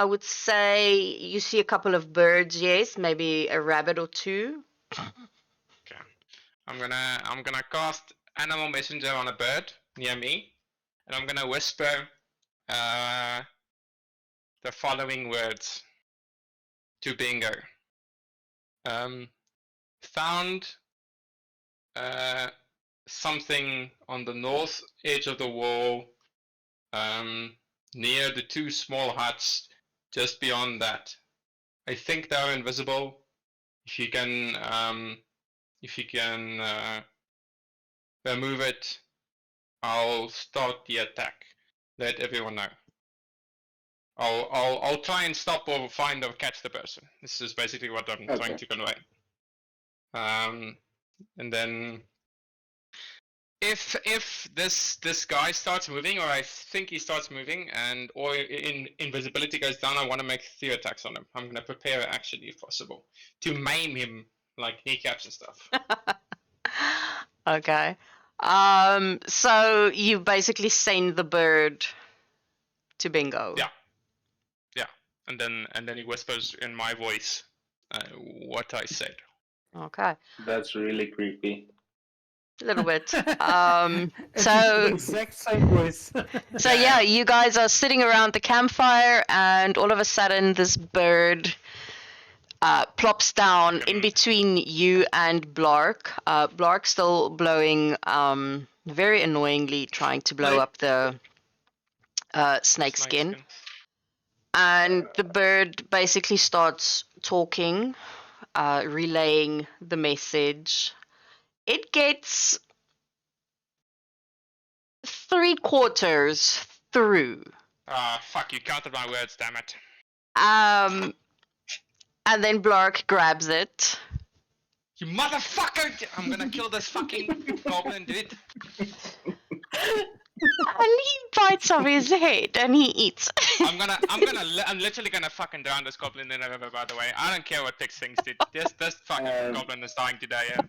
would say you see a couple of birds, yes, maybe a rabbit or two. Okay. I'm gonna cast Animal Messenger on a bird near me, and I'm gonna whisper the following words to Bingo. Found something on the north edge of the wall, near the two small huts just beyond that. I think they're invisible. If you can remove it, I'll start the attack. Let everyone know. I'll try and stop or find or catch the person. This is basically what I'm trying to convey. And then if this guy starts moving, or I think he starts moving, and or invisibility goes down, I want to make 3 attacks on him. I'm gonna prepare an action if possible to maim him like kneecaps and stuff. Okay. So you basically send the bird to Bingo. Yeah. And then he whispers in my voice what I said. Okay. That's really creepy. A little bit. It's So the exact same voice. So yeah, you guys are sitting around the campfire, and all of a sudden, this bird plops down in between you and Blark. Blark still blowing, very annoyingly, trying to blow up the snake skin. And the bird basically starts talking, relaying the message. It gets 3/4 through. Ah, fuck, you counted my words, damn it. And then Blark grabs it. You motherfucker! I'm gonna kill this fucking goblin, dude. And he bites off his head and he eats. I'm literally gonna fucking drown this goblin in the river, by the way. I don't care what Pix thinks, dude. This fucking goblin is dying today, yeah.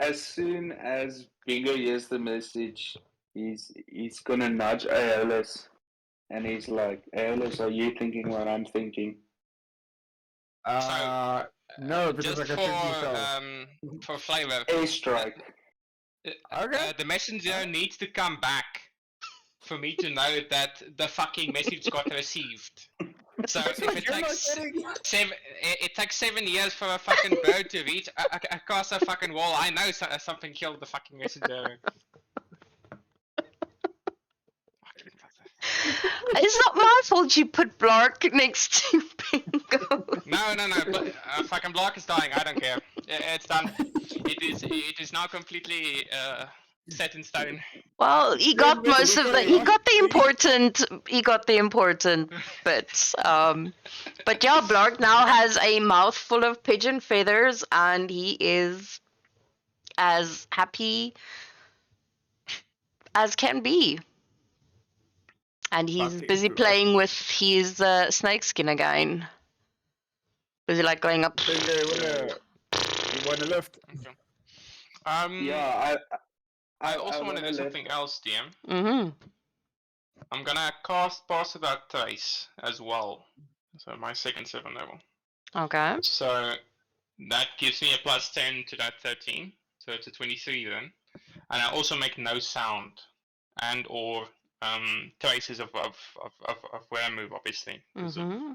As soon as Bingo hears the message, he's gonna nudge Aeolus, and he's like, "Aeolus, are you thinking what I'm thinking?" No, because Just I can think myself. for flavor. Airstrike. Okay. The messenger needs to come back for me to know that the fucking message got received. So if it takes 7 years for a fucking bird to reach across a fucking wall, I know something killed the fucking messenger. It's not my fault you put Blark next to Bingo. No, but fucking block is dying. I don't care. It's done. It is now completely set in stone. Well, he got most of the. He got the important. He got the important bits. But yeah, Blark now has a mouthful of pigeon feathers, and he is as happy as can be. And he's Fucking busy Blark. playing with his snake skin again. Busy like going up. Bingo, you wanna lift? Okay. Yeah, I also want to wanna do let- something else, DM. Mm-hmm. I'm gonna cast Pass Without Trace as well. So my second 7 level. Okay. So that gives me a plus 10 to that 13. So it's a 23 then. And I also make no sound and or traces of where I move, obviously. Because of Mm-hmm.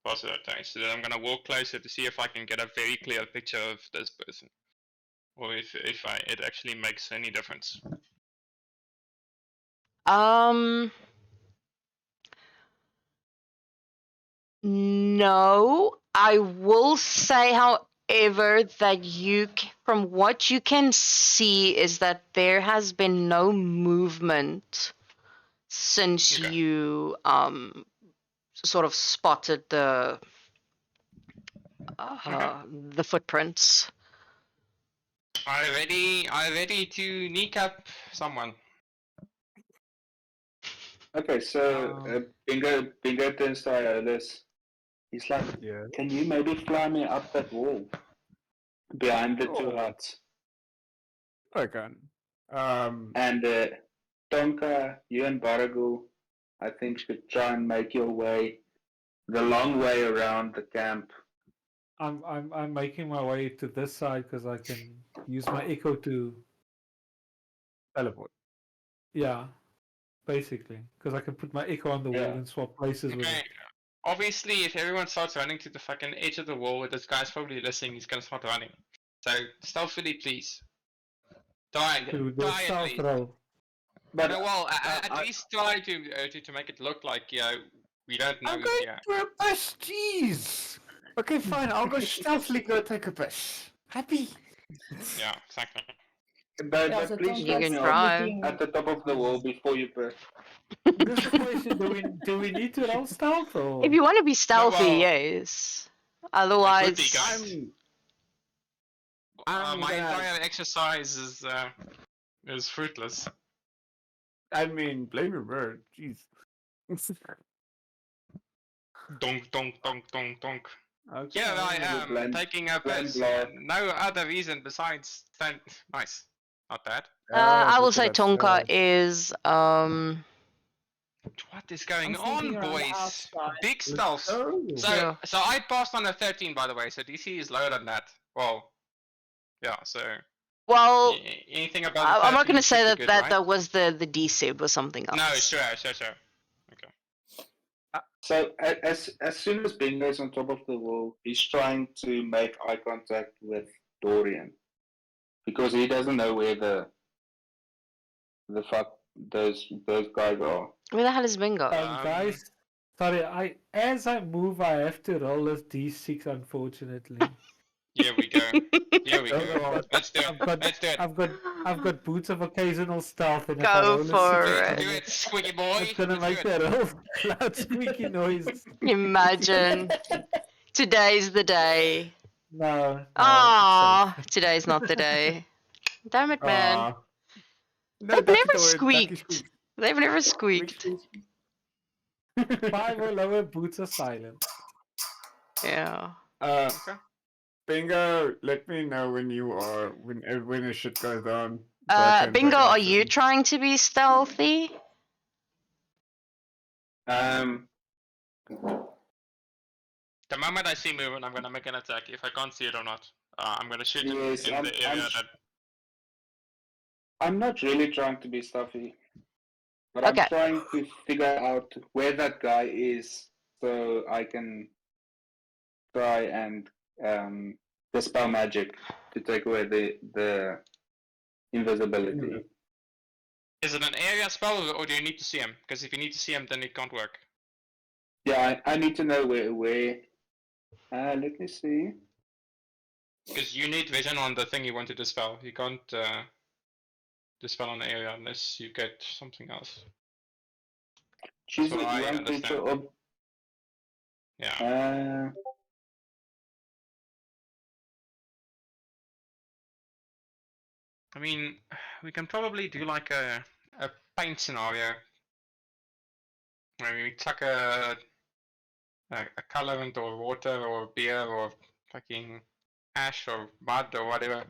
Pass Without Trace. So then I'm gonna walk closer to see if I can get a very clear picture of this person. Or if it actually makes any difference. No, I will say, however, that from what you can see, is that there has been no movement since Okay. you sort of spotted the footprints. I ready to kneecap someone. Okay, so Bingo turns to Aeolus. He's like, Yeah. "Can you maybe fly me up that wall behind the two Sure. huts?" I can. And Tonka, you and Baragul, I think should try and make your way the long way around the camp. I'm making my way to this side because I can use my echo to Teleport. yeah, basically because I can put my echo on the wall Yeah. and swap places with Okay. it. Obviously, if everyone starts running to the fucking edge of the wall, this guy's probably listening. He's gonna start running. So stealthily, please. Try To the at south least. row. But No, well, at least try to make it look like we don't know. I'm going Yeah. to a piss. Jeez. Okay, fine. I'll go stealthily go take a piss. Happy. Yeah, exactly. but, Yeah, but so please You let can me try. looking- at the top of the wall before you burst. Just a question: Do we need to roll stealth or? If you want to be stealthy, well, yes. Otherwise, guys. I'm My gonna- entire exercise is fruitless. I mean, blame your bird. Jeez. Donk, donk, donk, donk, donk. Okay. Yeah, I you am blend- taking a blend piss. blood. No other reason besides that. Nice, not bad. I will look say at that Tonka stealth. is What is going I'm thinking on, around the boys? outside. Big stuff. Oh. So, Yeah. so I passed on a 13, by the way. So DC is lower than that. Well, yeah. So well. anything above. I'm not 13 gonna say should be that good, that right? that was the DC or something else. No, sure. Okay. So as soon as Bingo's on top of the wall, he's trying to make eye contact with Dorian because he doesn't know where the fuck those guys are. Where the hell is Bingo? Guys, sorry. As I move, I have to roll a d6. Unfortunately. Here we go. Here we Oh, go. God. Let's do it. I've got, Let's do it. I've got boots of occasional stealth, and if I Go roll a for 6 Do it. it, do it, squeaky boy. it's gonna Let's make do it. a real loud squeaky noise. Imagine. Today's the day. No. Ah, today's not the day. Damn it, man. Aw. No, They've ducky never toy, ducky squeaked. squeak. They've never Squeak, squeaked. squeak. 5 or lower boots are silent. Yeah. Okay. Bingo, let me know when you are when the shit goes on. so I can Bingo, take are you action. trying to be stealthy? The moment I see movement, I'm gonna make an attack. If I can't see it or not, I'm gonna shoot him Yes, in I'm- the area I'm- that. I'm not really trying to be stuffy, but Okay. I'm trying to figure out where that guy is so I can try and dispel magic to take away the invisibility. Is it an area spell or do you need to see him? Because if you need to see him, then it can't work. Yeah, I need to know where. Let me see. Because you need vision on the thing you want to dispel. You can't dispel an area unless you get something else. Choose what I one creature or Yeah. I mean, we can probably do like a paint scenario where we chuck a colorant or water or beer or fucking ash or mud or whatever.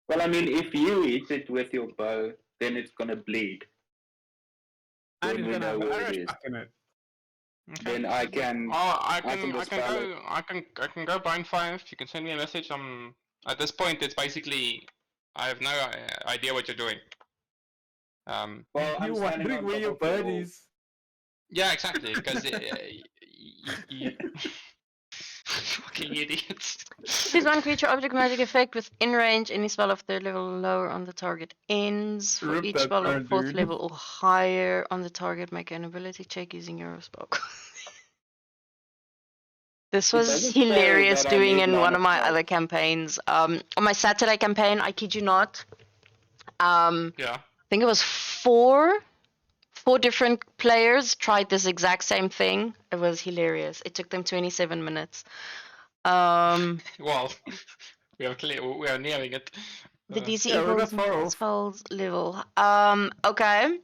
well, I mean, if you hit it with your bow, then it's gonna bleed. And Then you're we gonna know have where it arrows is. stuck in it. Okay. Then I can. Oh, I can can dispel it. go. I can go blind fire. If you can send me a message. At this point, it's basically I have no idea what you're doing. Well, You're I'm standing wondering on where top your of the bird wall. is. Yeah, exactly. Because you fucking idiots. Choose one creature object magic effect with in range. Any spell of third level or lower on the target ends. For Rip each that spell of bird, fourth dude. level or higher on the target, make an ability check using your spell. This It was doesn't say hilarious that I doing need in line one of of my sight. other campaigns. On my Saturday campaign, I kid you not. Yeah. I think it was four different players tried this exact same thing. It was hilarious. It took them 27 minutes. Well, we are nearing it. The DC Yeah, we're not equals far off. spells level. Okay.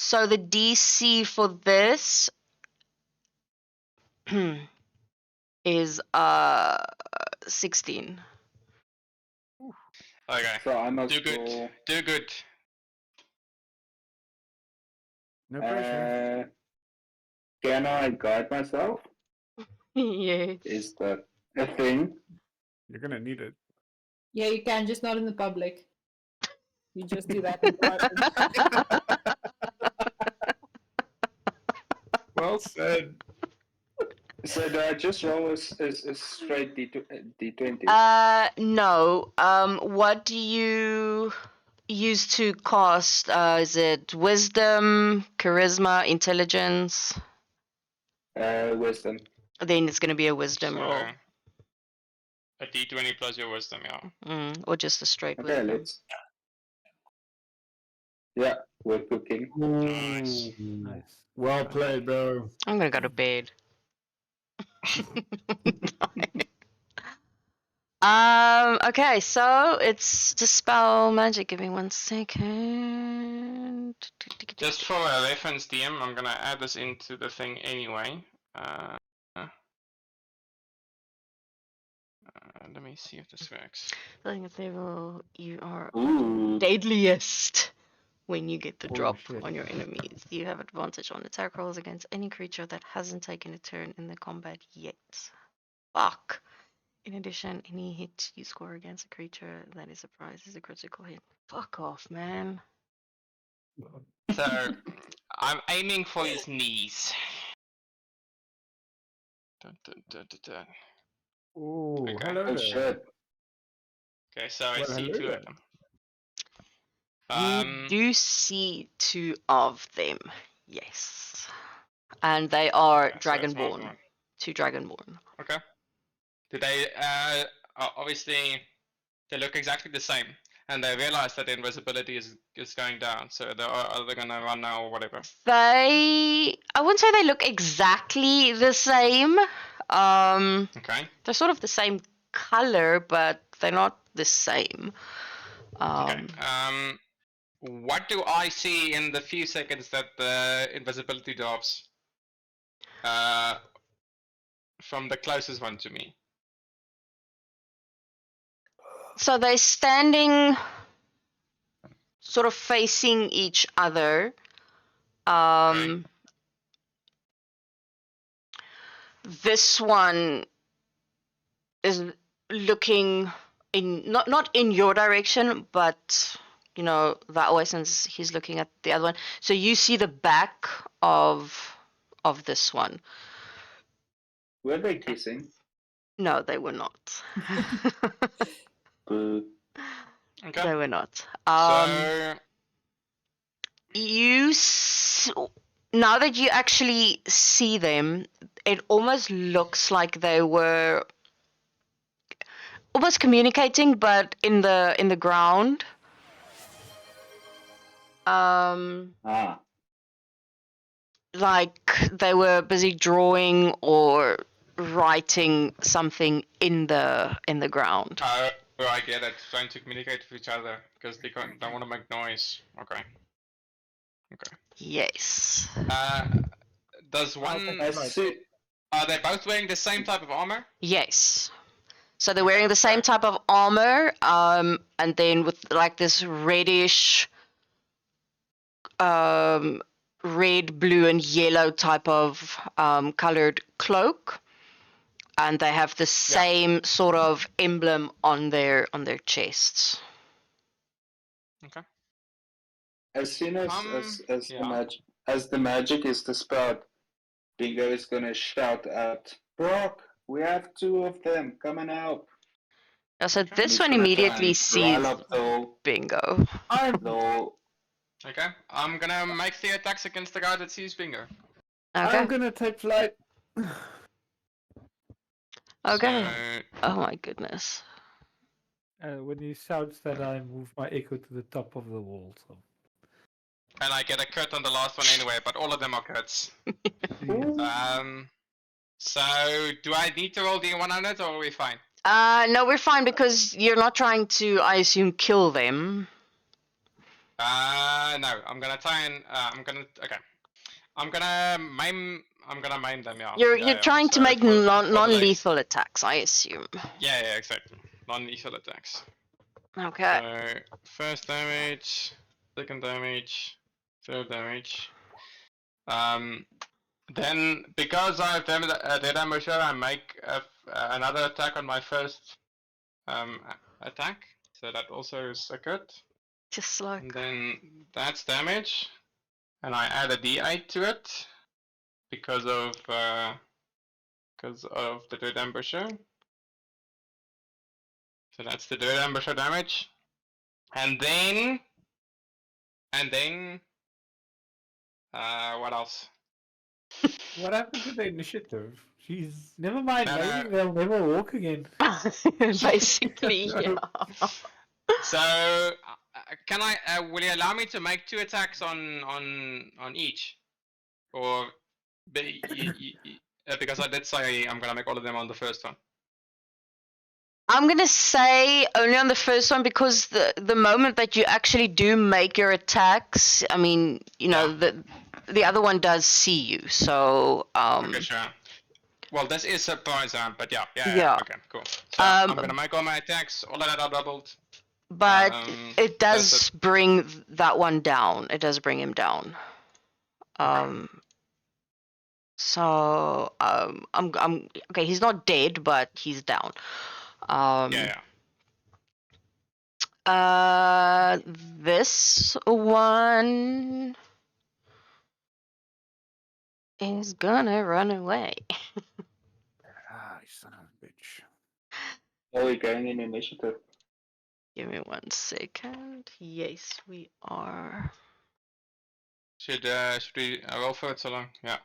So the DC for this is 16. Okay. So I must Do good. roll. Do good. No pressure. Can I guide myself? Yes. Is that a thing? You're gonna need it. Yeah, you can, just not in the public. You just do that in private. Well said. So do I just roll a straight D20? No. What do you use to cast? Is it wisdom, charisma, intelligence? Wisdom. Then it's gonna be a wisdom So, roll. a D20 plus your wisdom, yeah. Or just a straight Okay, wisdom. let's. Yeah, we're cooking. Nice. Nice. Well played, bro. I'm gonna go to bed. Okay, so it's dispel magic. Give me 1 second. Just for a reference, DM, I'm gonna add this into the thing anyway. Let me see if this works. Filling a table, you are Ooh. deadliest when you get the Holy drop shit. on your enemies. You have advantage on attack rolls against any creature that hasn't taken a turn in the combat yet. Fuck. In addition, any hit you score against a creature that is surprised is a critical hit. Fuck off, man. So, I'm aiming for his knees. Dun, dun, dun, dun, dun. Ooh, Okay. hello Oh there. shit. Okay, so I Well, see hello 2 there. of them. You do see 2 of them. Yes. and they are Okay, so it's dragonborn. one. 2 dragonborn. Okay. Do they obviously they look exactly the same, and they realize that the invisibility is going down, so are they gonna run now or whatever? I wouldn't say they look exactly the same. Okay. They're sort of the same color, but they're not the same. Okay. What do I see in the few seconds that the invisibility drops? From the closest one to me. So they're standing sort of facing each other. This one is looking in not in your direction, but you know that way, since he's looking at the other one. So you see the back of this one. Were they kissing? No, they were not. Boo. Okay. They were not. So Now that you actually see them, it almost looks like they were almost communicating, but in the ground. Like they were busy drawing or writing something in the ground. I get it. Trying to communicate with each other because they don't want to make noise. Okay. Okay. Yes. Does one? I see. Are they both wearing the same type of armor? Yes. So they're wearing the same type of armor, and then with like this reddish, red, blue, and yellow type of colored cloak, and they have the same sort of emblem on their chests. Okay. As soon as Yeah. as the magic is dispelled, Bingo is gonna shout out, "Brock, we have 2 of them. Come and help!" So Okay. this He's one gonna try immediately and sees rile up Bingo. the Okay. I'm gonna make 3 attacks against the guy that sees Bingo. Okay. I'm gonna take flight. Okay. So, Oh my goodness. When he shouts that, I move my echo to the top of the wall. So. and I get a crit on the last one anyway, but all of them are crits. So do I need to roll D100 or are we fine? No, we're fine because you're not trying to, I assume, kill them. No, I'm gonna try and okay. I'm gonna maim them. Yeah. You're trying to So make for the legs. non-lethal attacks, I assume. Yeah, exactly. Non-lethal attacks. Okay. So first damage, second damage, third damage. Then because I have dead ambusher, I make another attack on my first attack. So that also is a crit. Just like. And then that's damage, and I add a D8 to it because of the dead ambusher. So that's the dead ambusher damage, and then what else? What happened to the initiative? Jeez, never mind. No, no. Maybe they'll never walk again. Basically, yeah. So can I? Will you allow me to make 2 attacks on each, or because I did say I'm gonna make all of them on the first one. I'm gonna say only on the first one because the moment that you actually do make your attacks, I mean, you know, the other one does see you, so Okay, sure. Well, this is surprise round, but yeah. Okay, cool. So I'm gonna make all my attacks. All of that are doubled. But it does bring that one down. It does bring him down. So I'm okay. He's not dead, but he's down. This one is gonna run away. Ah, son of a bitch. Are we going in initiative? Give me 1 second. Yes, we are. Should we roll for it so long? Yeah.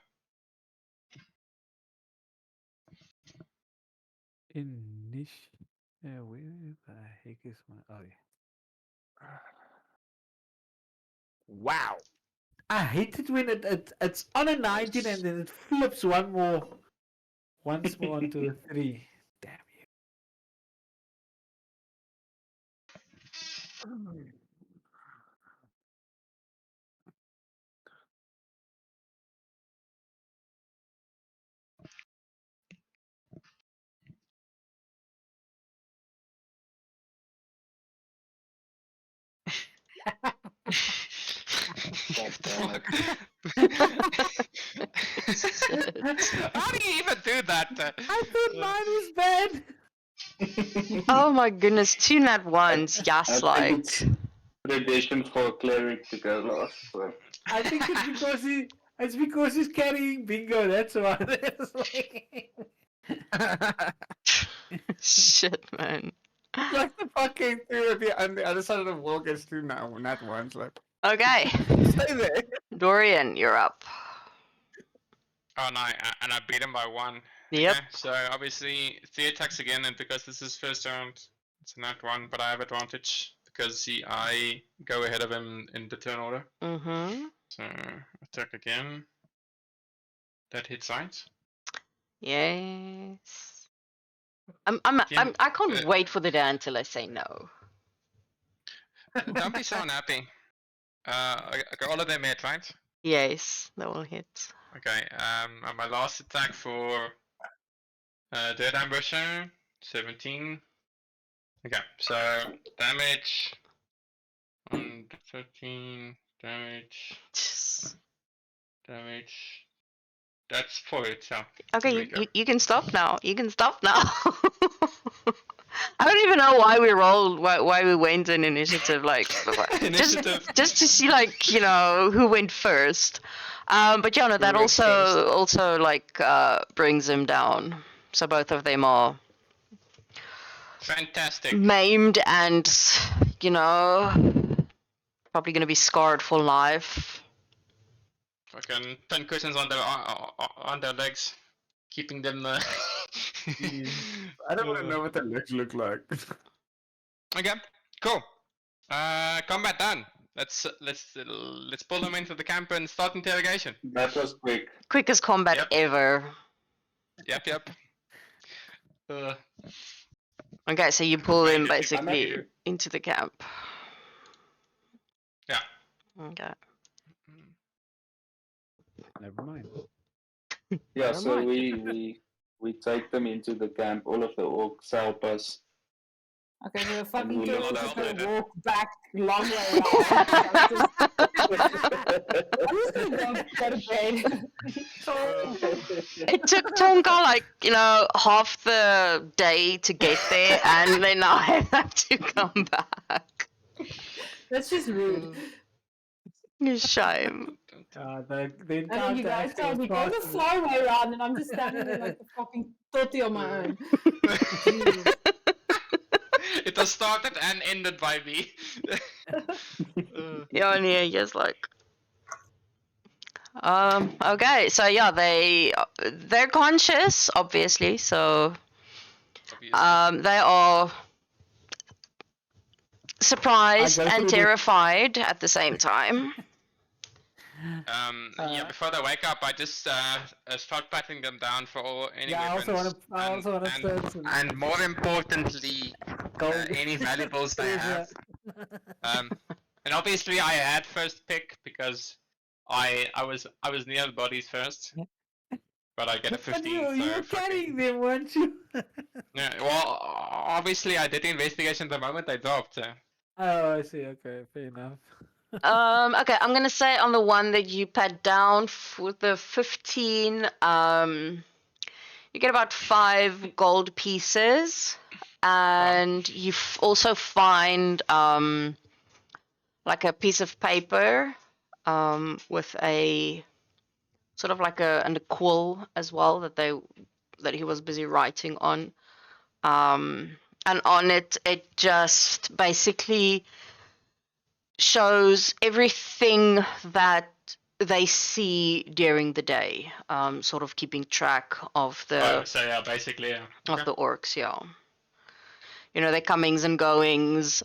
Where the heck is my? Oh yeah. Wow. I hate it when it's on a 19 and then it flips once more onto a 3. Damn you. God damn it. How do you even do that? I thought mine was bad. Oh my goodness, 2 nat ones. Yes, I think like. it's tradition for a cleric to go last. So. I think it's because he's carrying Bingo. That's why. It's Shit, man. Like the fucking two of you on the other side of the wall gets through now, not once. Like, Okay, stay there. Dorian, you're up. Oh no, and I beat him by 1. Yep. Okay, so obviously 3 attacks again, and because this is first round, it's a nat 1, but I have advantage because I go ahead of him in the turn order. Mm-hmm. So attack again. That hits right. Yes. Yeah, I can't wait for the day until I say no. Don't be so unhappy. I got all of them hit, right? Yes, that will hit. Okay, and my last attack for Dead Ambusher, 17. Okay, so damage on 13, damage, that's for it, so. Okay, there we go. you can stop now. You can stop now. I don't even know why we rolled, why we went in initiative, like Initiative. just to see, like, you know, who went first. But yeah, no, that went first? also like brings him down. So both of them are Fantastic. maimed and, you know, probably gonna be scarred for life. Fucking 10 cushions on their legs, keeping them. I don't want to know what the legs look like. Okay, cool. Combat done. Let's pull them into the camp and start interrogation. That was quick. Quickest combat Yep. ever. Yep. Okay, so you pull him Right, if you- basically I'm into the camp. Yeah. Okay. Never mind. Yeah, Never so mind. we take them into the camp. All of the orcs help us. Okay, so the fucking we turtle's look just gonna after walk back long way around. I'm just gonna go to bed. It took Tonka like, you know, half the day to get there, and then I have to come back. That's just rude. Shame. The And then encounter you guys actually tell me, go the started- far way around, and I'm just standing there like a fucking totty on my own. It was started and ended by me. Yeah, and yeah, just like. Okay, so yeah, they're conscious, obviously, so they are surprised I go and through the- terrified at the same time. Yeah, before they wake up, I just start patting them down for all any Yeah, I also weapons. wanna start some- and more importantly, Gold. any valuables they have. And obviously I had first pick because I was near the bodies first. But I get a 15. But you so were fucking- carrying them, weren't you? Yeah, well, obviously I did the investigation the moment they dropped. Oh, I see. Okay, fair enough. Okay, I'm gonna say on the one that you pat down with the 15, you get about 5 gold pieces, and you also find like a piece of paper with a sort of like a quill as well that he was busy writing on, and on it just basically shows everything that they see during the day, sort of keeping track of Oh, so yeah, basically, yeah. of the orcs. Yeah, you know, their comings and goings.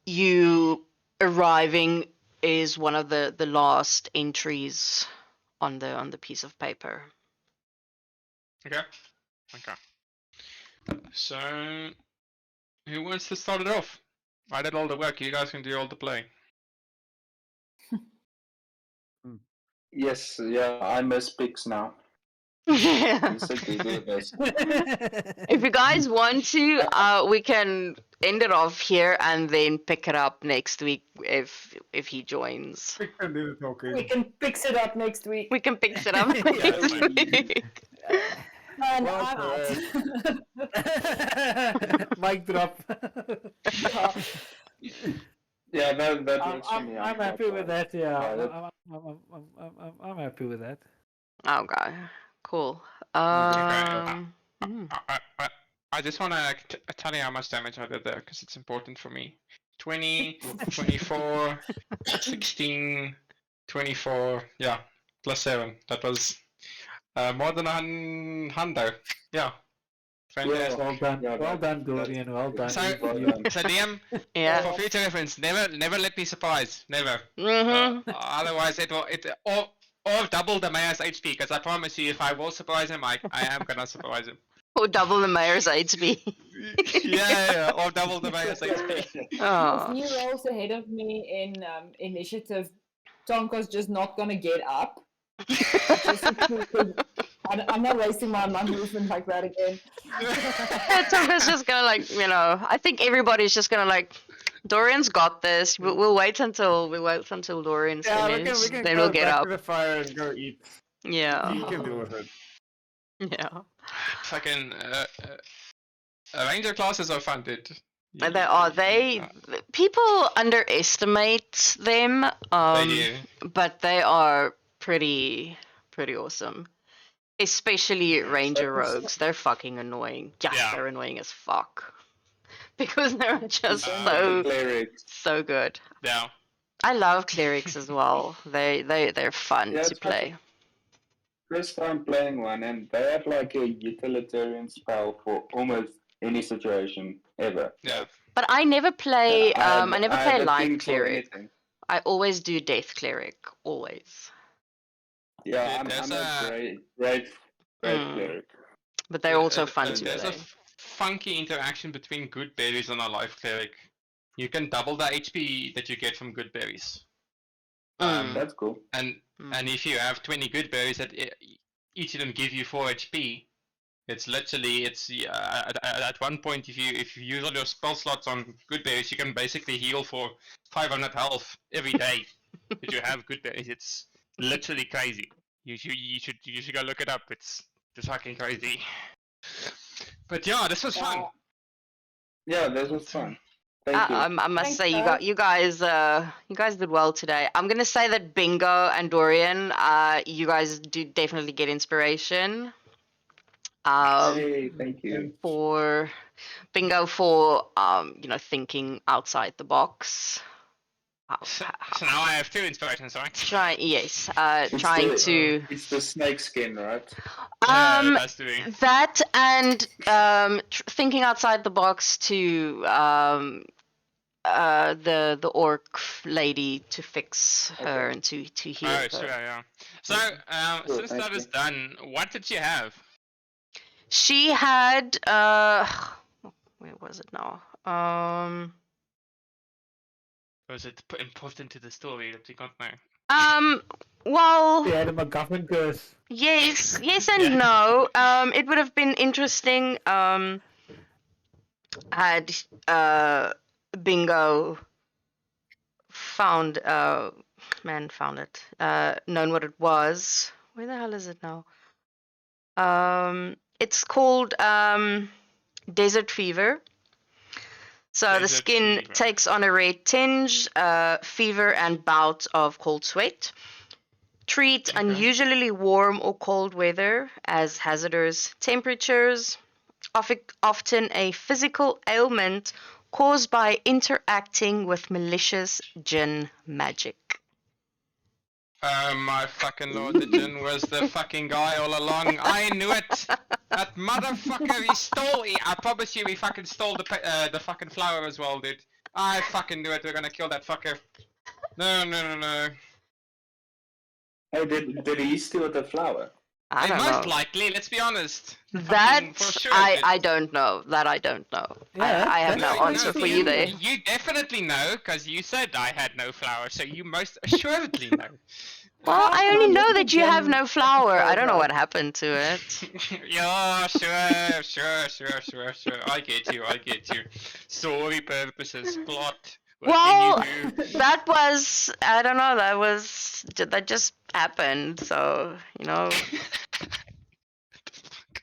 You arriving is one of the last entries on the piece of paper. Okay. Okay. So, who wants to start it off? I did all the work. You guys can do all the play. Yes, yeah, I miss pigs now. If You said you do this. you guys want to, we can end it off here and then pick it up next week if he joins. We can do the talking. We can fix it up next week. We can fix it up Yeah, next fine. week. And Well, I'm out. Mic drop. Yeah, that I'm, works for I'm, me. I'm quite happy with fine. that. Yeah, Yeah, I'm happy with that. Okay, cool. Okay. Mm. I just want to tell you how much damage I did there because it's important for me. 20, 24, 16, 24, yeah, plus 7. That was more than a hundo. Yeah. Fantastic. Well done, Yeah, well that- done, Dorian. Well done. So, Well You- done. so DM, Yeah. for future reference, never let me surprise. Never. Mhm. Otherwise, or double the mayor's HP. Because I promise you, if I will surprise him, I am gonna surprise him. Or double the mayor's HP. yeah, or double the mayor's HP. With Oh. you rolls ahead of me in initiative, Tonko's just not gonna get up. Just because I'm not wasting my movement like that again. Tonka's just gonna like, you know, I think everybody's just gonna like, Dorian's got this. We'll wait until Dorian's Yeah, we finished. can Then go we'll get back up. to the fire and go eat. Yeah. You can deal with it. Yeah. Fucking ranger classes are fun, dude. And they are people underestimate them. They do. But they are pretty awesome. Especially ranger rogues. They're fucking annoying. Yeah, Yeah. they're annoying as fuck. Because they're just The clerics. so good. Yeah. I love clerics as well. They're fun Yeah, to it's fun. play. First time playing one, and they have like a utilitarian spell for almost any situation ever. Yeah. But I never play I never I play have a light thing for cleric. anything. I always do death cleric. Always. Yeah, There's I'm a a- great Mm. cleric. But they're also fun to There's play. a funky interaction between good berries and a life cleric. You can double the HP that you get from good berries. Mm. That's cool. And Mm. and if you have 20 good berries that each of them give you 4 HP, it's literally at one point if you use all your spell slots on good berries, you can basically heal for 500 health every day. If you have good berries, it's literally crazy. You should go look it up. It's just fucking crazy. But yeah, this was fun. Yeah, this was fun. Thank you. I must Thanks, say guys. you guys did well today. I'm gonna say that Bingo and Dorian, you guys do definitely get inspiration. Hey, thank you. For Bingo for you know, thinking outside the box. So now I have 2 inspirations, right? Trying It's trying the- to It's the snake skin, right? That's doing. that and thinking outside the box to the orc lady to fix her Okay. and to heal Oh, her. sure, yeah. So, Cool, since thank that is you. done, what did you have? She had where was it now? Was it important to the story that you can't know? Well, They had a MacGuffin curse. yes and Yeah. no. It would have been interesting had Bingo found it, known what it was. Where the hell is it now? It's called Desert Fever. So the Desert skin fever. takes on a red tinge, fever and bout of cold sweat. Treat Okay. unusually warm or cold weather as hazardous temperatures. Often a physical ailment caused by interacting with malicious jinn magic. Oh my fucking lord, the Jin was the fucking guy all along. I knew it! That motherfucker, I promise you he fucking stole the fucking flower as well, dude. I fucking knew it, we're gonna kill that fucker. No. Hey, did he steal the flower? I Hey, don't most know. likely, let's be honest. That Fucking for sure, I dude. I don't know. That I don't know. Yeah, I have that's no what answer you for you there. think. You definitely know, because you said I had no flower, so you most assuredly know. Well, I only know that you have no flower. I don't know Right. what happened to it. Yeah, sure. I get you. Story purposes, plot. What Well, can you do? that was I don't know. That just happened. So you know,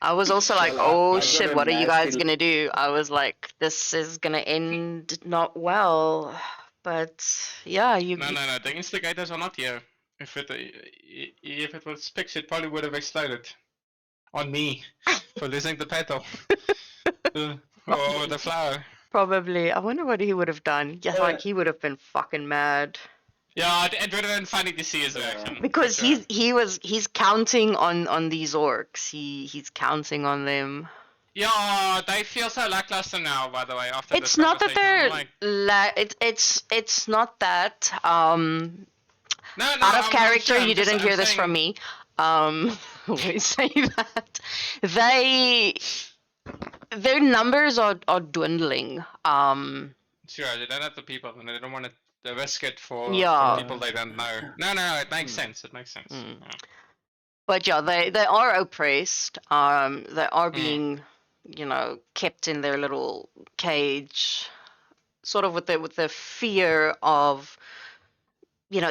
I was also like, Well, oh I've got shit, a what are you guys nasty- gonna do? I was like, this is gonna end not well. But yeah, you. No, the instigators are not here. If it was Pix, it probably would have exploded. On me. For losing the petal. Or the flower. Probably. I wonder what he would have done. Yeah, like he would have been fucking mad. Yeah, it would have been funny to see his reaction. Because for sure. he's counting on these orcs. He's counting on them. Yeah, they feel so lackluster now, by the way, after It's this not that conversation. they're I'm like, it's not that no, out of I'm character. sure, You didn't hear this from me. We say that their numbers are dwindling. Sure, they don't have the people, and they don't want to risk it for Yeah. people they don't know. No, it makes sense. It makes sense. Mm. Yeah. But yeah, they are oppressed. They are Mm. being, kept in their little cage, sort of with the fear of,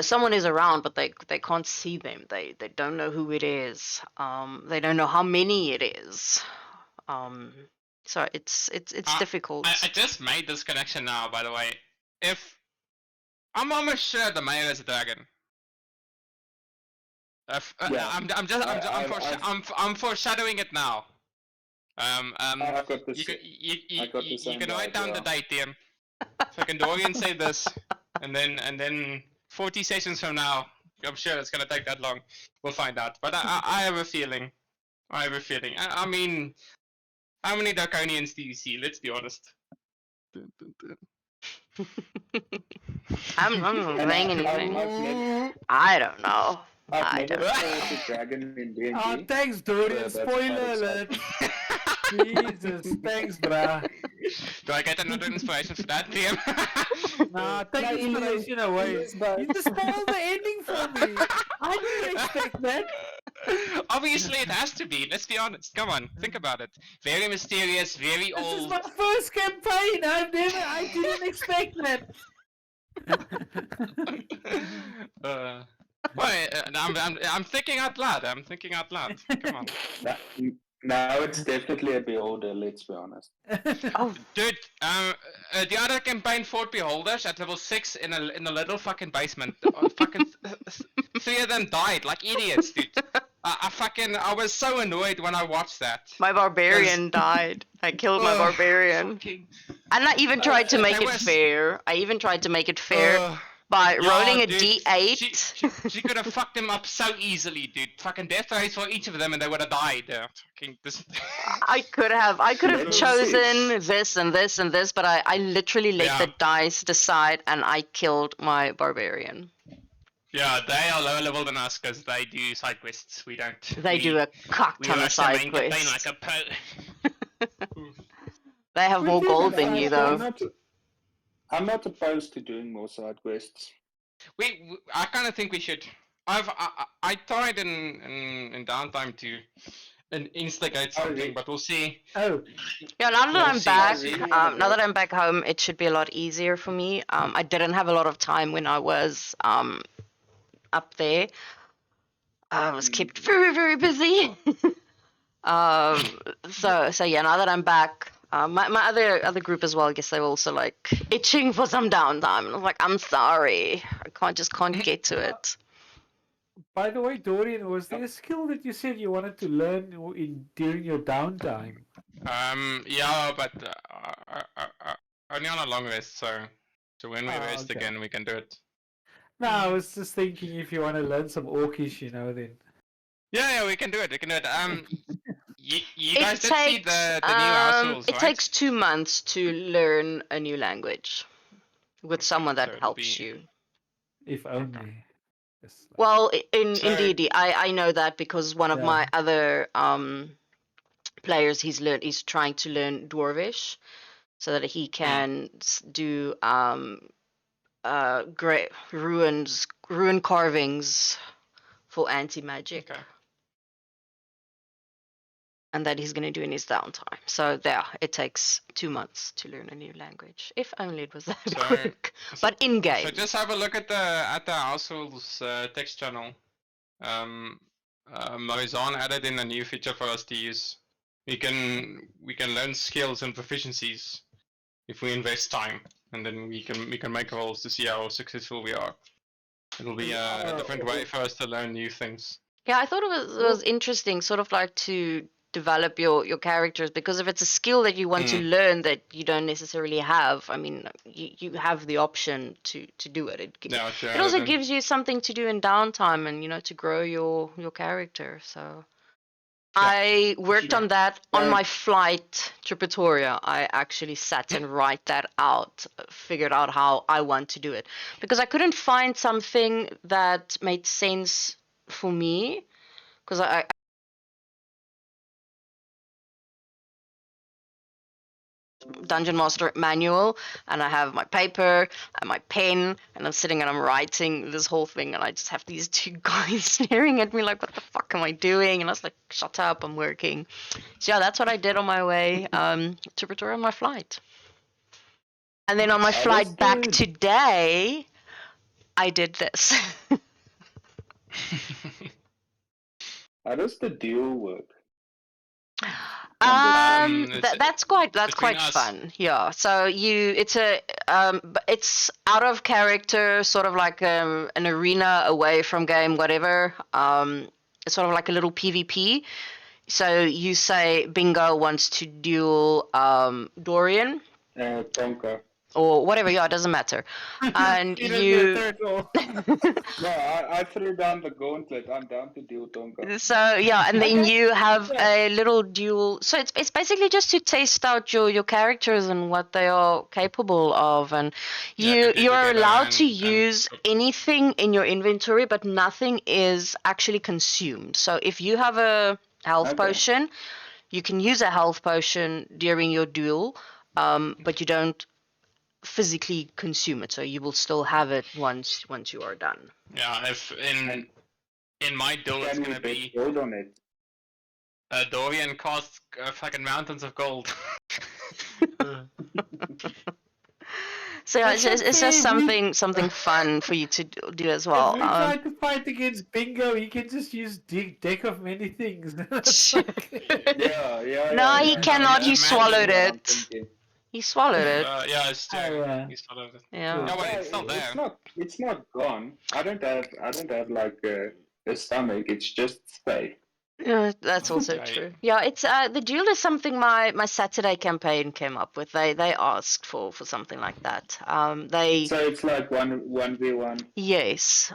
someone is around, but they can't see them. They don't know who it is. They don't know how many it is. So it's difficult. I just made this connection now, by the way. If I'm almost sure the mayor is a dragon. Yeah. I'm foreshadowing it now. I've got this. I got the You same can write vibe, down the yeah. date, Ian. Fucking Dorian say this, and then 40 sessions from now, I'm sure it's gonna take that long. We'll find out. But I have a feeling. I mean, how many Draconians do you see? Let's be honest. I'm not And saying I've anything. never, I don't know. I I've never don't. fought a dragon in D&D. Oh, thanks, Dorian. that's Spoiler quite alert. Jesus, thanks, bruh. Do I get another inspiration for that, Liam? Nah, take inspiration away. You just spoiled the ending for me. I didn't expect that. Obviously, it has to be. Let's be honest. Come on, think about it. Very mysterious, very This is old. my first campaign. I didn't expect that. I'm thinking out loud. Come on, Now it's definitely a beholder, let's be honest. Oh, dude. The other campaign fought beholders at level 6 in a little fucking basement. Fucking 3 of them died like idiots, dude. I was so annoyed when I watched that. my barbarian died. I killed my barbarian. Fucking- And I even tried to make there it was- fair. I even tried to make it fair Ugh. by Yeah, rolling a dude, d8. She could have fucked him up so easily, dude. Fucking death rates for each of them, and they would have died. Fucking this. I could have Level chosen this and this and this, but I literally let Yeah. the dice decide, and I killed my barbarian. Yeah, they are lower level than us because they do side quests. We don't. They do a cock We ton of rush the side main campaign quests. like a pro. They have more gold than you, I'm though. I'm not opposed to doing more side quests. I kind of think we should. I tried in downtime to instigate Oh, something, really? but we'll see. Oh, Yeah, now that We'll I'm see. back, Really? now that I'm back home, it should be a lot easier for me. I didn't have a lot of time when I was up there. I was kept very, very busy. So yeah, now that I'm back, my other group as well, I guess they were also like itching for some downtime. And I was like, I'm sorry, I can't get to it. by the way, Dorian, was there a skill that you said you wanted to learn during your downtime? Yeah, but only on a long rest. So when we Ah, rest okay. again, we can do it. No, I was just thinking if you want to learn some Orcish, then. Yeah, we can do it. We can do it. You It guys did see takes the new house rules, it right? takes 2 months to learn a new language with someone that so it'll helps be- you. If only. Yes, like- Well, in So- indeed, I know that because one of Yeah. my other players he's trying to learn Dwarvish so that he can do great rune carvings for anti-magic. Okay. And that he's going to do in his downtime. So there, it takes 2 months to learn a new language. If only it was that So- quick. But in game. So just have a look at the house rules text channel. Marizan added in a new feature for us to use. We can learn skills and proficiencies if we invest time, and then we can make rolls to see how successful we are. It'll be a different way for us to learn new things. Yeah, I thought it was interesting, sort of like to develop your characters, because if it's a skill that you want to learn that you don't necessarily have, I mean, you have the option to do it. Yeah, sure. It also then- gives you something to do in downtime and to grow your character. So I worked on that on my flight to Pretoria. I actually sat and write that out, figured out how I want to do it, because I couldn't find something that made sense for me, because I Dungeon Master manual, and I have my paper and my pen, and I'm sitting and I'm writing this whole thing, and I just have these two guys staring at me like, what the fuck am I doing? And I was like, shut up, I'm working. So yeah, that's what I did on my way to Pretoria on my flight. And then on my flight back good. today, I did this. How does the duel work? It's That's quite between us. fun. Yeah. So it's out of character, sort of like an arena away from game, whatever. It's sort of like a little PvP. So you say Bingo wants to duel Dorian Tonka. or whatever. Yeah, it doesn't matter. And You don't get you. a third roll. No, I threw down the gauntlet. I'm down to duel Tonka. So yeah, and then you have a little duel. So it's basically just to test out your characters and what they are capable of, and Yeah, compete you're together allowed to and- use anything in your inventory, but nothing is actually consumed. So if you have a health Okay. potion, you can use a health potion during your duel, but you don't physically consume it. So you will still have it once you are done. Yeah, if in my duel it's Can we gonna bet be gold on it? Dorian costs fucking mountains of gold. So yeah, That's it's just okay, something fun for you to do as well. If we try to fight against Bingo, he can just use deck of many things. It's like- Yeah. No, he yeah. cannot. He Imagine swallowed What I'm it. thinking. He swallowed it. Yeah, it's true. Oh, yeah. He's followed it. Yeah. Yeah, wait, No, it's still there. It's not gone. I don't have like a stomach. It's just safe. Yeah, that's also Right. true. Yeah, it's the duel is something my Saturday campaign came up with. They asked for something like that. They So it's like 1v1. yes,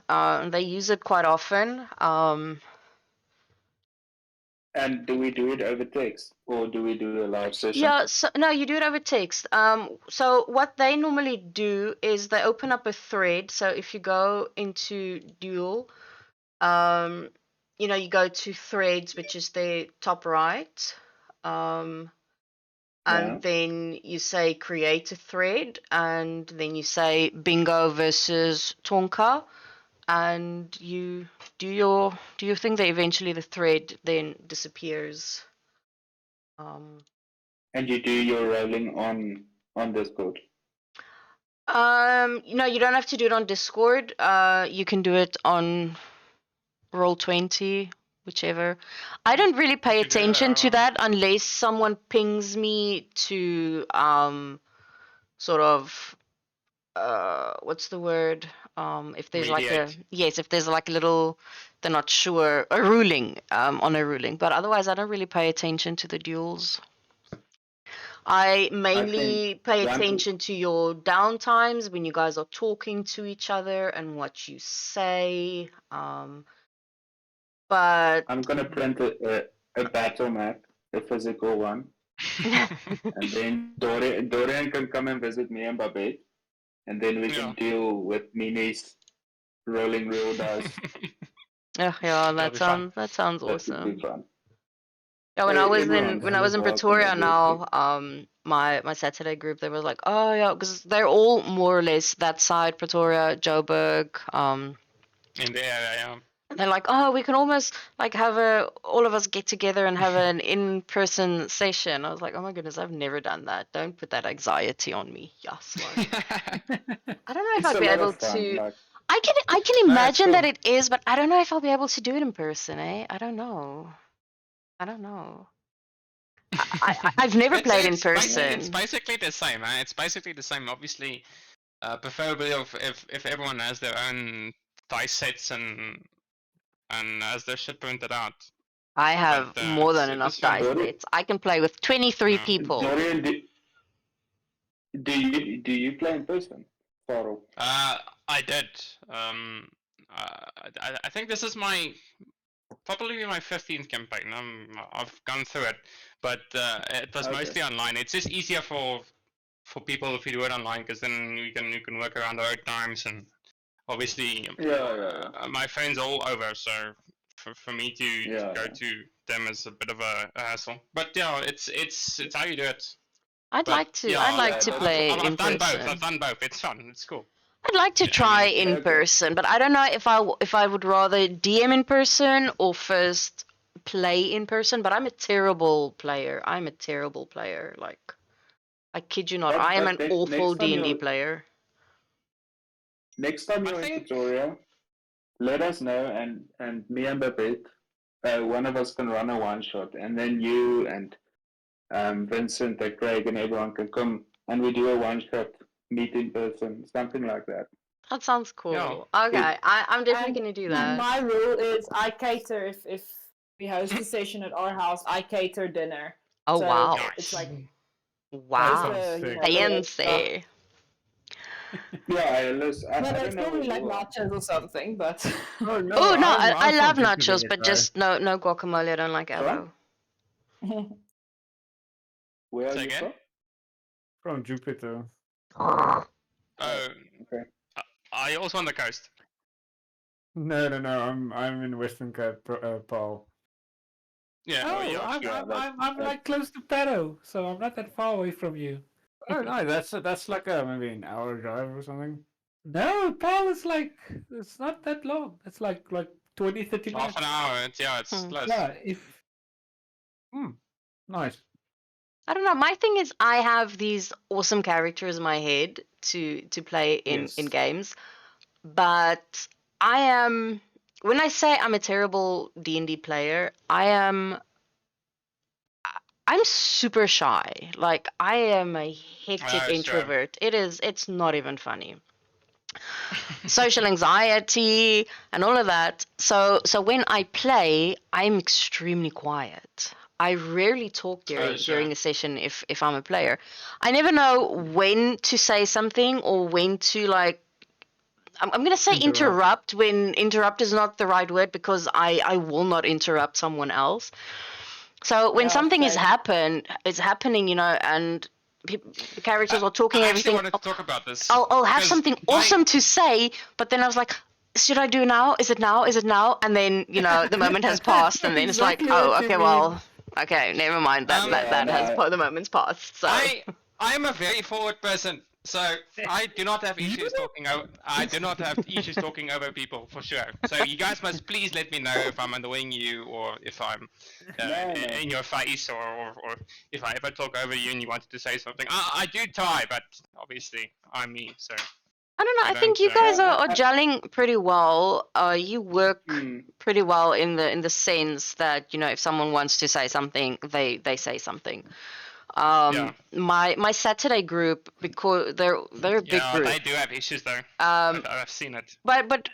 they use it quite often. And do we do it over text or do we do a live session? Yeah, so no, you do it over text. So what they normally do is they open up a thread. So if you go into Duel, you go to threads, which is the top right, and Yeah. then you say create a thread, and then you say Bingo versus Tonka, and you do your thing. That eventually the thread then disappears. And you do your rolling on Discord. No, you don't have to do it on Discord. You can do it on Roll20, whichever. I don't really pay You can do it attention to on- that unless someone pings me to sort of what's the word? If there's Mediate. if there's like a little, they're not sure, a ruling on a ruling. But otherwise, I don't really pay attention to the duels. I mainly pay one- attention to your downtimes when you guys are talking to each other and what you say. But I'm gonna print a battle map, a physical one, and then Dorian can come and visit me and Babette, and then we can Yeah. deal with Mimi's rolling real dice. yeah, That'll be fun. that sounds That would awesome. be fun. Yeah, when I was Everyone's when I was in welcome, Pretoria obviously. now, my Saturday group, they were like, oh yeah, because they're all more or less that side, Pretoria, Joburg. In the area, yeah. They're like, oh, we can almost like have all of us get together and have an in-person session. I was like, oh my goodness, I've never done that. Don't put that anxiety on me. Yes, one. I don't know if It's I'd a be lot able of fun. to. Like, I can No, it's imagine that cool. it is, but I don't know if I'll be able to do it in person. I don't know. I've never played in It's person. basically the same. It's basically the same. Obviously, preferably if everyone has their own dice sets and has their shit printed out. I have But, more than it enough is fun. dice Dori- sets. I can play with 23 Yeah. people. Dorian, do you play in person? Farrell? I did. I think this is probably my 15th campaign. I've gone through it, but it was Okay. mostly online. It's just easier for people if you do it online, because then you can work around their own times, and obviously Yeah. my friends are all over, so for me to Yeah, go yeah. to them is a bit of a hassle. But yeah, it's how you do it. I'd But, like to. yeah, I'd like to I've- play I've in done both. person. I've done both. It's fun. It's cool. I'd like to Yeah, I try mean- in Okay. person, but I don't know if I would rather DM in person or first play in person. But I'm a terrible player. Like, I kid you not. But- I am but an next awful time D&D you'll- player. Next time I you're in think- Pretoria, let us know, and me and Babette, one of us can run a one shot, and then you and Vincent and Craig and everyone can come, and we do a one shot, meet in person, something like that. That sounds cool. Yeah. Okay, I'm definitely And gonna do that. My rule is I cater if we host a session at our house, I cater dinner. Oh So wow, It's like wow, sounds sick. fancy. Yeah, listen, I no, don't it's know normally what like you are. nachos or something, but Oh no! Oh no, I'm I love from nachos, Jupiter, but guy. just no guacamole. I don't like avo. Where are Say you again? from? From Jupiter. Oh, Okay. are you also on the coast? No. I'm in Western Cape, Paul. Yeah. Oh, yeah. I'm like close to Paro, so I'm not that far away from you. Oh no, that's like maybe an hour drive or something. No, Paul is like, it's not that long. It's like 20, 30 minutes. Half an hour. It's Hmm. close. Yeah, if Nice. I don't know. My thing is, I have these awesome characters in my head to play in Yes. games, but I am when I say I'm a terrible D&D player, I'm super shy. Like I am a hectic sure. introvert. It's not even funny. Social anxiety and all of that. So when I play, I'm extremely quiet. I rarely talk during sure. a session if I'm a player. I never know when to say something or when to like I'm gonna say interrupt when interrupt is not the right word because I will not interrupt someone else. So when Yeah, something is same. happening, you know, and the characters are talking I everything. actually wanted to talk about this. I'll have because something my- awesome to say, but then I was like, should I do now? Is it now? Is it now? And then, you know, the moment has passed, and then it's like, Exactly oh, what you okay, mean. well, okay, never mind. The moment's passed. So I'm a very forward person, so I do not have issues talking over. I do not have issues talking over people for sure. So you guys must please let me know if I'm annoying you or if I'm No. in your face or if I ever talk over you and you wanted to say something. I do try, but obviously I'm me. So I don't know. I I think don't, you guys Yeah, are gelling pretty well. You work Hmm. pretty well in the sense that, you know, if someone wants to say something, they say something. Yeah. My Saturday group, because they're a big yeah, group. they do have issues though. Um, I've seen it. but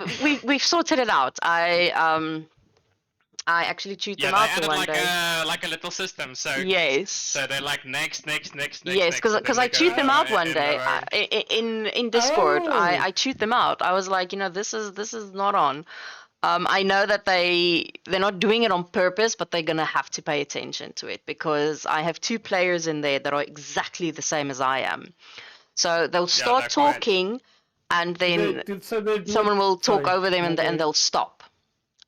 we've sorted it out. I actually chewed Yeah, them they out the added one like day. a little system. So Yes. so they're like next. Yes, and then because they I go, chewed them out one in a day row. in Discord. Oh. I chewed them out. I was like, this is not on. I know that they're not doing it on purpose, but they're gonna have to pay attention to it because I have 2 players in there that are exactly the same as I am. So they'll start they're quiet. talking, and then So they do someone it- will talk sorry, over them, and okay. they'll stop.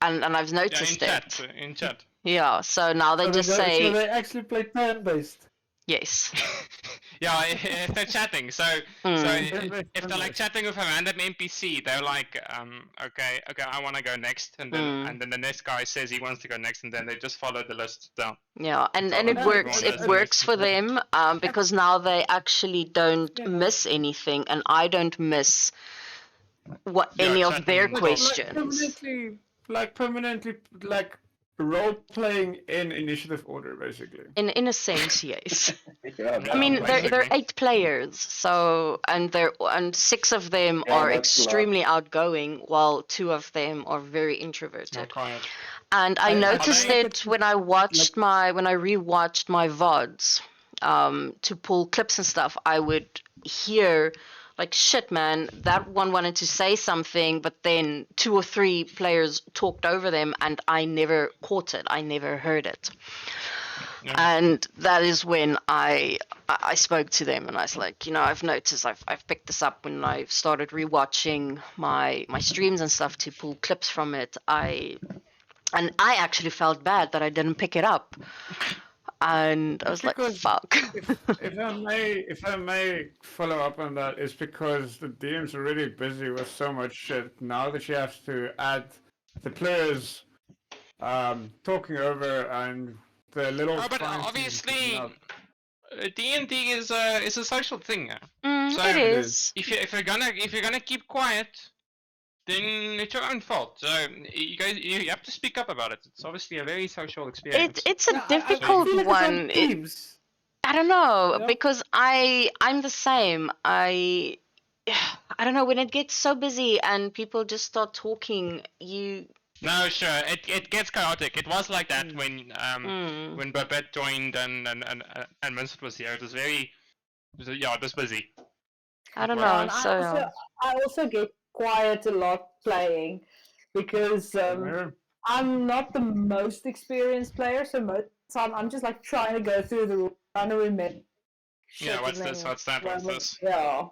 And I've Yeah, noticed it. in chat. Yeah. So now they So just so say they actually play turn-based. yes. Yeah, if they're chatting. So Mm. if they're like chatting with a random NPC, they're like, okay, I want to go next, and then the next guy says he wants to go next, and then they just follow the list down. Yeah, and So it everyone works. does It the works next for one. them because now they actually don't Yeah. miss anything, and I don't miss what Yeah, any of exactly. their Like questions. Permanently, like role playing in initiative order, basically. In a sense, yes. Yeah, I mean, they're basically. 8 players, so and 6 of them Yeah, are that's a lot. extremely outgoing, while 2 of them are very introverted. Not quiet. And I I noticed think it when I watched when I rewatched my VODs, to pull clips and stuff, I would hear like, shit, man, that one wanted to say something, but then 2 or 3 players talked over them, and I never caught it. I never heard it. Yeah. And that is when I spoke to them, and I was like, I've noticed, I've picked this up when I started rewatching my streams and stuff to pull clips from it. I actually felt bad that I didn't pick it up, and I was like, Because fuck. if I may follow up on that, it's because the DM's already busy with so much shit. Now that she has to add the players talking over and the little. Oh, but fine-tuning obviously, picking up. D&D is a social thing. So It it is. if you're gonna keep quiet, then it's your own fault. So you guys, you have to speak up about it. It's obviously a very social experience. It's a Yeah, I difficult feel like it's on one. teams. I don't know, Yeah. because I'm the same. I don't know, when it gets so busy and people just start talking, No, sure. It gets chaotic. It was like that when Babette joined and Vincent was here. It was very, it was busy. I don't Well, know. And So I also get quiet a lot playing because I'm not the most experienced player, so most of the time I'm just like trying to go through the rules, trying to remember. Yeah, shit, what's and this? then What's that? What's run- this? Yeah.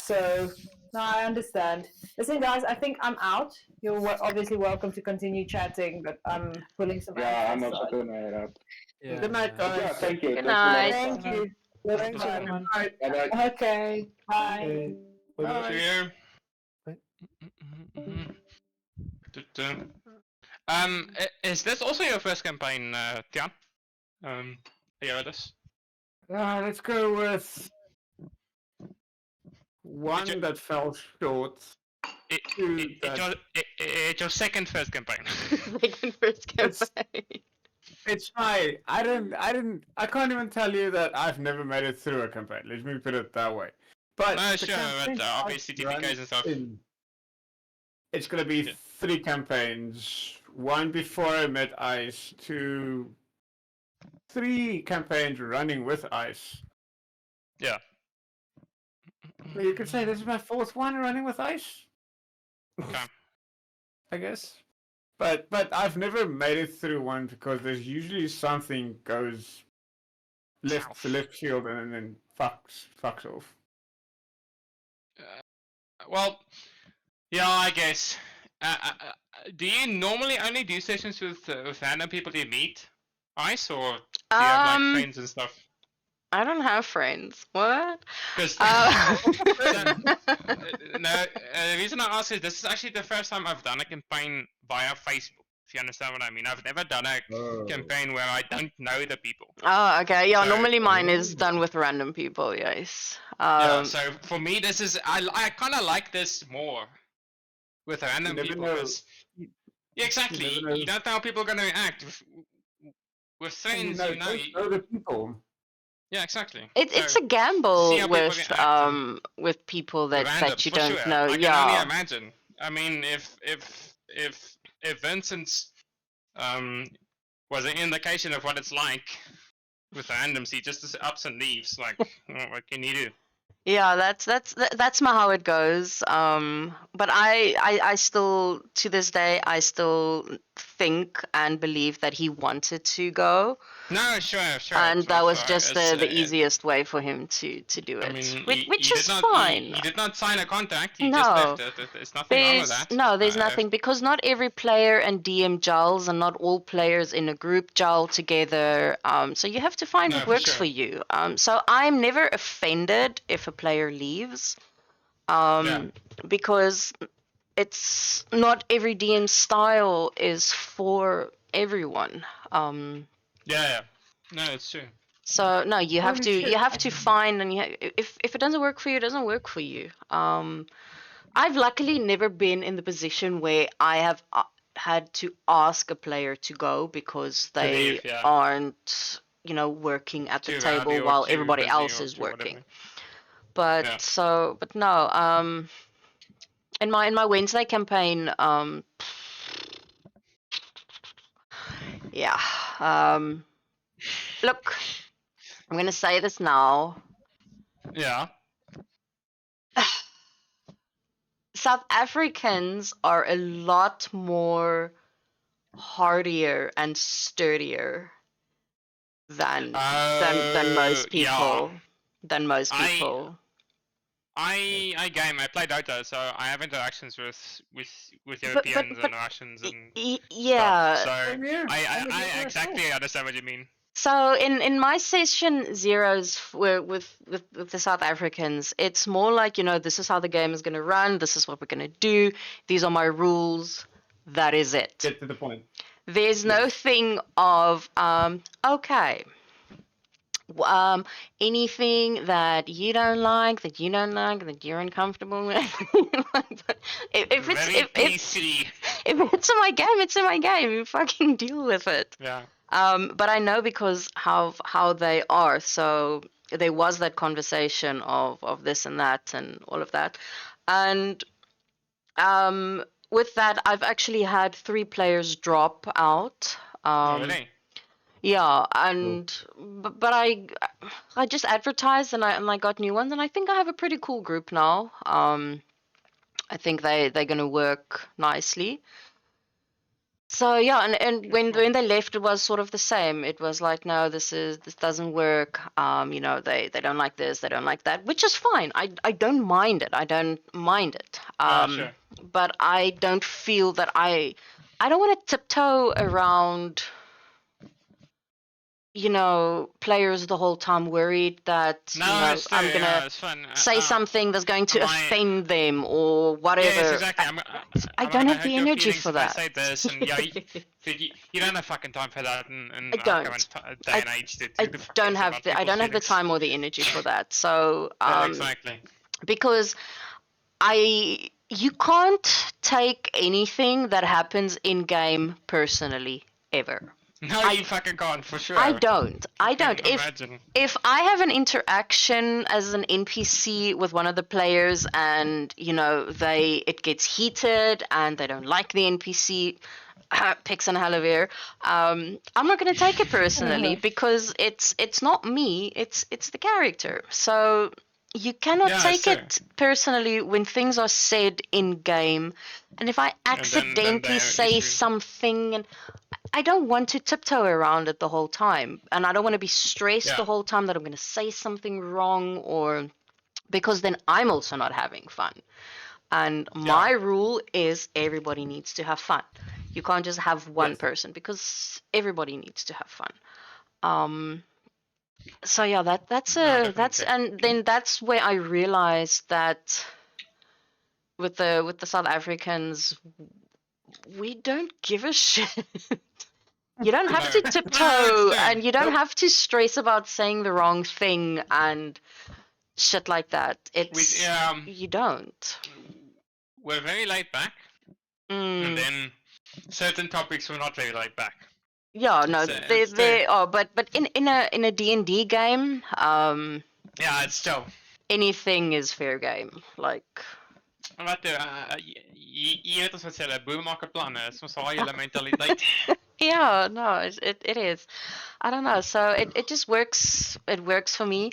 So, no, I understand. Listen, guys, I think I'm out. You're obviously welcome to continue chatting, but I'm pulling some Yeah, I'm answers, also so- gonna head up. Yeah. Good night, guys. Yeah, thank you. Good Thanks a lot. night. Thank you. Thanks, Bye. everyone. Bye-bye. Okay, bye. Okay. Bye-bye. See you. Bye. Is this also your first campaign, Tian? Herodes? Let's go with one that fell short. It's your second first campaign. second first It's- campaign. It's my. I can't even tell you that I've never made it through a campaign. Let me put it that way. But No, the sure, but campaigns I've obviously run TPKs and stuff. It's gonna be Yeah. 3 campaigns. One before I met Ice. 3 campaigns running with Ice. Yeah. So you could say this is my 4th one running with Ice. Okay. I guess. But I've never made it through one because there's usually something goes left field and then fucks off. Well, yeah, I guess. Do you normally only do sessions with random people you meet, Ice, or do you have like friends and stuff? I don't have friends. What? Because no, the reason I ask is this is actually the first time I've done a campaign via Facebook. If you understand what I mean, I've never done a campaign where I don't know the people. Oh, okay. Yeah, So- normally mine is done with random people. Yes. Yeah, so for me, this is I kind of like this more with random never people. know. 'Cause- Yeah, exactly. never know. You don't know how people are gonna react. With friends, you know. know the people. Yeah, exactly. It's So, a gamble see how people with react with people that random, you for don't sure. know. I can only Yeah. imagine. I mean, if Vincent's was an indication of what it's like with randomcy, just as ups and leaves. Like, what can you do? Yeah, that's my how it goes. But I still, to this day, I still think and believe that he wanted to go, No, sure. and that was just the It's, easiest way for him to do I it, mean, which he is did not, fine. He did not sign a contract. He No. just left it. There's nothing wrong with There's that. there's nothing, because not every player and DM gels, and not all players in a group gel together. So you have to find No, what for works sure. for you. So I'm never offended if a player leaves, because it's not every DM style is for everyone. Yeah. No, it's true. So no, you have Holy to shit. find, and if it doesn't work for you, it doesn't work for you. I've luckily never been in the position where I have had to ask a player to go because they leave, yeah. aren't, working at the Too table rowdy or while too everybody busy else or is too whatever. working. But Yeah. but no, in my Wednesday campaign, yeah, look, I'm gonna say this now. Yeah. South Africans are a lot more hardier and sturdier than most Yeah. people. Than most I- people. I game. I play Dota, so I have interactions with But- Europeans and Russians and Yeah. stuff. So Same here. I I'm a exactly understand what you mean. So in my session zeros with the South Africans, it's more like, this is how the game is going to run. This is what we're going to do. These are my rules. That is it. Get to the point. There's no thing of okay. Anything that you don't like, that you're uncomfortable with. if it's Very if PC. if it's in my game, it's in my game. You fucking deal with it. Yeah. But I know because how they are. So there was that conversation of this and that and all of that, and with that, I've actually had 3 players drop out. Oh, really? Yeah, and but I just advertised and I got new ones, and I think I have a pretty cool group now. I think they're gonna work nicely. So yeah, and when they left, it was sort of the same. It was like, no, this doesn't work. They don't like this, they don't like that, which is fine. I don't mind it. I don't mind it. Sure. But I don't feel that I don't want to tiptoe around, players the whole time worried that No, it's I'm true, gonna yeah, it's fun. say something that's going to my- offend them or whatever. Yes, exactly. I I'm don't gonna have the hurt your energy feelings for if that. I say this, and yeah, you don't have fucking time for that in I don't. current day and age. I don't have the time or the energy for that. So Exactly. because you can't take anything that happens in game personally ever. No, you fucking can't, for sure. I don't. Imagine. If I have an interaction as an NPC with one of the players and it gets heated and they don't like the NPC, picks and Halaver, I'm not going to take it personally because it's not me, it's the character. So you cannot Yeah, take sure. it personally when things are said in game, and if I then accidentally they're say issue. something, and I don't want to tiptoe around it the whole time, and I don't want to be stressed Yeah. the whole time that I'm going to say something wrong, or because then I'm also not having fun. And my rule is everybody needs to have fun. You can't just have one Yes. person, because everybody needs to have fun. So yeah, that's definitely. and then that's where I realized that with the South Africans, we don't give a shit. You don't have to No. tiptoe, No, and you don't nope. have to stress about saying the wrong thing and shit like that. It's you don't. We're very laid back, Mm. and then certain topics we're not very laid back. Yeah, no, So they it's they are, but in a D&D game, Yeah, it's still. anything is fair game. Like Wat jy weet ons wat sê hulle boere maak 'n planne, is ons haar julle mentaliteit. Yeah, no, it is. I don't know. So it just works. It works for me,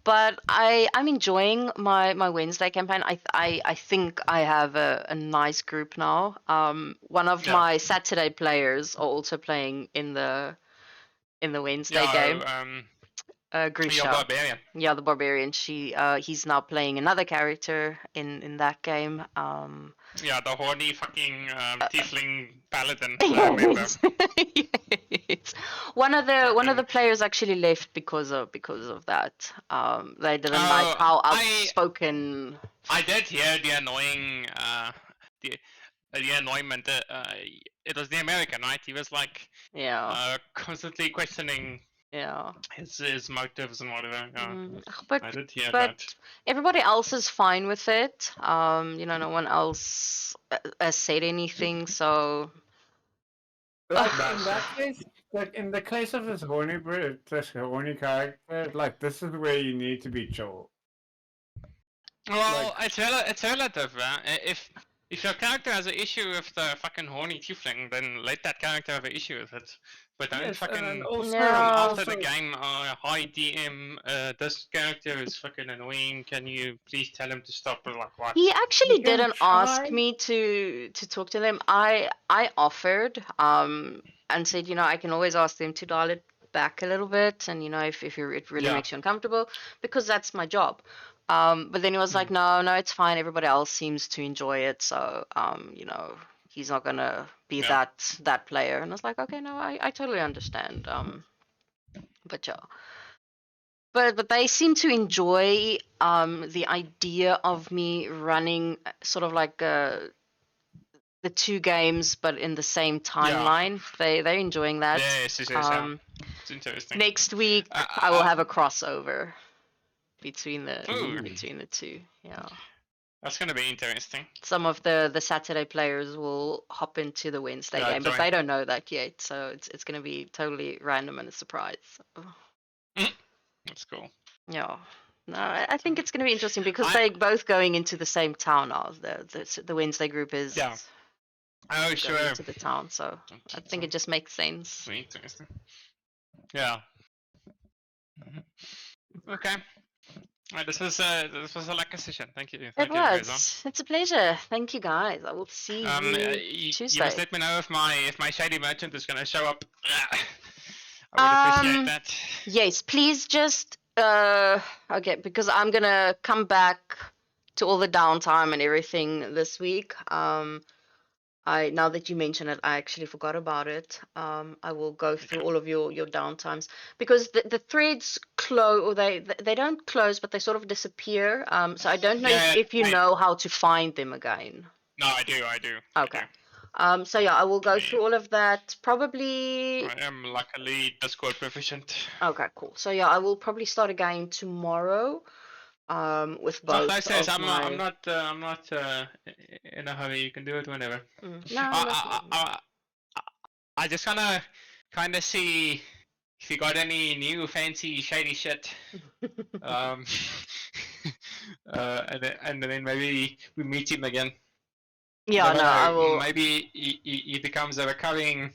but I'm enjoying my Wednesday campaign. I think I have a nice group now. One of Yeah. my Saturday players are also playing in the Wednesday game. Your Grisha. barbarian. Yeah, the barbarian. He's now playing another character in that game. Yeah, the horny fucking tiefling paladin. I remember. Yes. One of the players actually left because of that. They didn't like Oh, how I outspoken. did hear the annoying the annoyment. It was the American, right? He was like Yeah, constantly questioning yeah. his motives and whatever. Yeah, But I did hear but that. everybody else is fine with it. No one else has said anything. So Like in that case, like in the case of this horny character, like this is where you need to be chill. Well, it's relative. If your character has an issue with the fucking horny tiefling, then let that character have an issue with it. But don't Yes, fucking and also, Yeah. come after the also- game. Hi DM, this character is fucking annoying. Can you please tell him to stop? Or like what? he actually You can didn't ask try- me to talk to them. I offered and said, I can always ask them to dial it back a little bit, and if it really Yeah. makes you uncomfortable, because that's my job. But then he was like, no, it's fine. Everybody else seems to enjoy it, so he's not gonna be Yeah. that player. And I was like, okay, no, I totally understand. But yeah. But they seem to enjoy the idea of me running sort of like the two games, but in the same timeline. They're enjoying that. Yes, yeah. Um, It's interesting. next week I will have a crossover between Ooh. the two. Yeah. That's gonna be interesting. Some of the Saturday players will hop into the Wednesday Yeah, game, but join. they don't know that yet, so it's gonna be totally random and a surprise. So, That's cool. yeah. No, I think it's gonna be interesting because I- they're both going into the same town now. The Wednesday group is Yeah. Oh, going sure. into the town, so I think it just makes sense. Interesting. Yeah. Okay. Right, this was a lucky session. Thank you. It Thank you, Razor. was. It's a pleasure. Thank you guys. I will see you You Tuesday. must let me know if my shady merchant is gonna show up. I would appreciate that. Yes, please just okay, because I'm gonna come back to all the downtime and everything this week. Now that you mention it, I actually forgot about it. I will go through all of your downtimes because the threads close, or they don't close, but they sort of disappear. So I don't know Yeah, if you I- know how to find them again. No, I do. I do. Okay. So yeah, I will go through all of that. Probably. I am luckily Discord proficient. Okay, cool. So yeah, I will probably start again tomorrow. With But both like I said, of my. I'm not in a hurry. You can do it whenever. No, I just wanna kind of see if you got any new fancy shady shit. And then maybe we meet him again. yeah, Never no, I know, will. Maybe he becomes a recurring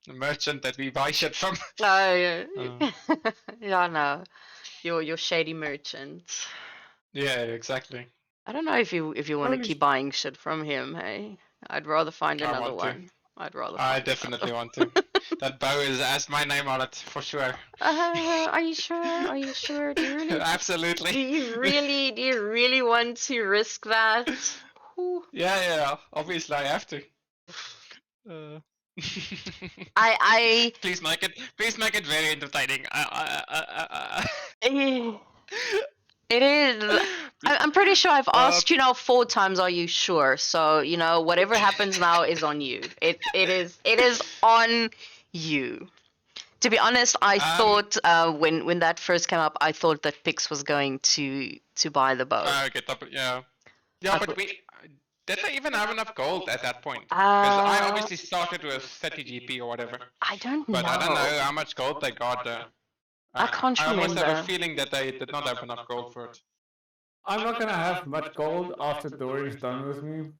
merchant that we buy shit from. Yeah, yeah, no, your shady merchant. Yeah, exactly. I don't know if you want to Holy keep buying shit from him. Hey, I'd rather find I another want to. one. I'd rather. I find definitely another. want to. That bow has my name on it for sure. Are you sure? Are you sure? Do you really? Absolutely. Do you really want to risk that? Whew. Yeah. Obviously, I have to. I Please make it very entertaining. It is. I'm pretty sure I've asked you now 4 times. Are you sure? So whatever happens now is on you. It is on you. To be honest, I thought when that first came up, I thought that Pix was going to buy the bow. Get up, yeah. Yeah, but we did they even have enough gold at that point? Because I obviously started with 30 GP or whatever. I don't know. But I don't know how much gold they got. I can't I almost have a remember. feeling that they did not have enough gold for it. I'm not gonna have much gold after Dorian's done with me.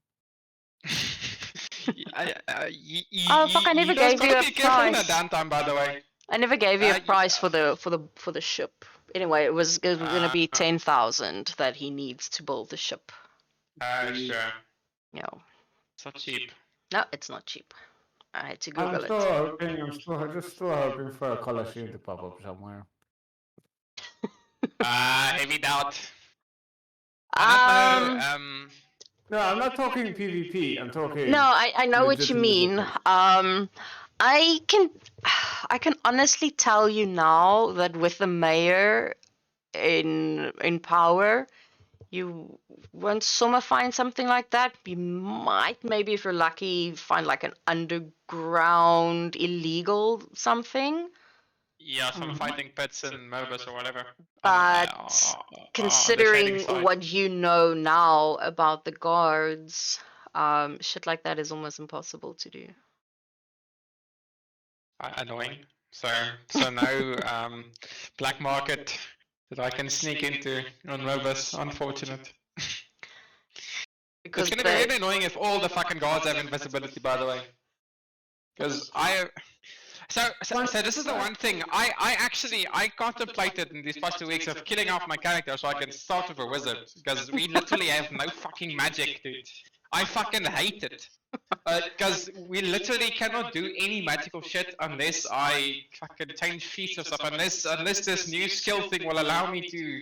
Oh, fuck, I never gave you a Be careful in that price. downtime, by the way. I never gave you a you- price for the ship. Anyway, it was gonna be Uh, 10,000 that he needs to build the ship. Sure. No, It's not cheap. no, it's not cheap. I had to I'm Google still it. hoping. Just still hoping for a Colosseum to pop up somewhere. Heavy doubt. I don't know. No, I'm not talking PvP. I'm talking. No, I know what you mean. legitimately. I can honestly tell you now that with the mayor in power, you won't summer find something like that. You might, maybe if you're lucky, find like an underground illegal something. Yeah, some fighting pits in Mobus or whatever. But on the shading considering side. what you know now about the guards, shit like that is almost impossible to do. Annoying. So no black market that I can sneak into on Mobus. Unfortunate. Because It's gonna be they, really annoying if all the fucking guards have invisibility, by the way. Because so this is the one thing I contemplated in these past 2 weeks of killing off my character so I can start with a wizard, because we literally have no fucking magic, dude. I fucking hate it. Because we literally cannot do any magical shit unless I fucking change feats or stuff, unless this new skill thing will allow me to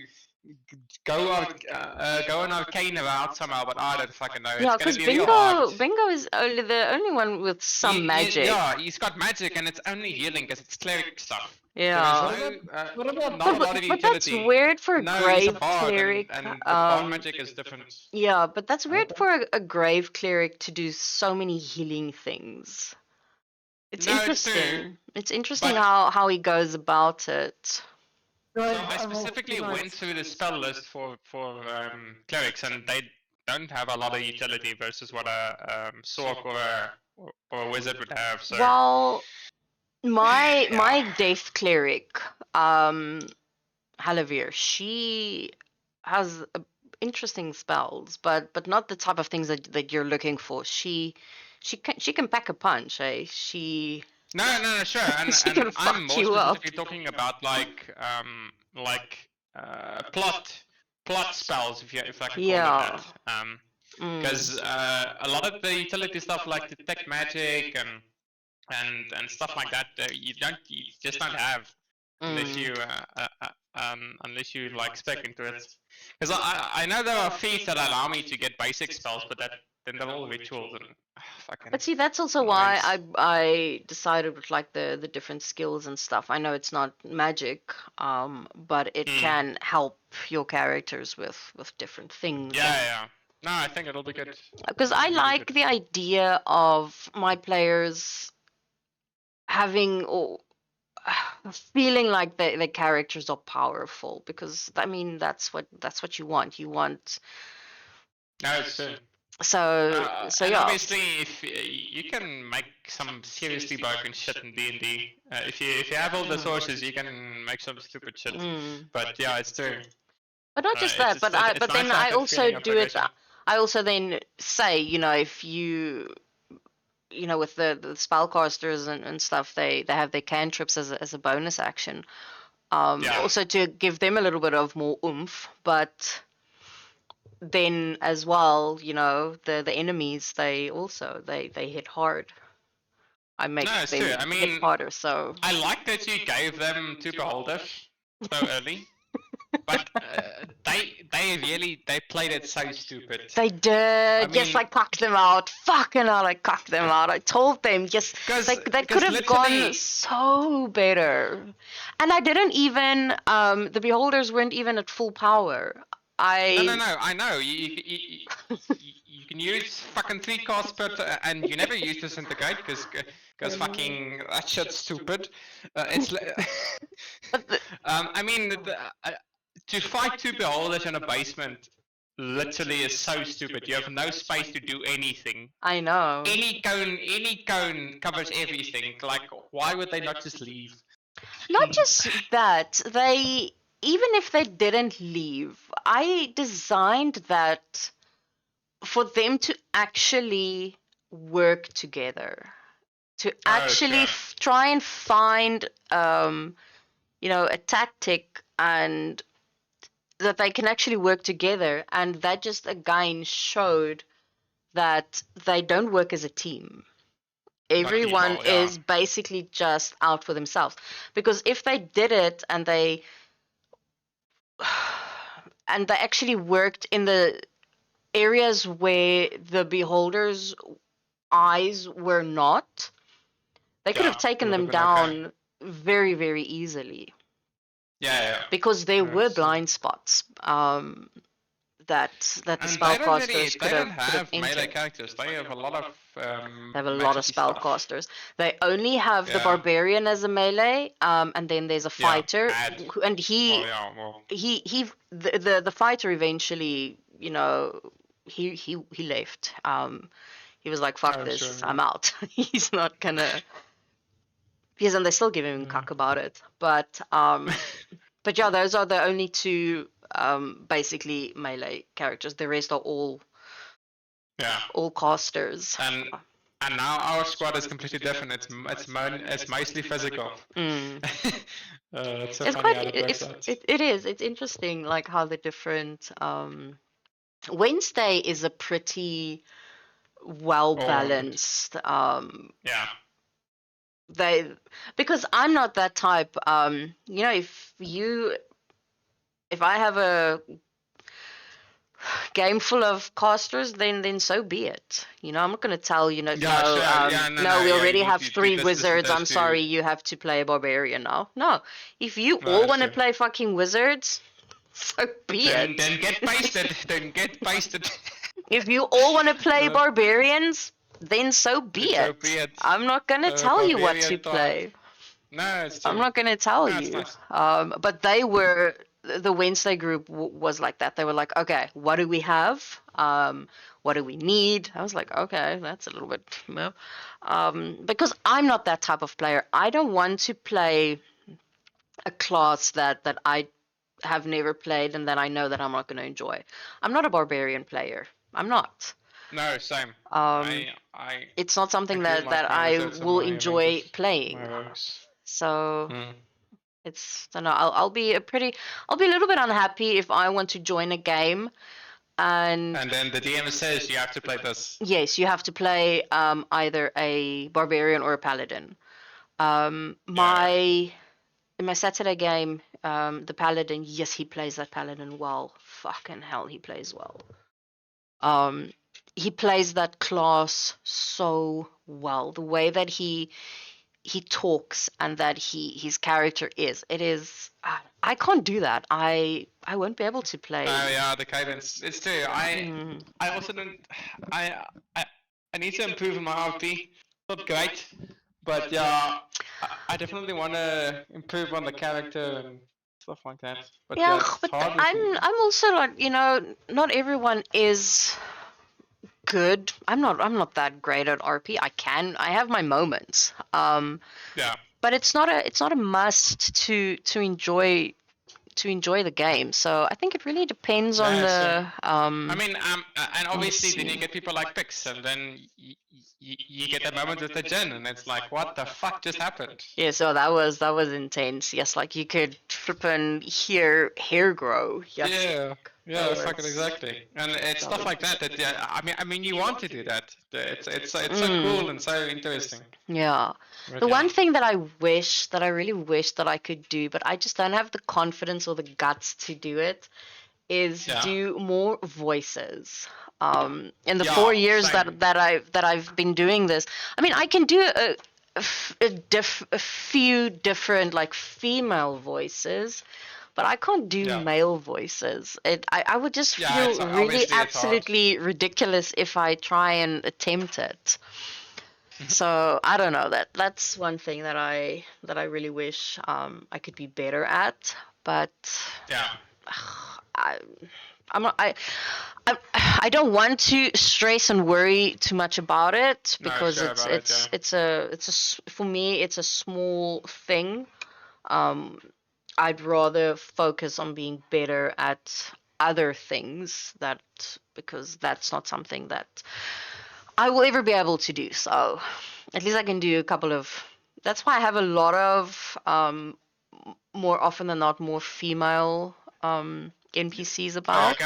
go on arcane route somehow, but I don't fucking know. yeah, It's gonna because be real hard. Bingo is only the only one with some magic. Yeah, he's got magic and it's only healing because it's cleric stuff. Yeah. There is no, What about not a lot of But that's utility. weird for a No, he's a grave bard cleric. and the bard magic is different. Yeah, but that's weird for a grave cleric to do so many healing things. It's No, it's true, interesting. It's interesting but- how he goes about it. So I specifically went through the spell list for clerics, and they don't have a lot of utility versus what a sorc or a wizard would have. So Well, my death cleric, Halavir, she has interesting spells, but not the type of things that you're looking for. She can pack a punch, eh? She no, sure, and She can I'm more fuck you up. specifically talking about like plot spells, if I can call Yeah. it that. mm, Because a lot of the utility stuff like detect magic and stuff like that, you just don't have unless mm. unless you like spec into it. Because I know there are feats that allow me to get basic spells, but then they're all rituals and fucking. But see, that's also why annoyance. I decided with like the different skills and stuff. I know it's not magic, but it can help your characters with different things. Yeah. No, I think it'll be good. Because I Really like good. the idea of my players having or feeling like their characters are powerful. Because I mean, that's what you want. You want No, it's true. so And yeah. obviously, if you can make some seriously broken shit in D&D, if you have all the sources, you can make some stupid shit. Mm. But yeah, it's true. But not just it's that, but just- it's but then nice to have I that also feeling of do it. progression. I also then say, if with the spellcasters and stuff, they have their cantrips as a bonus action. Yeah. Also to give them a little bit of more oomph, but then as well, the enemies they hit hard. I make No, it's them true. I hit mean, harder, so I like that you gave them two beholders so early, but they played it so stupid. they did. Yes, mean- I cucked them out. Fucking hell, I cucked them out. I told them, yes, they could have gone literally- so better. And I didn't even, the beholders weren't even at full power. No, I know. You can use fucking 3 casts per and you never use disintegrate because fucking that shit's stupid. I mean, to fight 2 beholders in a basement literally is so stupid. You have no space to do anything. I know. Any cone covers everything. Like, why would they not just leave? Not just that, even if they didn't leave, I designed that for them to actually work together, to actually okay. try and find a tactic, and that they can actually work together. And that just again showed that they don't work as a team. Everyone equal, yeah. is basically just out for themselves. Because if they did it and they actually worked in the areas where the beholders' eyes were not, they could have Yeah, taken would them have been okay. down very, very easily. Yeah. Because there were Yes. blind spots that the And they spellcasters could don't have have melee entered. characters. They have a lot of They have a lot of magic-y stuff. spellcasters. They only have the Yeah. barbarian as a melee, and then there's a Yeah, fighter, and- and he Well, yeah, well, the fighter eventually, he left. He was like, "Fuck Oh, this, sure. I'm out." He's not gonna. Yes, and they still give him Mm. cuck about it. But but yeah, those are the only two basically melee characters. The rest are all yeah. casters. And now our squad is completely different. It's mostly physical. Mm. It's so It's funny quite how that works out. it is. It's interesting, like how the different Wednesday is a pretty well balanced Yeah. because I'm not that type. If I have a game full of casters, then so be it. I'm not going to tell Yeah, sure. Yeah, no, we yeah, already you have need to do 3 this, wizards. I'm those two. sorry, you have to play a barbarian now. No, if you No, all that's want to true. play fucking wizards, so be it. Then get pasted. Then get pasted. If you all want to play barbarians, then so be So it. be it. I'm not going to tell you what to Barbarian type. play. No, it's true. I'm not going to tell No, it's you. nice. But the Wednesday group was like that. They were like, okay, what do we have? What do we need? I was like, okay, that's a little bit, because I'm not that type of player. I don't want to play a class that I have never played and that I know that I'm not going to enjoy. I'm not a barbarian player. I'm not. No, same. I it's not something I do that like my I wizards and will my enjoy Avengers, playing. my rogues. So Mm. it's, I don't know. I'll be a little bit unhappy if I want to join a game, and And then the DM says you have to play this. yes, you have to play either a barbarian or a paladin. In my Saturday game, the paladin, yes, he plays that paladin well. Fucking hell, he plays well. He plays that class so well. The way that he talks and that his character is, it is. I can't do that. I won't be able to play. Oh yeah, the cadence. It's true. Mm. I also don't. I need to improve my RP. Not great, but yeah, I definitely want to improve on the character and stuff like that. But Yeah, it's but hard with I'm also like, not everyone is good. I'm not that great at RP. I have my moments. Yeah. But it's not a must to enjoy the game. So I think it really depends on Yeah, the I mean, and obviously then you scene. get people like Pix, and then you get that moment with the Jin, and it's like, what the fuck just happened? Yeah, so that was intense. Yes, like you could flip and hear hair grow. Yes. Yeah, Oh, fucking it's- exactly. And it's stuff like that. That yeah, I mean, you want to do that. It's so Mm. cool and so interesting. Yeah. But The yeah. one thing that I really wish that I could do, but I just don't have the confidence or the guts to do it, is Yeah. do more voices. In the Yeah, 4 years same. that I've been doing this, I mean, I can do a few different like female voices, but I can't do Yeah. male voices. I would just Yeah, feel it's- really obviously it's hard. absolutely ridiculous if I try and attempt it. So I don't know, that's one thing that I really wish I could be better at, but Yeah. I don't want to stress and worry too much about it, No, because sure about it, for me it's a small thing. I'd rather focus on being better at other things, because that's not something that I will ever be able to do. So at least I can do a couple of. That's why I have a lot of more often than not more female NPCs about.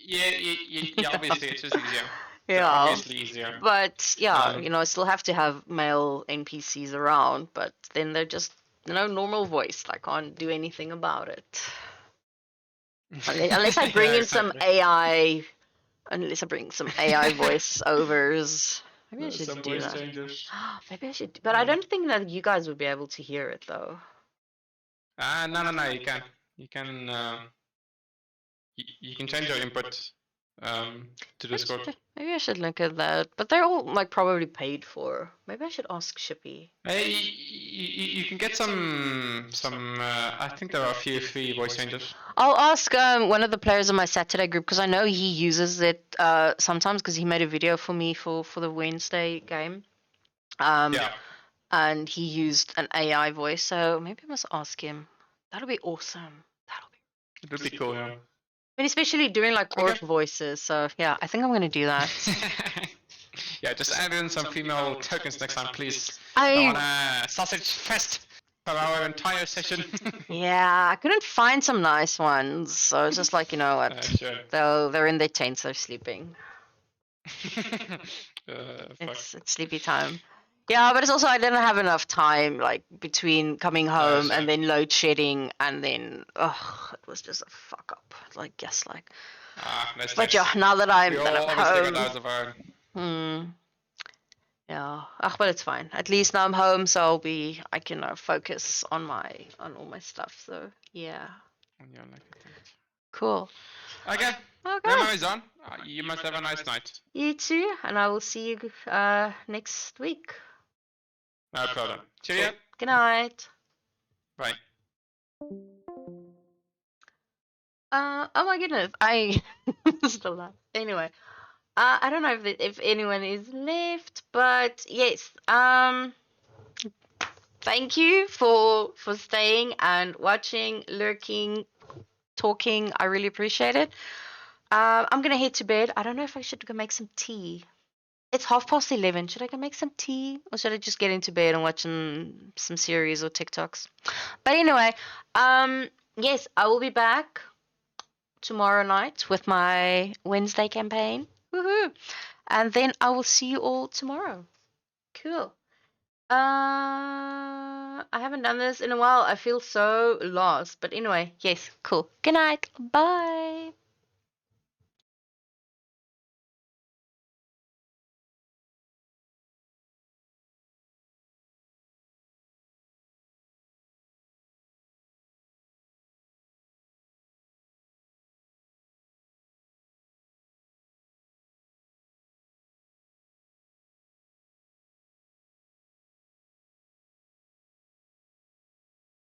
Yeah, obviously it's just easier. Yeah. Obviously easier. But yeah, Um, I still have to have male NPCs around, but then they're just normal voice. I can't do anything about it. Unless I bring Yeah, in some exactly. AI, unless I bring some AI voiceovers. Maybe I should Some do voice that. changes. Maybe I should, but I Yeah. don't think that you guys would be able to hear it though. No, you can. You can. You can change your input to Discord. Maybe I should look at that. But they're all like probably paid for. Maybe I should ask Shippy. Hey, you can get some. I think there are a few free voice changes. I'll ask one of the players in my Saturday group because I know he uses it sometimes because he made a video for me for the Wednesday game. Yeah, And he used an AI voice, so maybe I must ask him. That'll be awesome. That'll be. it would be cool. Yeah. I mean, especially doing like Okay. orc voices. So yeah, I think I'm gonna do that. Yeah, just add in some female tokens next time, please. I don't want a sausage fest for our entire session. Yeah, I couldn't find some nice ones, so it's just like what? Sure. They're in their tents, they're sleeping. Fuck. It's sleepy time. Yeah, but it's also I didn't have enough time like between coming home sure. and then load shedding and then it was just a fuck up. Like Nice, but nice. yeah, now that I'm We that all I'm obviously got home. ours of our own. Yeah. But it's fine. At least now I'm home, so I can focus on all my stuff. So yeah. Yeah, like it. Cool. Okay. Okay. Memories on. You must have a nice night. You too, and I will see you next week. No problem. Cheerio. Good night. Bye. Oh my goodness, I still laugh. Anyway, I don't know if anyone is left, but yes. Thank you for staying and watching, lurking, talking. I really appreciate it. I'm gonna head to bed. I don't know if I should go make some tea. It's 11:30. Should I go make some tea, or should I just get into bed and watch some series or TikToks? But anyway, yes, I will be back tomorrow night with my Wednesday campaign. Woohoo! And then I will see you all tomorrow. Cool. I haven't done this in a while. I feel so lost. But anyway, yes, cool. Good night. Bye.